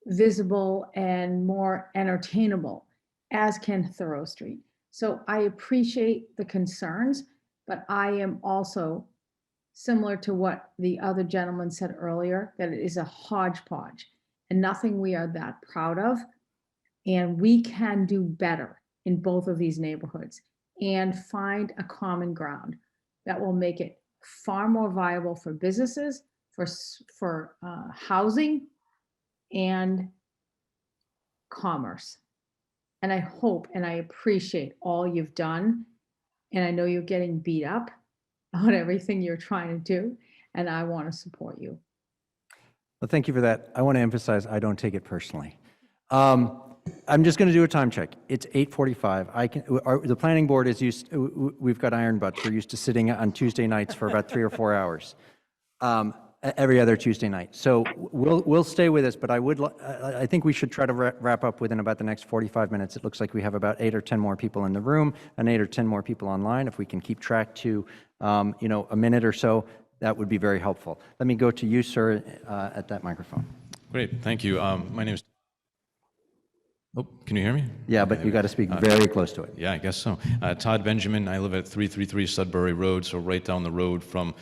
visible, and more entertainable, as can Thoreau Street. So I appreciate the concerns, but I am also similar to what the other gentleman said earlier, that it is a hodgepodge and nothing we are that proud of. And we can do better in both of these neighborhoods and find a common ground that will make it far more viable for businesses, for housing and commerce. And I hope and I appreciate all you've done. And I know you're getting beat up on everything you're trying to do, and I want to support you. Well, thank you for that. I want to emphasize I don't take it personally. I'm just going to do a time check. It's 8:45. The planning board is used. We've got iron butts. We're used to sitting on Tuesday nights for about 3 or 4 hours, every other Tuesday night. So we'll stay with us. But I think we should try to wrap up within about the next 45 minutes. It looks like we have about 8 or 10 more people in the room and 8 or 10 more people online. If we can keep track to a minute or so, that would be very helpful. Let me go to you, sir, at that microphone. Great, thank you. My name is Oh, can you hear me? Yeah, but you got to speak very close to it. Yeah, I guess so. Todd Benjamin, I live at 333 Sudbury Road, so right down the road from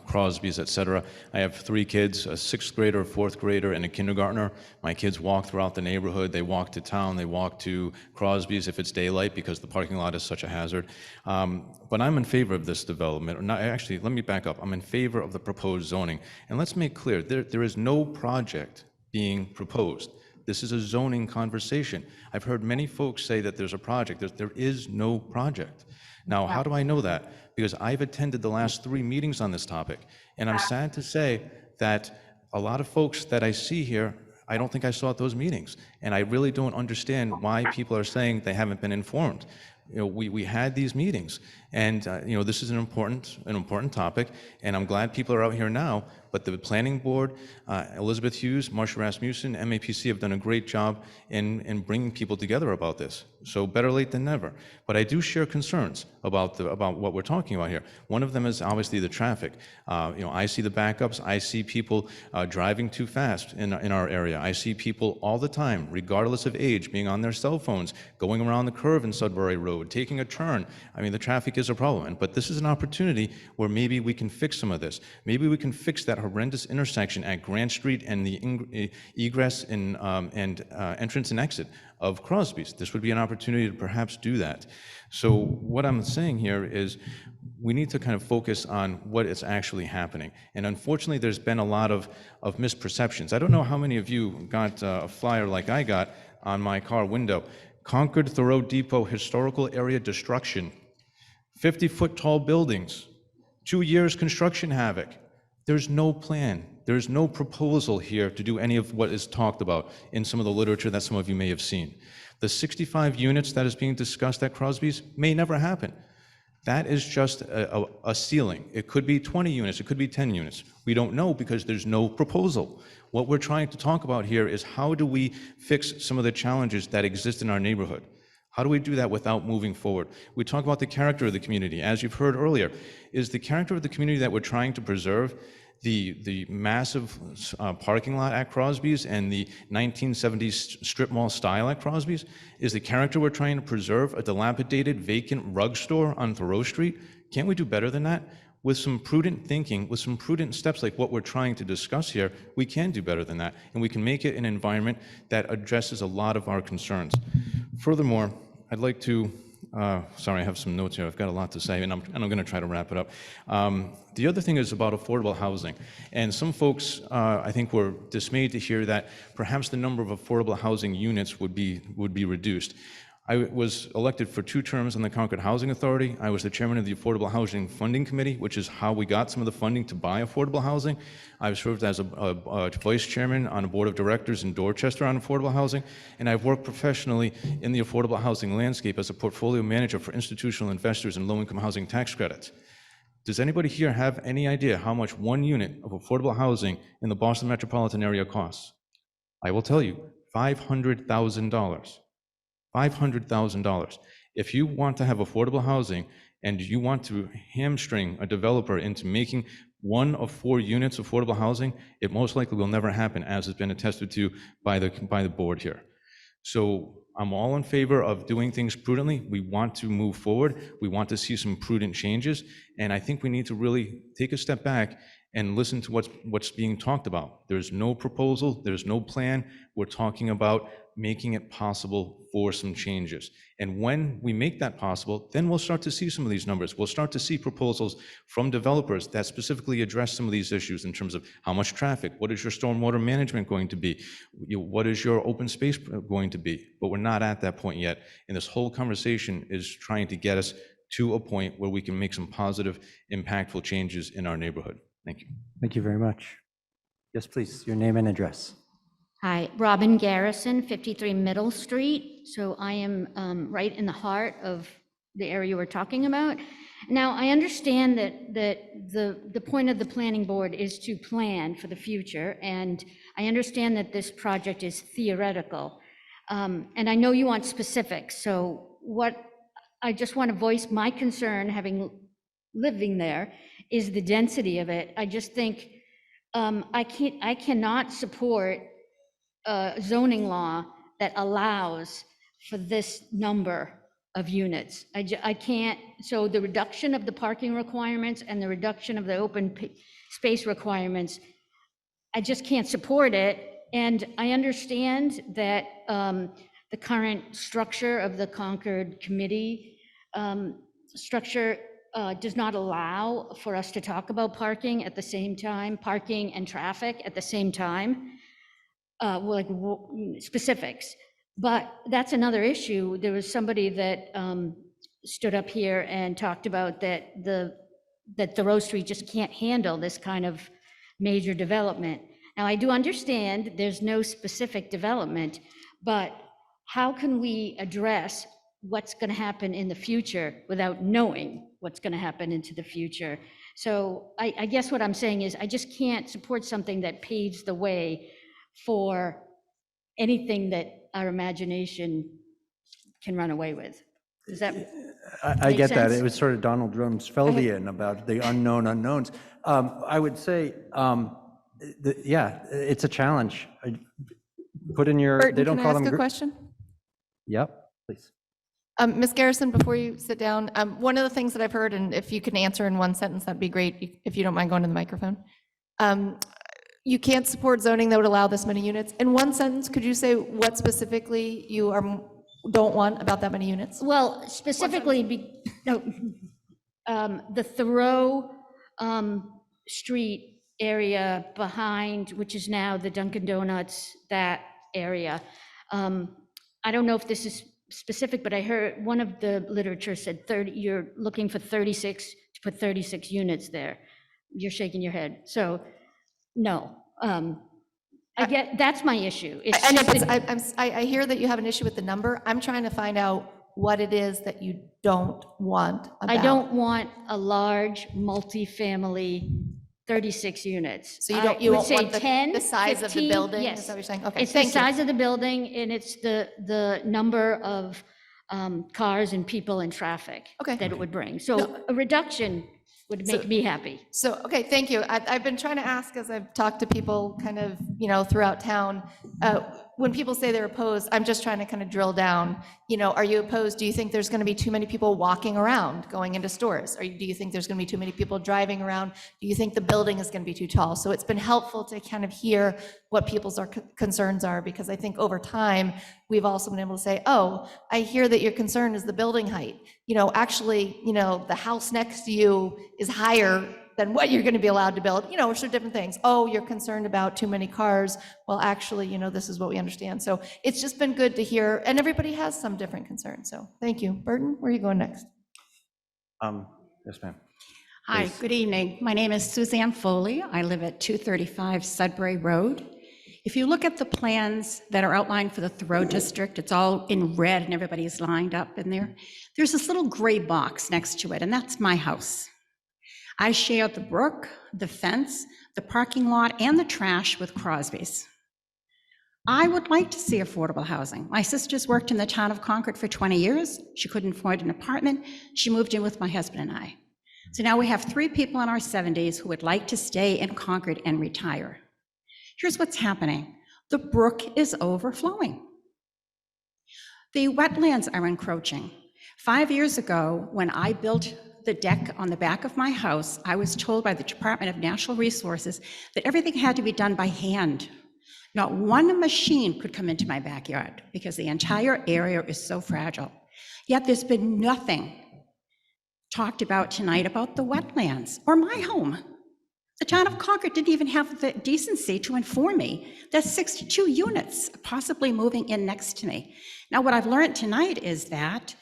Crosby's, et cetera. I have 3 kids, a 6th grader, a 4th grader, and a kindergartner. My kids walk throughout the neighborhood. They walk to town. They walk to Crosby's if it's daylight because the parking lot is such a hazard. But I'm in favor of this development. Actually, let me back up. I'm in favor of the proposed zoning. And let's make clear, there is no project being proposed. This is a zoning conversation. I've heard many folks say that there's a project. There is no project. Now, how do I know that? Because I've attended the last 3 meetings on this topic, and I'm sad to say that a lot of folks that I see here, I don't think I saw at those meetings, and I really don't understand why people are saying they haven't been informed. You know, we had these meetings, and you know, this is an important topic, and I'm glad people are out here now. But the planning board, Elizabeth Hughes, Marsha Rasmussen, MAPC have done a great job in bringing people together about this. So better late than never. But I do share concerns about what we're talking about here. One of them is obviously the traffic. You know, I see the backups. I see people driving too fast in our area. I see people all the time, regardless of age, being on their cell phones, going around the curve in Sudbury Road, taking a turn. I mean, the traffic is a problem. But this is an opportunity where maybe we can fix some of this. Maybe we can fix that horrendous intersection at Grant Street and the egress and entrance and exit of Crosby's. This would be an opportunity to perhaps do that. So what I'm saying here is we need to kind of focus on what is actually happening. And unfortunately, there's been a lot of misperceptions. I don't know how many of you got a flyer like I got on my car window. Concord Thoreau Depot Historical Area Destruction. 50-foot tall buildings. 2 years construction havoc. There's no plan. There's no proposal here to do any of what is talked about in some of the literature that some of you may have seen. The 65 units that is being discussed at Crosby's may never happen. That is just a ceiling. It could be 20 units, it could be 10 units. We don't know because there's no proposal. What we're trying to talk about here is how do we fix some of the challenges that exist in our neighborhood? How do we do that without moving forward? We talk about the character of the community. As you've heard earlier, is the character of the community that we're trying to preserve the massive parking lot at Crosby's and the 1970s strip mall style at Crosby's? Is the character we're trying to preserve a dilapidated, vacant rug store on Thoreau Street? Can't we do better than that? With some prudent thinking, with some prudent steps like what we're trying to discuss here, we can do better than that, and we can make it an environment that addresses a lot of our concerns. Furthermore, I'd like to, sorry, I have some notes here. I've got a lot to say, and I'm going to try to wrap it up. The other thing is about affordable housing. And some folks, I think, were dismayed to hear that perhaps the number of affordable housing units would be reduced. I was elected for 2 terms on the Concord Housing Authority. I was the chairman of the Affordable Housing Funding Committee, which is how we got some of the funding to buy affordable housing. I've served as a vice chairman on a board of directors in Dorchester on affordable housing, and I've worked professionally in the affordable housing landscape as a portfolio manager for institutional investors in low-income housing tax credits. Does anybody here have any idea how much 1 unit of affordable housing in the Boston metropolitan area costs? I will tell you, $500,000. $500,000. If you want to have affordable housing and you want to hamstring a developer into making 1 of 4 units affordable housing, it most likely will never happen, as has been attested to by the board here. So I'm all in favor of doing things prudently. We want to move forward. We want to see some prudent changes. And I think we need to really take a step back and listen to what's being talked about. There's no proposal. There's no plan. We're talking about making it possible for some changes. And when we make that possible, then we'll start to see some of these numbers. We'll start to see proposals from developers that specifically address some of these issues in terms of how much traffic, what is your stormwater management going to be, what is your open space going to be. But we're not at that point yet. And this whole conversation is trying to get us to a point where we can make some positive, impactful changes in our neighborhood. Thank you. Thank you very much. Yes, please, your name and address. Hi, Robin Garrison, 53 Middle Street. So I am right in the heart of the area we're talking about. Now, I understand that the point of the planning board is to plan for the future, and I understand that this project is theoretical. And I know you want specifics, so I just want to voice my concern, having living there, is the density of it. I just think I cannot support zoning law that allows for this number of units. I can't, so the reduction of the parking requirements and the reduction of the space requirements, I just can't support it. And I understand that the current structure of the Concord committee structure does not allow for us to talk about parking at the same time, parking and traffic at the same time, like specifics. But that's another issue. There was somebody that stood up here and talked about that Thoreau Street just can't handle this kind of major development. Now, I do understand there's no specific development, but how can we address what's going to happen in the future without knowing what's going to happen into the future? So I guess what I'm saying is I just can't support something that paves the way for anything that our imagination can run away with. Does that I make get that. sense? It was sort of Donald Rumsfeldian about the unknown unknowns. I would say, yeah, it's a challenge. Put in your, Burton, they don't can I call ask them. a gr- question? Yep, please. Ms. Garrison, before you sit down, one of the things that I've heard, and if you can answer in one sentence, that'd be great, if you don't mind going to the microphone. You can't support zoning that would allow this many units. In one sentence, could you say what specifically you don't want about that many units? Well, specifically, the Thoreau Street area behind, which is now the Dunkin' Donuts, that area. I don't know if this is specific, but I heard one of the literature said 30, you're looking for 36, to put 36 units there. You're shaking your head. So, no. I get, that's my issue. It's I know, just but I hear that you have an issue with the number. I'm trying to find out what it is that you don't want about. I don't want a large multifamily 36 units. So you don't, I you would won't say want 10, the size of the 15, building? yes. Is that what you're saying? Okay, It's the thank you. size of the building and it's the number of cars and people and traffic that it would bring. So a reduction would make me happy. So, okay, thank you. I've been trying to ask as I've talked to people kind of, throughout town, when people say they're opposed, I'm just trying to kind of drill down, are you opposed? Do you think there's going to be too many people walking around, going into stores? Do you think there's going to be too many people driving around? Do you think the building is going to be too tall? So it's been helpful to kind of hear what people's concerns are, because I think over time, we've also been able to say, oh, I hear that your concern is the building height. Actually, the house next to you is higher than what you're going to be allowed to build, or so different things. Oh, you're concerned about too many cars. Well, actually, this is what we understand. So it's just been good to hear, and everybody has some different concerns. So thank you. Burton, where are you going next? Yes, ma'am. Hi, good evening. My name is Suzanne Foley. I live at 235 Sudbury Road. If you look at the plans that are outlined for the Thoreau district, it's all in red and everybody's lined up in there. There's this little gray box next to it, and that's my house. I share the brook, the fence, the parking lot, and the trash with Crosby's. I would like to see affordable housing. My sister's worked in the town of Concord for 20 years. She couldn't afford an apartment. She moved in with my husband and I. So now we have 3 people in our 70s who would like to stay in Concord and retire. Here's what's happening. The brook is overflowing. The wetlands are encroaching. 5 years ago, when I built the deck on the back of my house, I was told by the Department of Natural Resources that everything had to be done by hand. Not one machine could come into my backyard because the entire area is so fragile. Yet there's been nothing talked about tonight about the wetlands or my home. The town of Concord didn't even have the decency to inform me that 62 units are possibly moving in next to me. Now, what I've learned tonight is that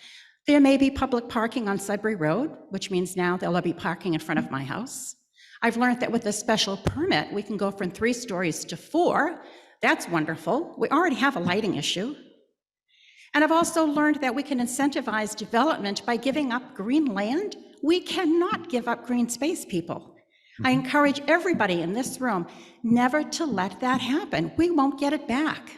there may be public parking on Sudbury Road, which means now there'll be parking in front of my house. I've learned that with a special permit, we can go from 3 stories to 4. That's wonderful. We already have a lighting issue. And I've also learned that we can incentivize development by giving up green land. We cannot give up green space, people. I encourage everybody in this room never to let that happen. We won't get it back.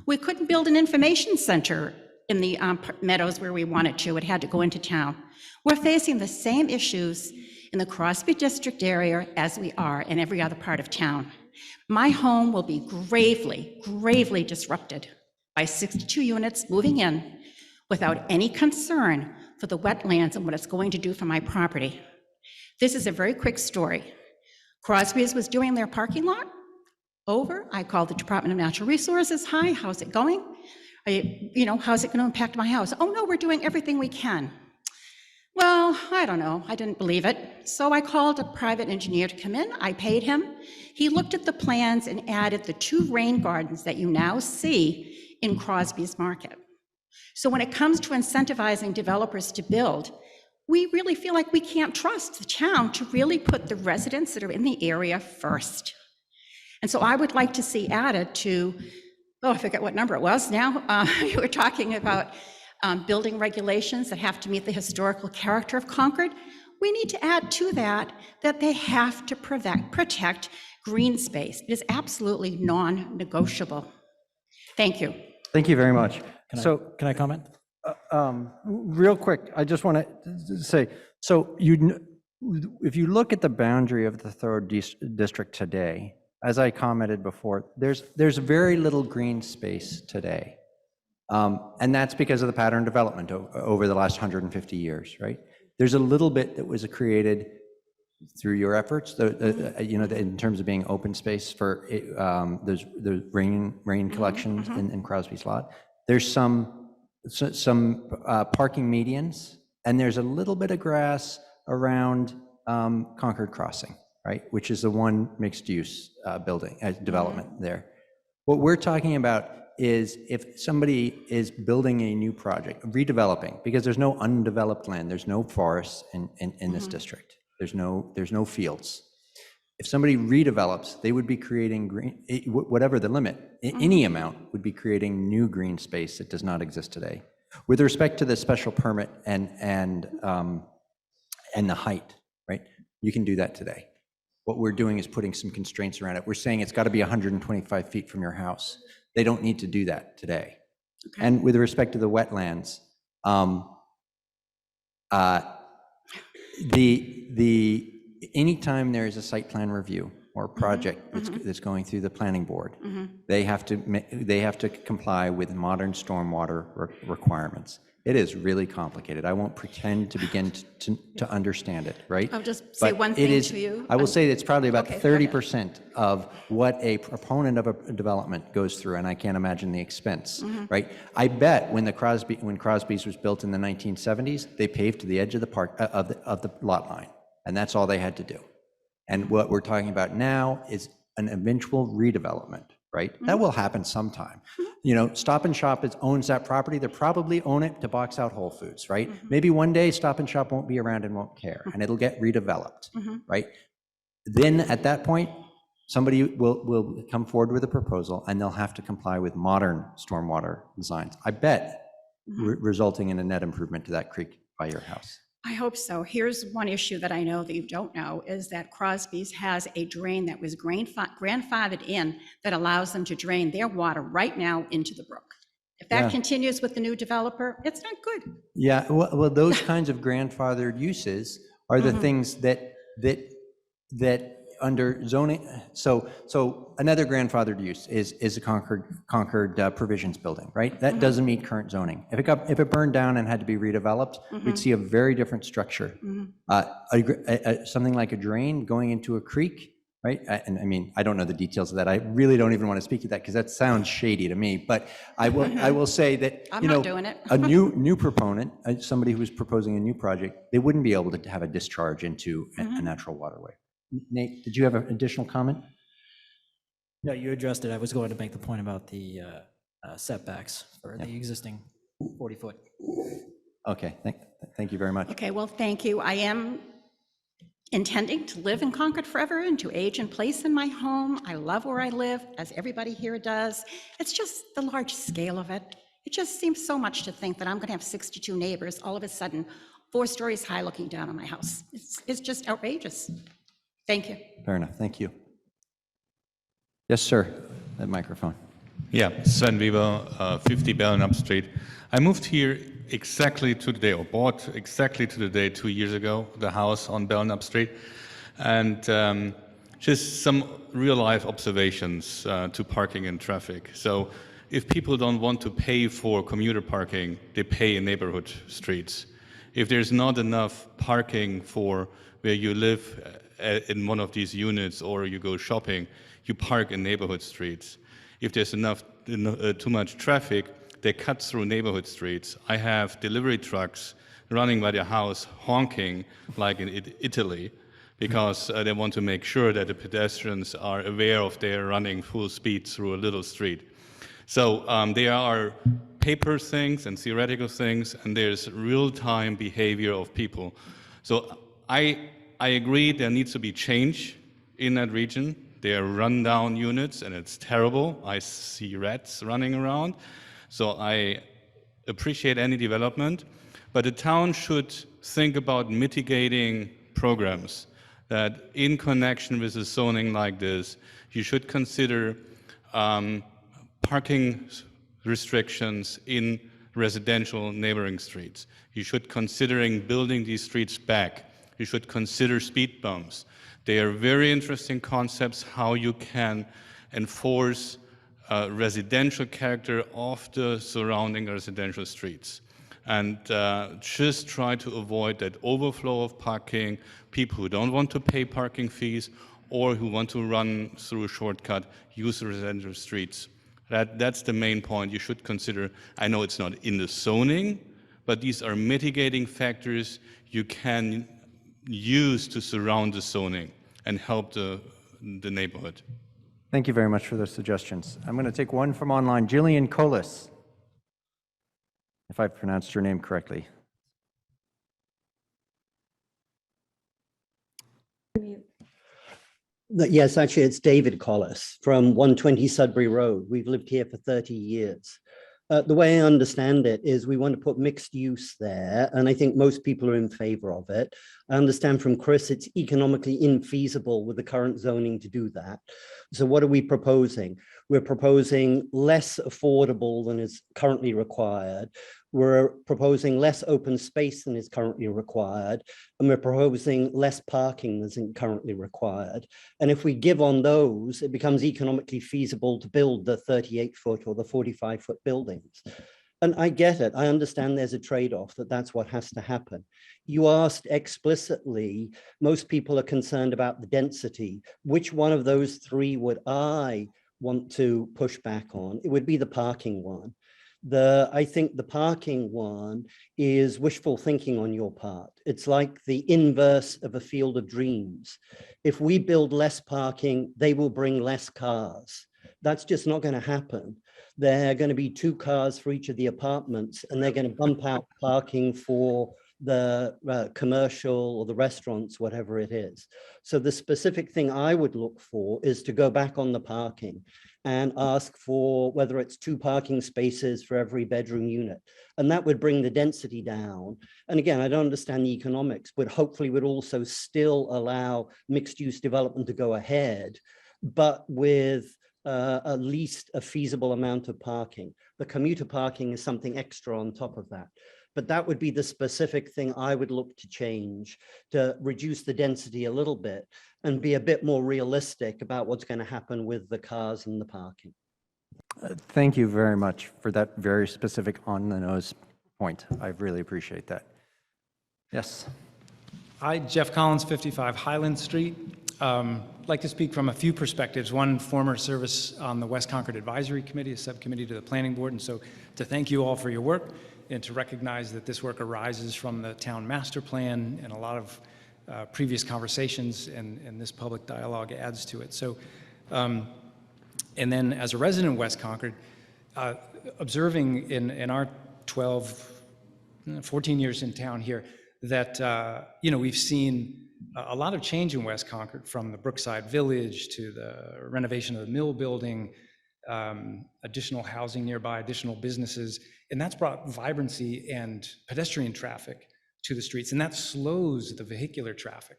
We couldn't build an information center in the meadows where we wanted to. It had to go into town. We're facing the same issues in the Crosby District area as we are in every other part of town. My home will be gravely, gravely disrupted by 62 units moving in without any concern for the wetlands and what it's going to do for my property. This is a very quick story. Crosby's was doing their parking lot. Over, I called the Department of Natural Resources. Hi, how's it going? How's it going to impact my house? Oh no, we're doing everything we can. Well, I don't know. I didn't believe it. So I called a private engineer to come in. I paid him. He looked at the plans and added the 2 rain gardens that you now see in Crosby's Market. So when it comes to incentivizing developers to build, we really feel like we can't trust the town to really put the residents that are in the area first. And so I would like to see added to, I forget what number it was now, you were talking about building regulations that have to meet the historical character of Concord. We need to add to that they have to protect green space. It is absolutely non-negotiable. Thank you. Thank you very much. Can I comment? Real quick, I just want to say, so if you look at the boundary of the Thoreau district today, as I commented before, there's very little green space today. And that's because of the pattern development over the last 150 years, right? There's a little bit that was created through your efforts, in terms of being open space for the rain collections in Crosby's lot. There's some parking medians, and there's a little bit of grass around Concord Crossing, right? Which is the one mixed use building development there. What we're talking about is if somebody is building a new project, redeveloping, because there's no undeveloped land, there's no forests in this district, there's no fields. If somebody redevelops, they would be creating green, whatever the limit, any amount would be creating new green space that does not exist today. With respect to the special permit and the height, right? You can do that today. What we're doing is putting some constraints around it. We're saying it's got to be 125 feet from your house. They don't need to do that today. Okay. And with respect to the wetlands, anytime there is a site plan review or project that's going through the planning board, they have to comply with modern stormwater requirements. It is really complicated. I won't pretend to begin to understand it, right? I'll just say one thing to you. I will say it's probably about 30% of what a proponent of a development goes through, and I can't imagine the expense, right? I bet when Crosby's was built in the 1970s, they paved to the edge of the park of the lot line, and that's all they had to do. And what we're talking about now is an eventual redevelopment, right? That will happen sometime. Stop and Shop owns that property. They probably own it to box out Whole Foods, right? Maybe one day Stop and Shop won't be around and won't care, and it'll get redeveloped, right? Then at that point, somebody will come forward with a proposal, and they'll have to comply with modern stormwater designs. I bet resulting in a net improvement to that creek by your house. I hope so. Here's one issue that I know that you don't know, is that Crosby's has a drain that was grandfathered in that allows them to drain their water right now into the brook. If that continues with the new developer, it's not good. Yeah, well, those kinds of grandfathered uses are the things that under zoning, so another grandfathered use is a Concord Provisions building, right? That doesn't meet current zoning. If it burned down and had to be redeveloped, we'd see a very different structure. Something like a drain going into a creek, right? And I mean, I don't know the details of that. I really don't even want to speak to that because that sounds shady to me. But I will say that I'm not doing it. a new proponent, somebody who's proposing a new project, they wouldn't be able to have a discharge into a natural waterway. Nate, did you have an additional comment? No, you addressed it. I was going to make the point about the setbacks for the existing 40-foot. Okay, thank you very much. Okay, well, thank you. I am intending to live in Concord forever and to age in place in my home. I love where I live, as everybody here does. It's just the large scale of it. It just seems so much to think that I'm going to have 62 neighbors all of a sudden, 4 stories high looking down on my house. It's just outrageous. Thank you. Fair enough. Thank you. Yes, sir. That microphone. Yeah, Sven Weber, 50 Belknap Street. I moved here exactly to the day, or bought exactly to the day 2 years ago, the house on Belknap Street. And just some real life observations to parking and traffic. So if people don't want to pay for commuter parking, they pay in neighborhood streets. If there's not enough parking for where you live in one of these units or you go shopping, you park in neighborhood streets. If there's too much traffic, they cut through neighborhood streets. I have delivery trucks running by the house honking like in Italy because they want to make sure that the pedestrians are aware of their running full speed through a little street. So there are paper things and theoretical things, and there's real-time behavior of people. So I agree there needs to be change in that region. They are run-down units, and it's terrible. I see rats running around. So I appreciate any development, but the town should think about mitigating programs that in connection with a zoning like this, you should consider parking restrictions in residential neighboring streets. You should considering building these streets back. You should consider speed bumps. They are very interesting concepts how you can enforce residential character of the surrounding residential streets. And just try to avoid that overflow of parking, people who don't want to pay parking fees or who want to run through a shortcut, use residential streets. That's the main point you should consider. I know it's not in the zoning, but these are mitigating factors you can use to surround the zoning and help the neighborhood. Thank you very much for those suggestions. I'm going to take one from online. Jillian Colas, if I pronounced your name correctly. Yes, actually, it's David Collis from 120 Sudbury Road. We've lived here for 30 years. The way I understand it is we want to put mixed use there, and I think most people are in favor of it. I understand from Chris it's economically infeasible with the current zoning to do that. So what are we proposing? We're proposing less affordable than is currently required. We're proposing less open space than is currently required, and we're proposing less parking than isn't currently required. And if we give on those, it becomes economically feasible to build the 38-foot or the 45-foot buildings. And I get it. I understand there's a trade-off, that's what has to happen. You asked explicitly, most people are concerned about the density. Which one of those three would I want to push back on? It would be the parking one. I think the parking one is wishful thinking on your part. It's like the inverse of a field of dreams. If we build less parking, they will bring less cars. That's just not going to happen. There are going to be 2 cars for each of the apartments, and they're going to bump out parking for the commercial or the restaurants, whatever it is. So the specific thing I would look for is to go back on the parking and ask for whether it's 2 parking spaces for every bedroom unit. And that would bring the density down. And again, I don't understand the economics, but hopefully would also still allow mixed use development to go ahead, but with at least a feasible amount of parking. The commuter parking is something extra on top of that. But that would be the specific thing I would look to change to reduce the density a little bit and be a bit more realistic about what's going to happen with the cars and the parking. Thank you very much for that very specific on-the-nose point. I really appreciate that. Yes. Hi, Jeff Collins, 55 Highland Street. I'd like to speak from a few perspectives. One, former service on the West Concord Advisory Committee, a subcommittee to the Planning Board, and so to thank you all for your work and to recognize that this work arises from the town master plan and a lot of previous conversations, and this public dialogue adds to it. So, and then as a resident of West Concord, observing in our 14 years in town here, that we've seen a lot of change in West Concord, from the Brookside Village to the renovation of the mill building, additional housing nearby, additional businesses, and that's brought vibrancy and pedestrian traffic to the streets, and that slows the vehicular traffic.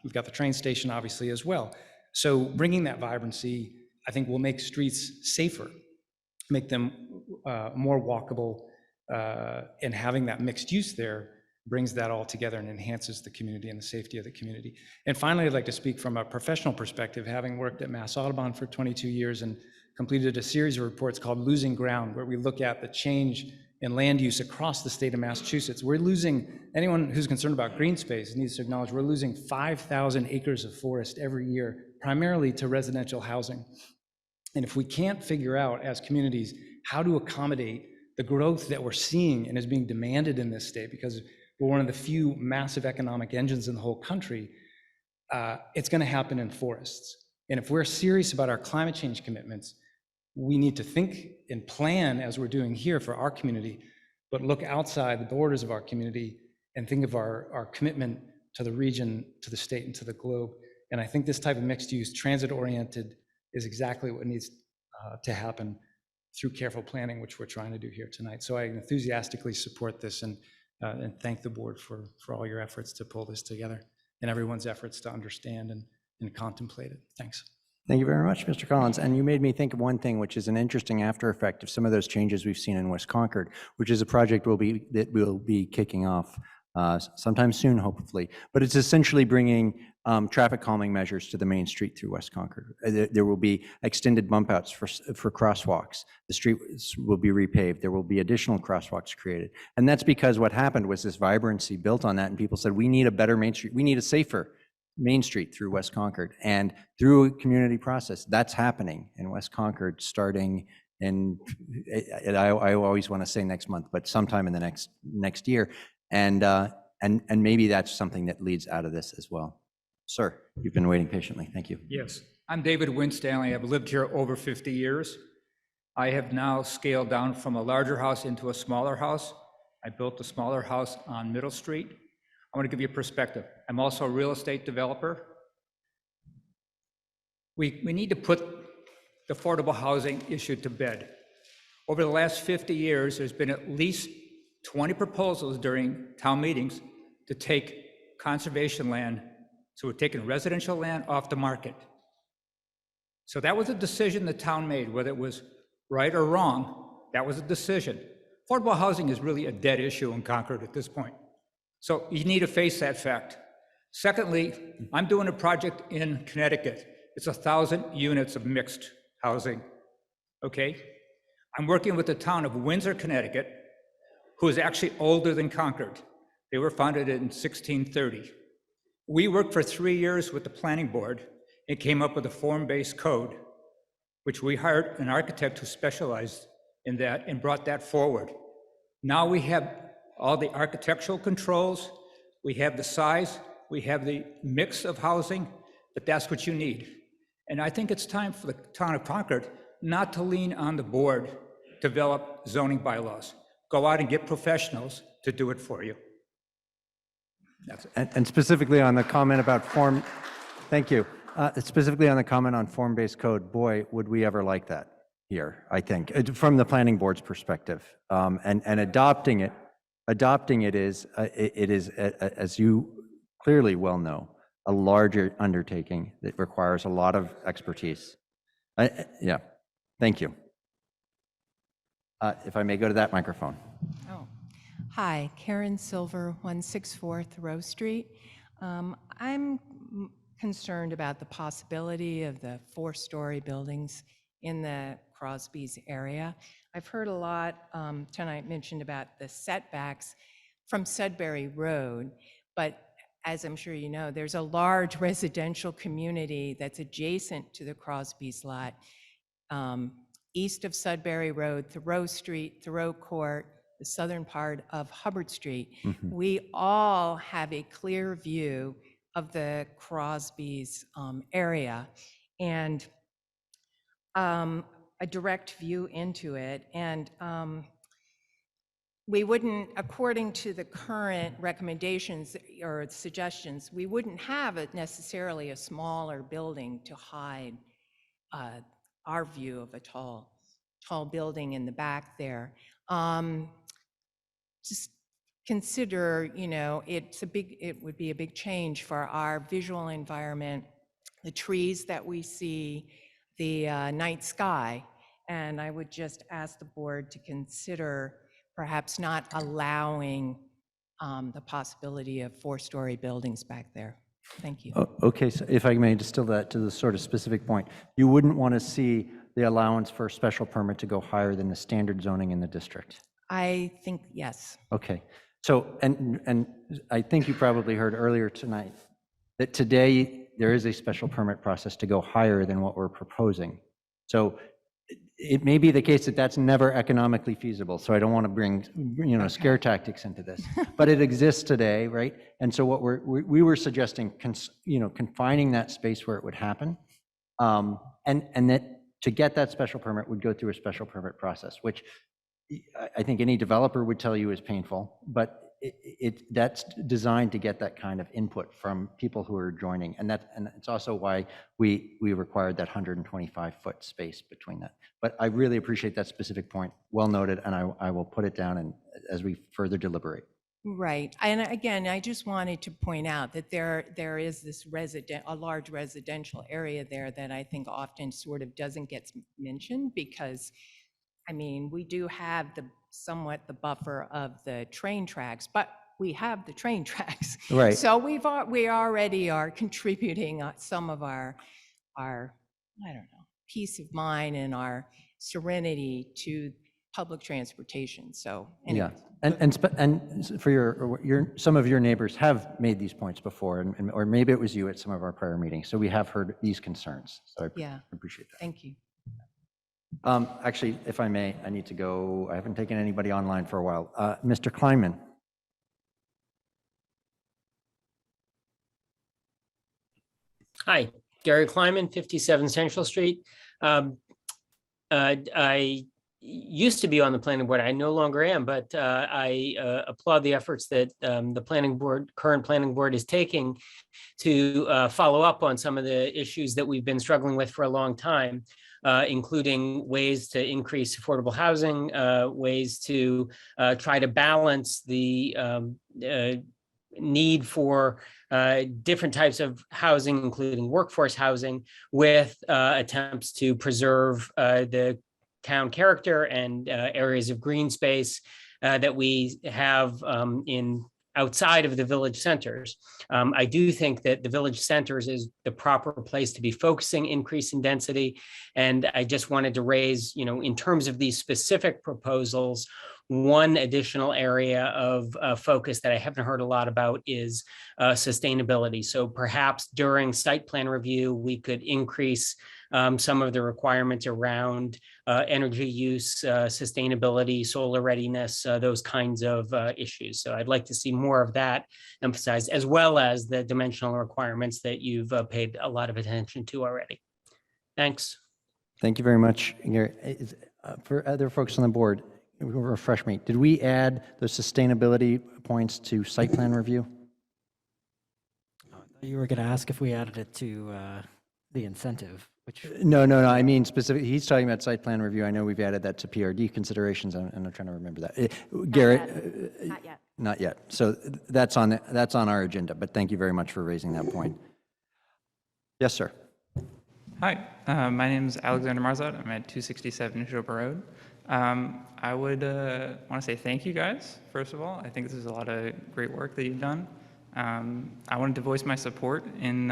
We've got the train station obviously as well. So bringing that vibrancy, I think, will make streets safer, make them more walkable, and having that mixed use there brings that all together and enhances the community and the safety of the community. And finally, I'd like to speak from a professional perspective, having worked at Mass Audubon for 22 years and completed a series of reports called Losing Ground, where we look at the change in land use across the state of Massachusetts. We're losing, anyone who's concerned about green space needs to acknowledge we're losing 5,000 acres of forest every year, primarily to residential housing. And if we can't figure out as communities how to accommodate the growth that we're seeing and is being demanded in this state, because we're one of the few massive economic engines in the whole country, it's going to happen in forests. And if we're serious about our climate change commitments, we need to think and plan as we're doing here for our community, but look outside the borders of our community and think of our commitment to the region, to the state, and to the globe. And I think this type of mixed use, transit-oriented, is exactly what needs to happen through careful planning, which we're trying to do here tonight. So I enthusiastically support this and thank the board for all your efforts to pull this together and everyone's efforts to understand and contemplate it. Thanks. Thank you very much, Mr. Collins. And you made me think of one thing, which is an interesting after effect of some of those changes we've seen in West Concord, which is a project that we'll be kicking off sometime soon, hopefully. But it's essentially bringing traffic calming measures to the main street through West Concord. There will be extended bump outs for crosswalks. The street will be repaved. There will be additional crosswalks created. And that's because what happened was this vibrancy built on that, and people said, we need a better main street. We need a safer Main Street through West Concord. And through a community process, that's happening in West Concord starting in, I always want to say next month, but sometime in the next year. And maybe that's something that leads out of this as well. Sir, you've been waiting patiently. Thank you. Yes, I'm David Winstanley. I've lived here over 50 years. I have now scaled down from a larger house into a smaller house. I built a smaller house on Middle Street. I want to give you a perspective. I'm also a real estate developer. We need to put the affordable housing issue to bed. Over the last 50 years, there's been at least 20 proposals during town meetings to take conservation land. So we're taking residential land off the market. So that was a decision the town made, whether it was right or wrong, that was a decision. Affordable housing is really a dead issue in Concord at this point. So you need to face that fact. Secondly, I'm doing a project in Connecticut. It's 1,000 units of mixed housing, okay? I'm working with the town of Windsor, Connecticut, who is actually older than Concord. They were founded in 1630. We worked for 3 years with the planning board and came up with a form-based code, which we hired an architect who specialized in that and brought that forward. Now we have all the architectural controls, we have the size, we have the mix of housing, but that's what you need. And I think it's time for the town of Concord not to lean on the board to develop zoning bylaws. Go out and get professionals to do it for you. That's it. And specifically on the comment about form, thank you. Specifically on the comment on form-based code, boy, would we ever like that here, I think, from the planning board's perspective. And adopting it is, as you clearly well know, a larger undertaking that requires a lot of expertise. Yeah, thank you. If I may go to that microphone. Oh, hi, Karen Silver, 164 Thoreau Street. I'm concerned about the possibility of the 4-story buildings in the Crosby's area. I've heard a lot tonight mentioned about the setbacks from Sudbury Road, but as I'm sure you know, there's a large residential community that's adjacent to the Crosby's lot, east of Sudbury Road, Thoreau Street, Thoreau Court, the southern part of Hubbard Street. Mm-hmm. We all have a clear view of the Crosby's area and a direct view into it. And we wouldn't, according to the current recommendations or suggestions, we wouldn't have necessarily a smaller building to hide our view of a tall building in the back there. Just consider, you know, it would be a big change for our visual environment, the trees that we see, the night sky. And I would just ask the board to consider perhaps not allowing the possibility of 4-story buildings back there. Thank you. Okay, so if I may distill that to the sort of specific point, you wouldn't want to see the allowance for a special permit to go higher than the standard zoning in the district? I think, yes. Okay, so, and I think you probably heard earlier tonight that today there is a special permit process to go higher than what we're proposing. So it may be the case that that's never economically feasible, so I don't want to bring, scare tactics into this, but it exists today, right? And so what we were suggesting, confining that space where it would happen, and that to get that special permit would go through a special permit process, which I think any developer would tell you is painful, but that's designed to get that kind of input from people who are joining, and it's also why we required that 125-foot space between that. But I really appreciate that specific point, well noted, and I will put it down and as we further deliberate. Right. And again, I just wanted to point out that there is this a large residential area there that I think often sort of doesn't get mentioned because, I mean, we do have somewhat the buffer of the train tracks, but we have the train tracks. Right. So we already are contributing some of our, I don't know, peace of mind and our serenity to public transportation. So anyway. Yeah, and for some of your neighbors have made these points before, or maybe it was you at some of our prior meetings. So we have heard these concerns. So I appreciate that. Thank you. Actually, if I may, I need to go. I haven't taken anybody online for a while. Mr. Kleinman. Hi, Gary Kleiman, 57 Central Street. I used to be on the planning board. I no longer am, but I applaud the efforts that the current planning board is taking to follow up on some of the issues that we've been struggling with for a long time, including ways to increase affordable housing, ways to try to balance the need for different types of housing, including workforce housing, with attempts to preserve the town character and areas of green space that we have outside of the village centers. I do think that the village centers is the proper place to be focusing increase in density. And I just wanted to raise, in terms of these specific proposals, one additional area of focus that I haven't heard a lot about is sustainability. So perhaps during site plan review, we could increase some of the requirements around energy use, sustainability, solar readiness, those kinds of issues. So I'd like to see more of that emphasized, as well as the dimensional requirements that you've paid a lot of attention to already. Thanks. Thank you very much, Gary. For other folks on the board, refresh me. Did we add the sustainability points to site plan review? You were going to ask if we added it to the incentive, which... No. I mean specific. He's talking about site plan review. I know we've added that to PRD considerations, and I'm trying to remember that. Garrett, Not yet. Not yet. So that's on our agenda. But thank you very much for raising that point. Yes, sir. Hi, my name is Alexander Marzot. I'm at 267 Neshoba Road. I would want to say thank you guys, first of all. I think this is a lot of great work that you've done. I wanted to voice my support in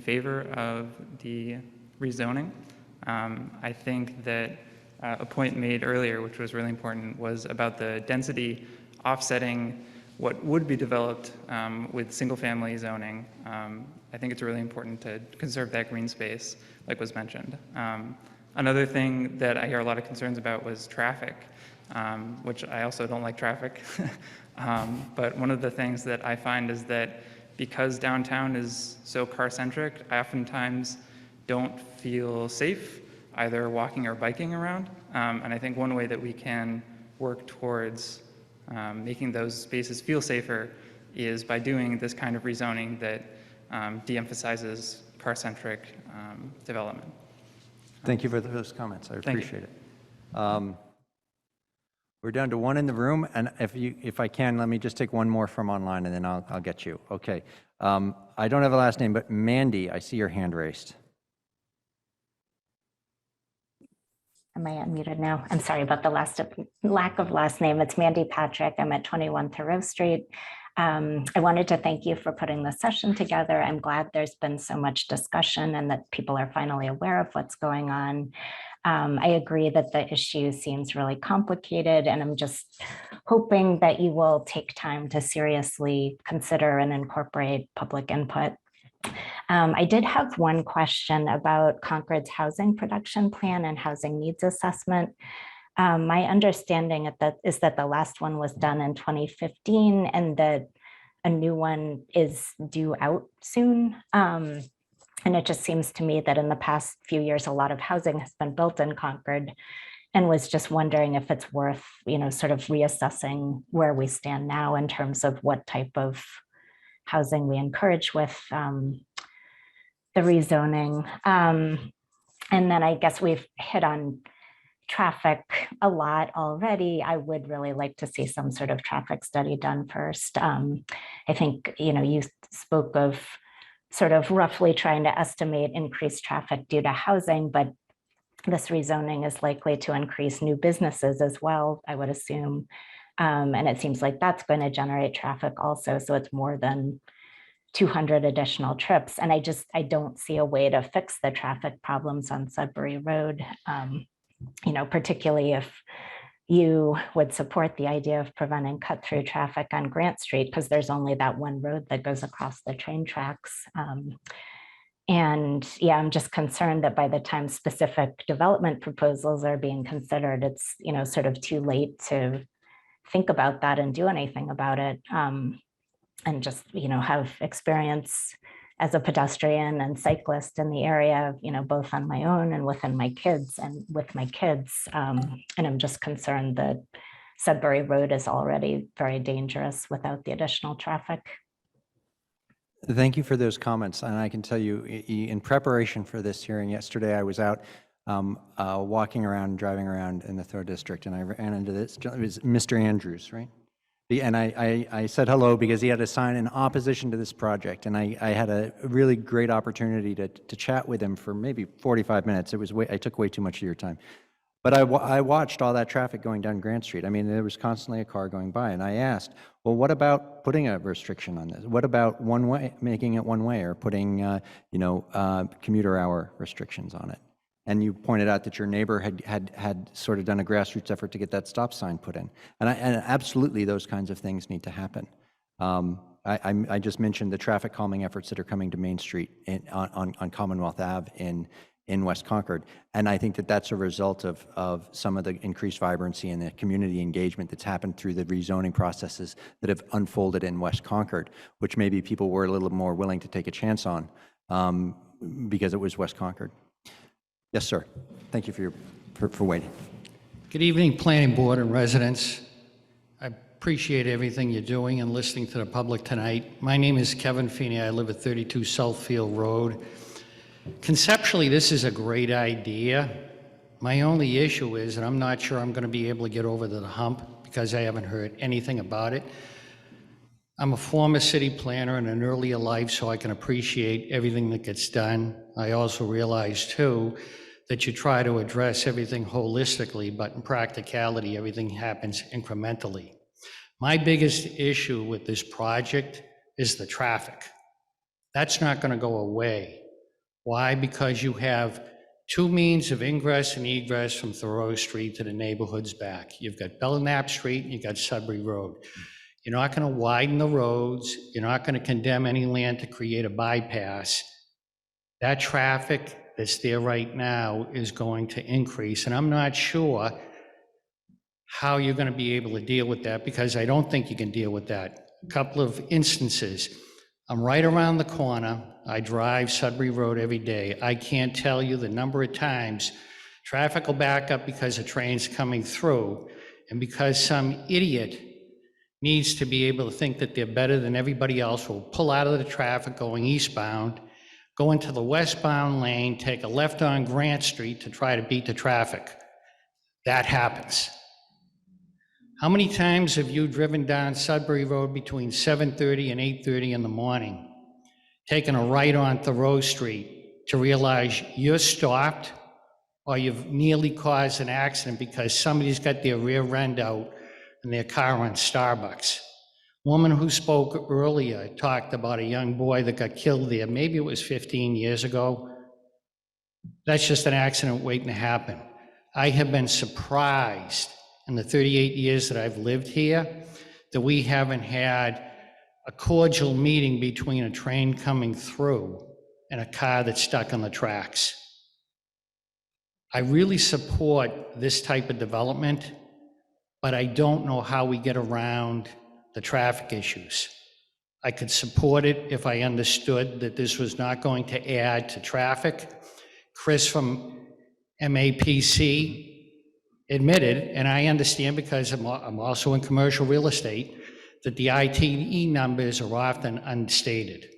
favor of the rezoning. I think that a point made earlier, which was really important, was about the density offsetting what would be developed with single-family zoning. I think it's really important to conserve that green space, like was mentioned. Another thing that I hear a lot of concerns about was traffic, which I also don't like traffic. But one of the things that I find is that because downtown is so car-centric, I oftentimes don't feel safe either walking or biking around. And I think one way that we can work towards making those spaces feel safer is by doing this kind of rezoning that de-emphasizes car-centric development. Thank you for those comments. I appreciate it. We're down to one in the room, and if I can, let me just take one more from online, and then I'll get you. Okay. I don't have a last name, but Mandy, I see your hand raised. Am I unmuted now? I'm sorry about the lack of last name. It's Mandy Patrick. I'm at 21 Thoreau Street. I wanted to thank you for putting the session together. I'm glad there's been so much discussion and that people are finally aware of what's going on. I agree that the issue seems really complicated, and I'm just hoping that you will take time to seriously consider and incorporate public input. I did have one question about Concord's housing production plan and housing needs assessment. My understanding is that the last one was done in 2015 and that a new one is due out soon. And it just seems to me that in the past few years, a lot of housing has been built in Concord, and was just wondering if it's worth, sort of reassessing where we stand now in terms of what type of housing we encourage with the rezoning. And then I guess we've hit on traffic a lot already. I would really like to see some sort of traffic study done first. I think, you spoke of sort of roughly trying to estimate increased traffic due to housing, but this rezoning is likely to increase new businesses as well, I would assume. And it seems like that's going to generate traffic also. So it's more than 200 additional trips. And I don't see a way to fix the traffic problems on Sudbury Road, particularly if you would support the idea of preventing cut-through traffic on Grant Street, because there's only that one road that goes across the train tracks. And yeah, I'm just concerned that by the time specific development proposals are being considered, it's, sort of too late to think about that and do anything about it. And just, have experience as a pedestrian and cyclist in the area, both on my own and within my kids and with my kids. And I'm just concerned that Sudbury Road is already very dangerous without the additional traffic. Thank you for those comments. And I can tell you, in preparation for this hearing yesterday, I was out walking around, driving around in the Thoreau district, and I ran into this. It was Mr. Andrews, right? And I said hello because he had a sign in opposition to this project, and I had a really great opportunity to chat with him for maybe 45 minutes. I took way too much of your time. But I watched all that traffic going down Grant Street. I mean, there was constantly a car going by, and I asked, well, what about putting a restriction on this? What about making it one way, or putting, commuter hour restrictions on it? And you pointed out that your neighbor had sort of done a grassroots effort to get that stop sign put in. And absolutely, those kinds of things need to happen. I just mentioned the traffic calming efforts that are coming to Main Street on Commonwealth Ave in West Concord. And I think that that's a result of some of the increased vibrancy and the community engagement that's happened through the rezoning processes that have unfolded in West Concord, which maybe people were a little more willing to take a chance on because it was West Concord. Yes, sir. Thank you for waiting. Good evening, Planning Board and residents. I appreciate everything you're doing and listening to the public tonight. My name is Kevin Feeney. I live at 32 Southfield Road. Conceptually, this is a great idea. My only issue is, and I'm not sure I'm going to be able to get over the hump because I haven't heard anything about it. I'm a former city planner in an earlier life, so I can appreciate everything that gets done. I also realize, too, that you try to address everything holistically, but in practicality, everything happens incrementally. My biggest issue with this project is the traffic. That's not going to go away. Why? Because you have two means of ingress and egress from Thoreau Street to the neighborhoods back. You've got Belknap Street and you've got Sudbury Road. You're not going to widen the roads. You're not going to condemn any land to create a bypass. That traffic that's there right now is going to increase, and I'm not sure how you're going to be able to deal with that, because I don't think you can deal with that. A couple of instances. I'm right around the corner. I drive Sudbury Road every day. I can't tell you the number of times traffic will back up because a train's coming through, and because some idiot needs to be able to think that they're better than everybody else will pull out of the traffic going eastbound, go into the westbound lane, take a left on Grant Street to try to beat the traffic. That happens. How many times have you driven down Sudbury Road between 7:30 and 8:30 in the morning, taken a right on Thoreau Street to realize you're stopped or you've nearly caused an accident because somebody's got their rear end out in their car on Starbucks? Woman who spoke earlier talked about a young boy that got killed there. Maybe it was 15 years ago. That's just an accident waiting to happen. I have been surprised in the 38 years that I've lived here that we haven't had a cordial meeting between a train coming through and a car that's stuck on the tracks. I really support this type of development, but I don't know how we get around the traffic issues. I could support it if I understood that this was not going to add to traffic. Chris from MAPC admitted, and I understand because I'm also in commercial real estate, that the ITE numbers are often unstated.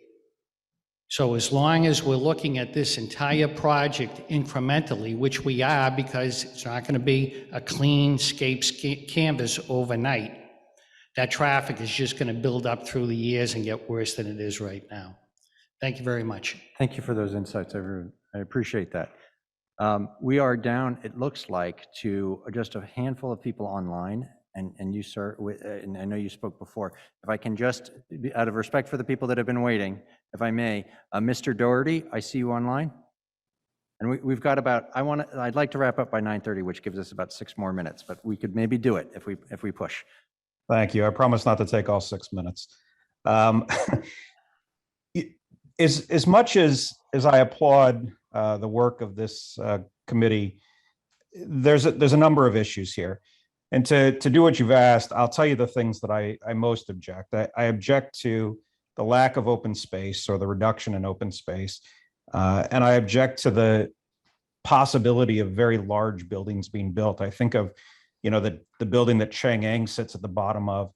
So as long as we're looking at this entire project incrementally, which we are, because it's not going to be a clean canvas overnight, that traffic is just going to build up through the years and get worse than it is right now. Thank you very much. Thank you for those insights, everyone. I appreciate that. We are down, it looks like, to just a handful of people online. And you, sir, and I know you spoke before. If I can just, out of respect for the people that have been waiting, if I may, Mr. Doherty, I see you online. And we've got about, I'd like to wrap up by 9:30, which gives us about 6 more minutes, but we could maybe do it if we push. Thank you. I promise not to take all 6 minutes. As much as I applaud the work of this committee, there's a number of issues here. And to do what you've asked, I'll tell you the things that I most object. I object to the lack of open space or the reduction in open space. And I object to the possibility of very large buildings being built. I think of, the building that Chang'an sits at the bottom of,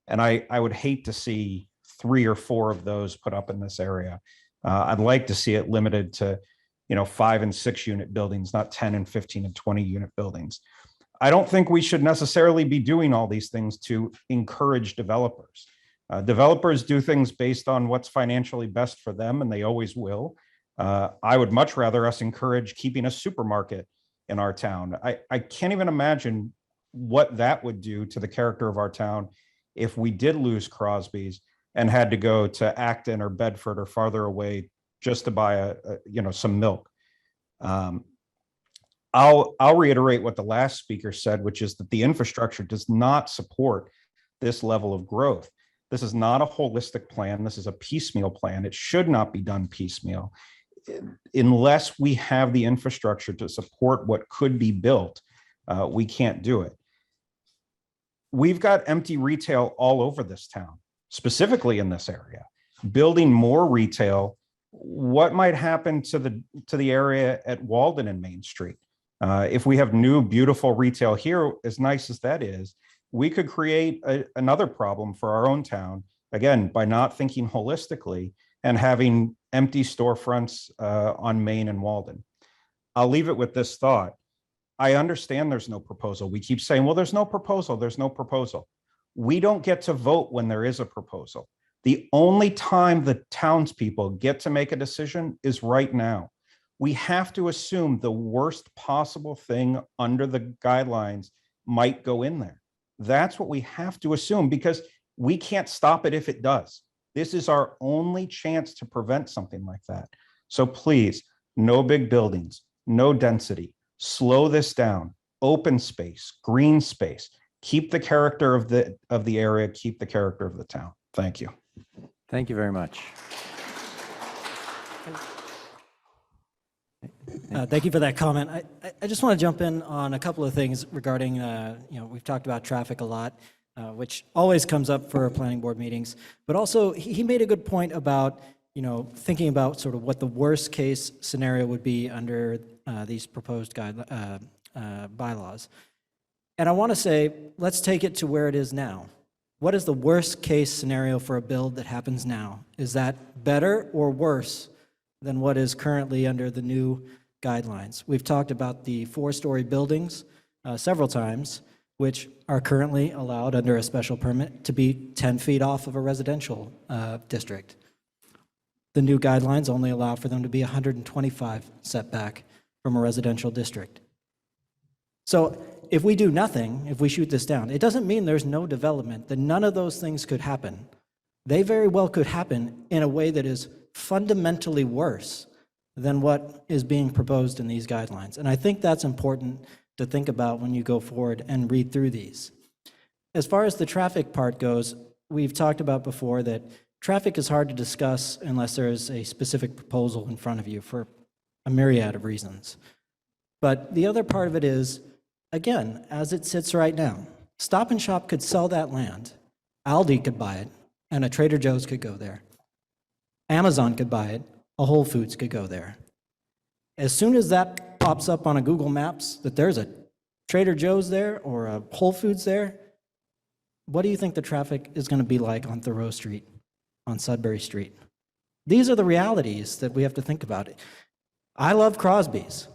and I would hate to see 3 or 4 of those put up in this area. I'd like to see it limited to, 5 and 6 unit buildings, not 10 and 15 and 20 unit buildings. I don't think we should necessarily be doing all these things to encourage developers. Developers do things based on what's financially best for them, and they always will. I would much rather us encourage keeping a supermarket in our town. I can't even imagine what that would do to the character of our town if we did lose Crosby's and had to go to Acton or Bedford or farther away just to buy some milk. I'll reiterate what the last speaker said, which is that the infrastructure does not support this level of growth. This is not a holistic plan. This is a piecemeal plan. It should not be done piecemeal. Unless we have the infrastructure to support what could be built, we can't do it. We've got empty retail all over this town, specifically in this area. Building more retail, what might happen to the area at Walden and Main Street? If we have new, beautiful retail here, as nice as that is, we could create another problem for our own town, again, by not thinking holistically and having empty storefronts on Main and Walden. I'll leave it with this thought. I understand there's no proposal. We keep saying, well, there's no proposal, there's no proposal. We don't get to vote when there is a proposal. The only time the townspeople get to make a decision is right now. We have to assume the worst possible thing under the guidelines might go in there. That's what we have to assume, because we can't stop it if it does. This is our only chance to prevent something like that. So please, no big buildings, no density, slow this down, open space, green space, keep the character of the area, keep the character of the town. Thank you. Thank you very much. Thank you for that comment. I just want to jump in on a couple of things regarding, we've talked about traffic a lot, which always comes up for planning board meetings, but also he made a good point about, thinking about sort of what the worst case scenario would be under these proposed bylaws. And I want to say, let's take it to where it is now. What is the worst case scenario for a build that happens now? Is that better or worse than what is currently under the new guidelines? We've talked about the 4-story buildings several times, which are currently allowed under a special permit to be 10 feet off of a residential district. The new guidelines only allow for them to be 125 setback from a residential district. So if we do nothing, if we shoot this down, it doesn't mean there's no development, that none of those things could happen. They very well could happen in a way that is fundamentally worse than what is being proposed in these guidelines. And I think that's important to think about when you go forward and read through these. As far as the traffic part goes, we've talked about before that traffic is hard to discuss unless there is a specific proposal in front of you for a myriad of reasons. But the other part of it is, again, as it sits right now, Stop and Shop could sell that land, Aldi could buy it, and a Trader Joe's could go there. Amazon could buy it, a Whole Foods could go there. As soon as that pops up on a Google Maps that there's a Trader Joe's there or a Whole Foods there, what do you think the traffic is going to be like on Thoreau Street, on Sudbury Street? These are the realities that we have to think about. I love Crosby's.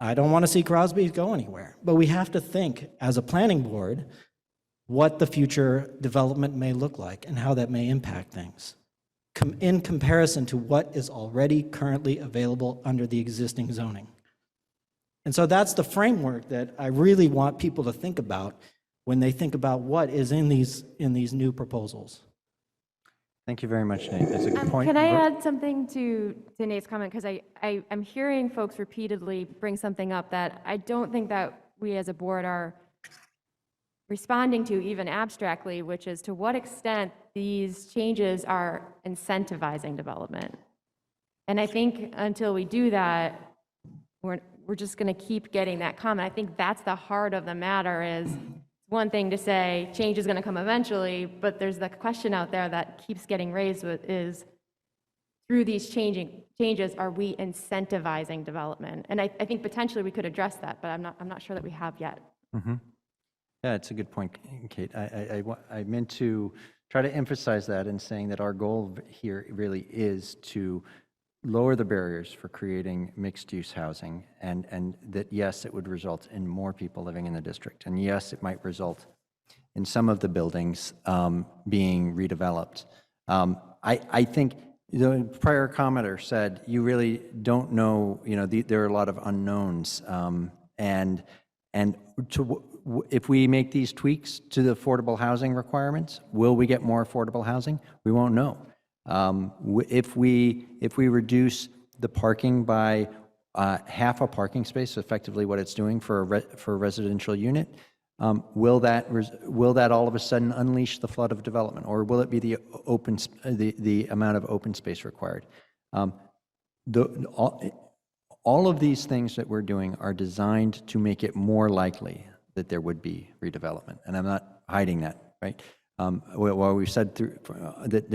I don't want to see Crosby's go anywhere, but we have to think as a planning board what the future development may look like and how that may impact things in comparison to what is already currently available under the existing zoning. And so that's the framework that I really want people to think about when they think about what is in these new proposals. Thank you very much, Nate. That's a good point. Can I add something to Nate's comment? Because I'm hearing folks repeatedly bring something up that I don't think that we as a board are responding to even abstractly, which is to what extent these changes are incentivizing development. And I think until we do that, we're just going to keep getting that comment. I think that's the heart of the matter. Is one thing to say change is going to come eventually, but there's the question out there that keeps getting raised is through these changes, are we incentivizing development? And I think potentially we could address that, but I'm not sure that we have yet. Mm-hmm. Yeah, it's a good point, Kate. I meant to try to emphasize that in saying that our goal here really is to lower the barriers for creating mixed-use housing, and that, yes, it would result in more people living in the district. And yes, it might result in some of the buildings being redeveloped. I think the prior commenter said, you really don't know, there are a lot of unknowns. If we make these tweaks to the affordable housing requirements, will we get more affordable housing? We won't know. If we reduce the parking by half a parking space, effectively what it's doing for a residential unit, will that all of a sudden unleash the flood of development, or will it be the amount of open space required? All of these things that we're doing are designed to make it more likely that there would be redevelopment, and I'm not hiding that, right? While we've said that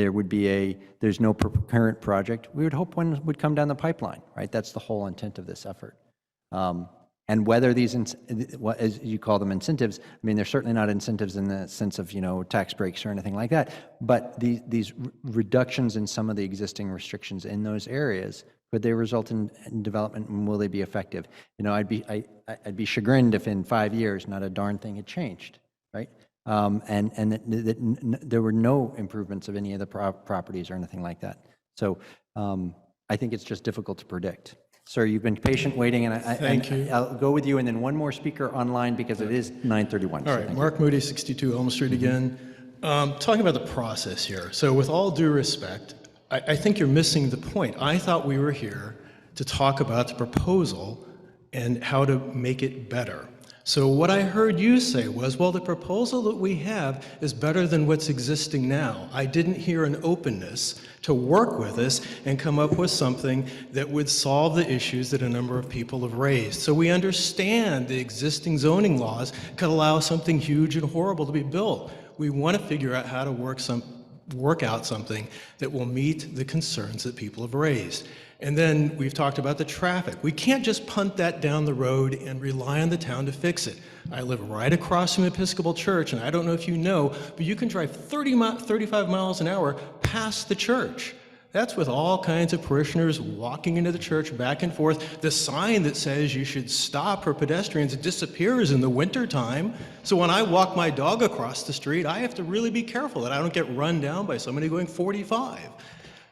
there's no current project, we would hope one would come down the pipeline, right? That's the whole intent of this effort. And whether these, as you call them, incentives, I mean, they're certainly not incentives in the sense of, tax breaks or anything like that, but these reductions in some of the existing restrictions in those areas, could they result in development, and will they be effective? I'd be chagrined if in 5 years not a darn thing had changed, right? And that there were no improvements of any of the properties or anything like that. So I think it's just difficult to predict. Sir, you've been patient waiting, and Thank you. I'll go with you, and then one more speaker online because it is 9:31. All right, Mark Moody, 62 Elm Street again. Talking about the process here. So with all due respect, I think you're missing the point. I thought we were here to talk about the proposal and how to make it better. So what I heard you say was, well, the proposal that we have is better than what's existing now. I didn't hear an openness to work with us and come up with something that would solve the issues that a number of people have raised. So we understand the existing zoning laws could allow something huge and horrible to be built. We want to figure out how to work out something that will meet the concerns that people have raised. And then we've talked about the traffic. We can't just punt that down the road and rely on the town to fix it. I live right across from Episcopal Church, and I don't know if you know, but you can drive 35 miles an hour past the church. That's with all kinds of parishioners walking into the church back and forth. The sign that says you should stop for pedestrians disappears in the wintertime. So when I walk my dog across the street, I have to really be careful that I don't get run down by somebody going 45.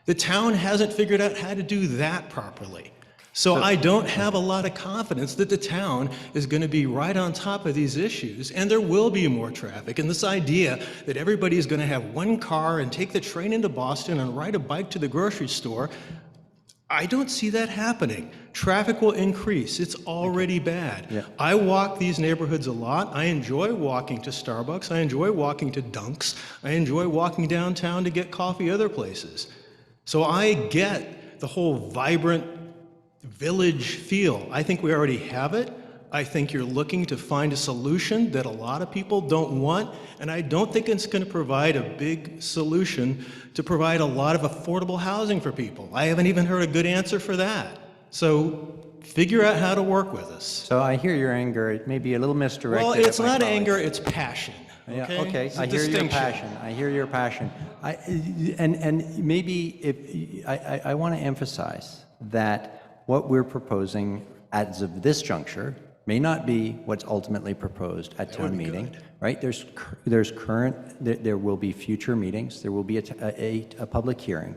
The town hasn't figured out how to do that properly. So I don't have a lot of confidence that the town is going to be right on top of these issues, and there will be more traffic. And this idea that everybody is going to have one car and take the train into Boston and ride a bike to the grocery store, I don't see that happening. Traffic will increase. It's already bad. Yeah. I walk these neighborhoods a lot. I enjoy walking to Starbucks. I enjoy walking to Dunks. I enjoy walking downtown to get coffee other places. So I get the whole vibrant village feel. I think we already have it. I think you're looking to find a solution that a lot of people don't want, and I don't think it's going to provide a big solution to provide a lot of affordable housing for people. I haven't even heard a good answer for that. So figure out how to work with us. So I hear your anger. It may be a little misdirected. Well, at it's my not colleagues. anger, it's passion. Yeah, Okay, okay. It's a I hear your distinction. passion. I hear your passion. And maybe if I want to emphasize that what we're proposing as of this juncture may not be what's ultimately proposed at town meeting, right? There will be future meetings. There will be a public hearing,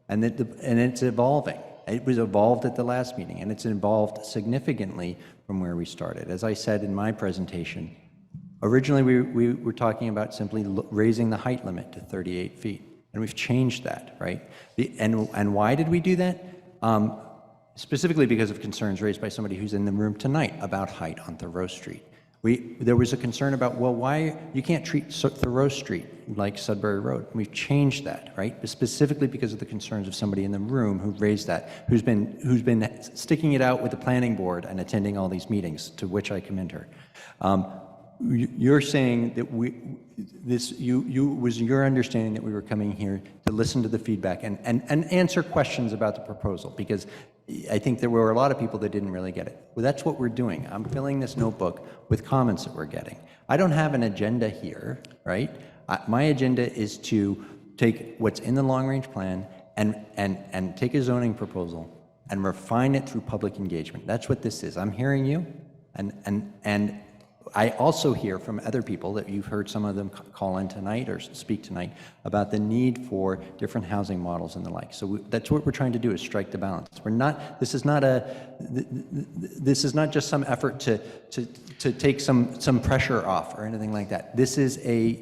and it's evolving. It was evolved at the last meeting, and it's evolved significantly from where we started. As I said in my presentation, originally we were talking about simply raising the height limit to 38 feet, and we've changed that, right? And why did we do that? Specifically because of concerns raised by somebody who's in the room tonight about height on Thoreau Street. There was a concern about, well, why you can't treat Thoreau Street like Sudbury Road. We've changed that, right? Specifically because of the concerns of somebody in the room who raised that, who's been sticking it out with the planning board and attending all these meetings, to which I commend her. You're saying that was your understanding that we were coming here to listen to the feedback and answer questions about the proposal, because I think there were a lot of people that didn't really get it. Well, that's what we're doing. I'm filling this notebook with comments that we're getting. I don't have an agenda here, right? My agenda is to take what's in the long-range plan and take a zoning proposal and refine it through public engagement. That's what this is. I'm hearing you, and I also hear from other people that you've heard some of them call in tonight or speak tonight about the need for different housing models and the like. So that's what we're trying to do, is strike the balance. This is not just some effort to take some pressure off or anything like that. This is a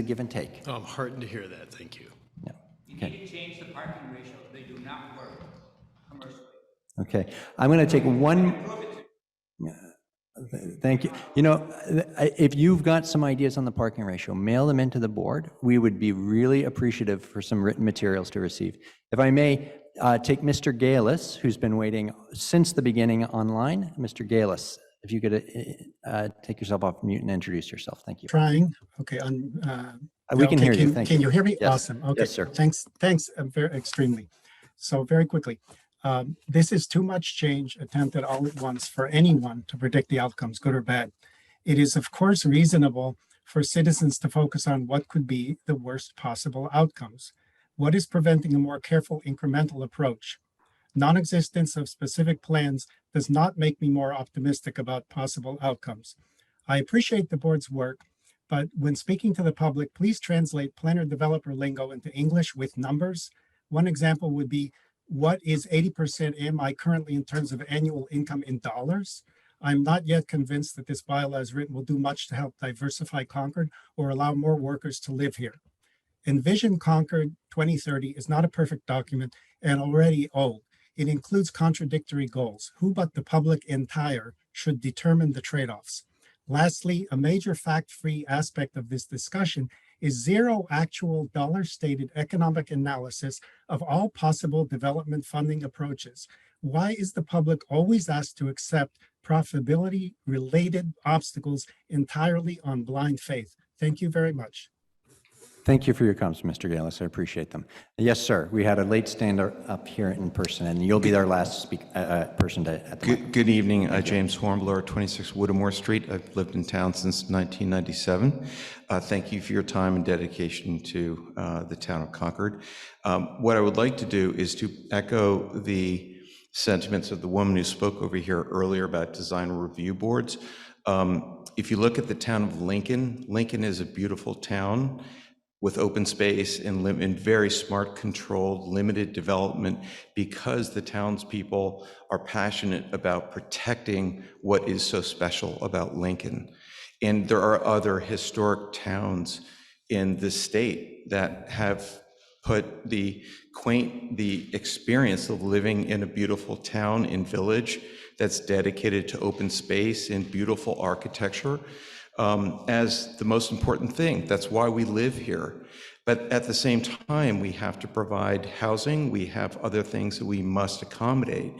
give and take. Oh, I'm heartened to hear that. Thank you. Yeah. You need to change the parking ratio. They do not work commercially. Okay. I'm going to take one. Thank you. You know, if you've got some ideas on the parking ratio, mail them into the board. We would be really appreciative for some written materials to receive. If I may take Mr. Galis, who's been waiting since the beginning online. Mr. Galis, if you could take yourself off mute and introduce yourself. Thank you. Trying. Okay. We can hear you. Thank you. Can you hear me? Yes. Awesome. Okay. Yes, sir. Thanks very extremely. So very quickly. This is too much change attempted all at once for anyone to predict the outcomes, good or bad. It is, of course, reasonable for citizens to focus on what could be the worst possible outcomes. What is preventing a more careful incremental approach? Non-existence of specific plans does not make me more optimistic about possible outcomes. I appreciate the board's work, but when speaking to the public, please translate planner developer lingo into English with numbers. One example would be, what is 80% AMI currently in terms of annual income in dollars? I'm not yet convinced that this bylaw as written will do much to help diversify Concord or allow more workers to live here. Envision Concord 2030 is not a perfect document and already old. It includes contradictory goals. Who but the public entire should determine the trade-offs? Lastly, a major fact-free aspect of this discussion is zero actual dollar-stated economic analysis of all possible development funding approaches. Why is the public always asked to accept profitability-related obstacles entirely on blind faith? Thank you very much. Thank you for your comments, Mr. Galis. I appreciate them. Yes, sir. We had a late stander up here in person, and you'll be our last person at the Good evening. James Hornblower, 26 Whittemore Street. I've lived in town since 1997. Thank you for your time and dedication to the town of Concord. What I would like to do is to echo the sentiments of the woman who spoke over here earlier about design review boards. If you look at the town of Lincoln, Lincoln is a beautiful town with open space and very smart, controlled, limited development, because the townspeople are passionate about protecting what is so special about Lincoln. And there are other historic towns in the state that have put the experience of living in a beautiful town and village that's dedicated to open space and beautiful architecture as the most important thing. That's why we live here. But at the same time, we have to provide housing. We have other things that we must accommodate.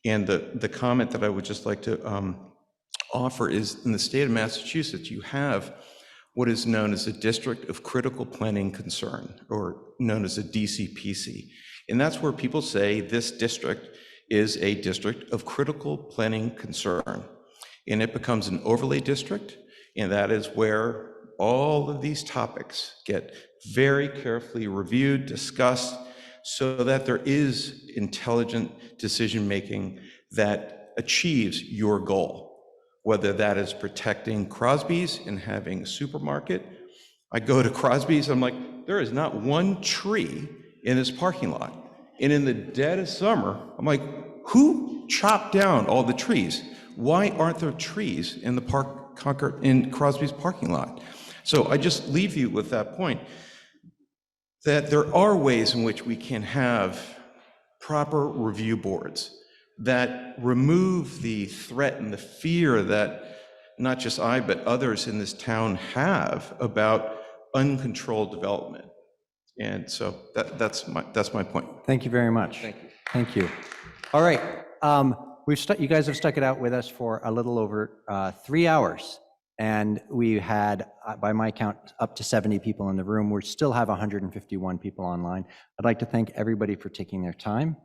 And the comment that I would just like to offer is, in the state of Massachusetts, you have what is known as a District of Critical Planning Concern, or known as a DCPC. And that's where people say this district is a district of critical planning concern. And it becomes an overlay district, and that is where all of these topics get very carefully reviewed, discussed, so that there is intelligent decision-making that achieves your goal. Whether that is protecting Crosby's and having a supermarket. I go to Crosby's, I'm like, there is not one tree in this parking lot. And in the dead of summer, I'm like, who chopped down all the trees? Why aren't there trees in the Concord, in Crosby's parking lot? So I just leave you with that point, that there are ways in which we can have proper review boards that remove the threat and the fear that not just I, but others in this town have about uncontrolled development. And so that's my point. Thank you very much. Thank you. Thank you. All right. You guys have stuck it out with us for a little over 3 hours. And we had, by my count, up to 70 people in the room. We still have 151 people online. I'd like to thank everybody for taking their time.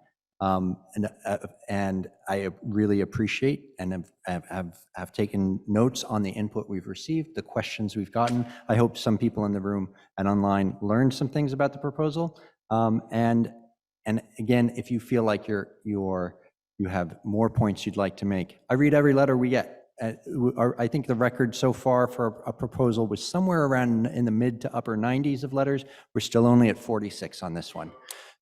And I really appreciate and have taken notes on the input we've received, the questions we've gotten. I hope some people in the room and online learned some things about the proposal. And again, if you feel like you have more points you'd like to make, I read every letter we get. I think the record so far for a proposal was somewhere around in the mid to upper 90s of letters. We're still only at 46 on this one.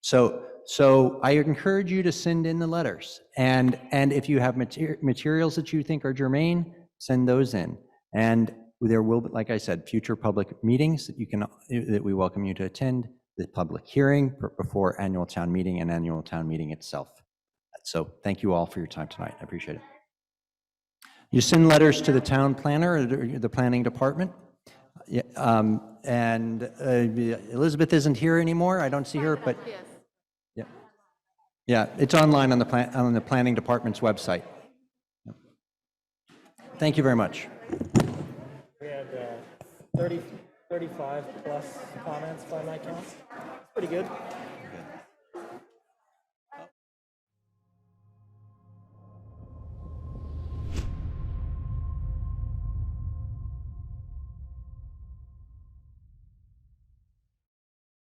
So I encourage you to send in the letters, and if you have materials that you think are germane, send those in. And there will be, like I said, future public meetings that we welcome you to attend, the public hearing before annual town meeting and annual town meeting itself. So thank you all for your time tonight. I appreciate it. You send letters to the town planner or the planning department. Yeah, and Elizabeth isn't here anymore. I don't see her, but yeah, it's online on the planning department's website. Thank you very much. We had 35 plus comments by my count. Pretty good.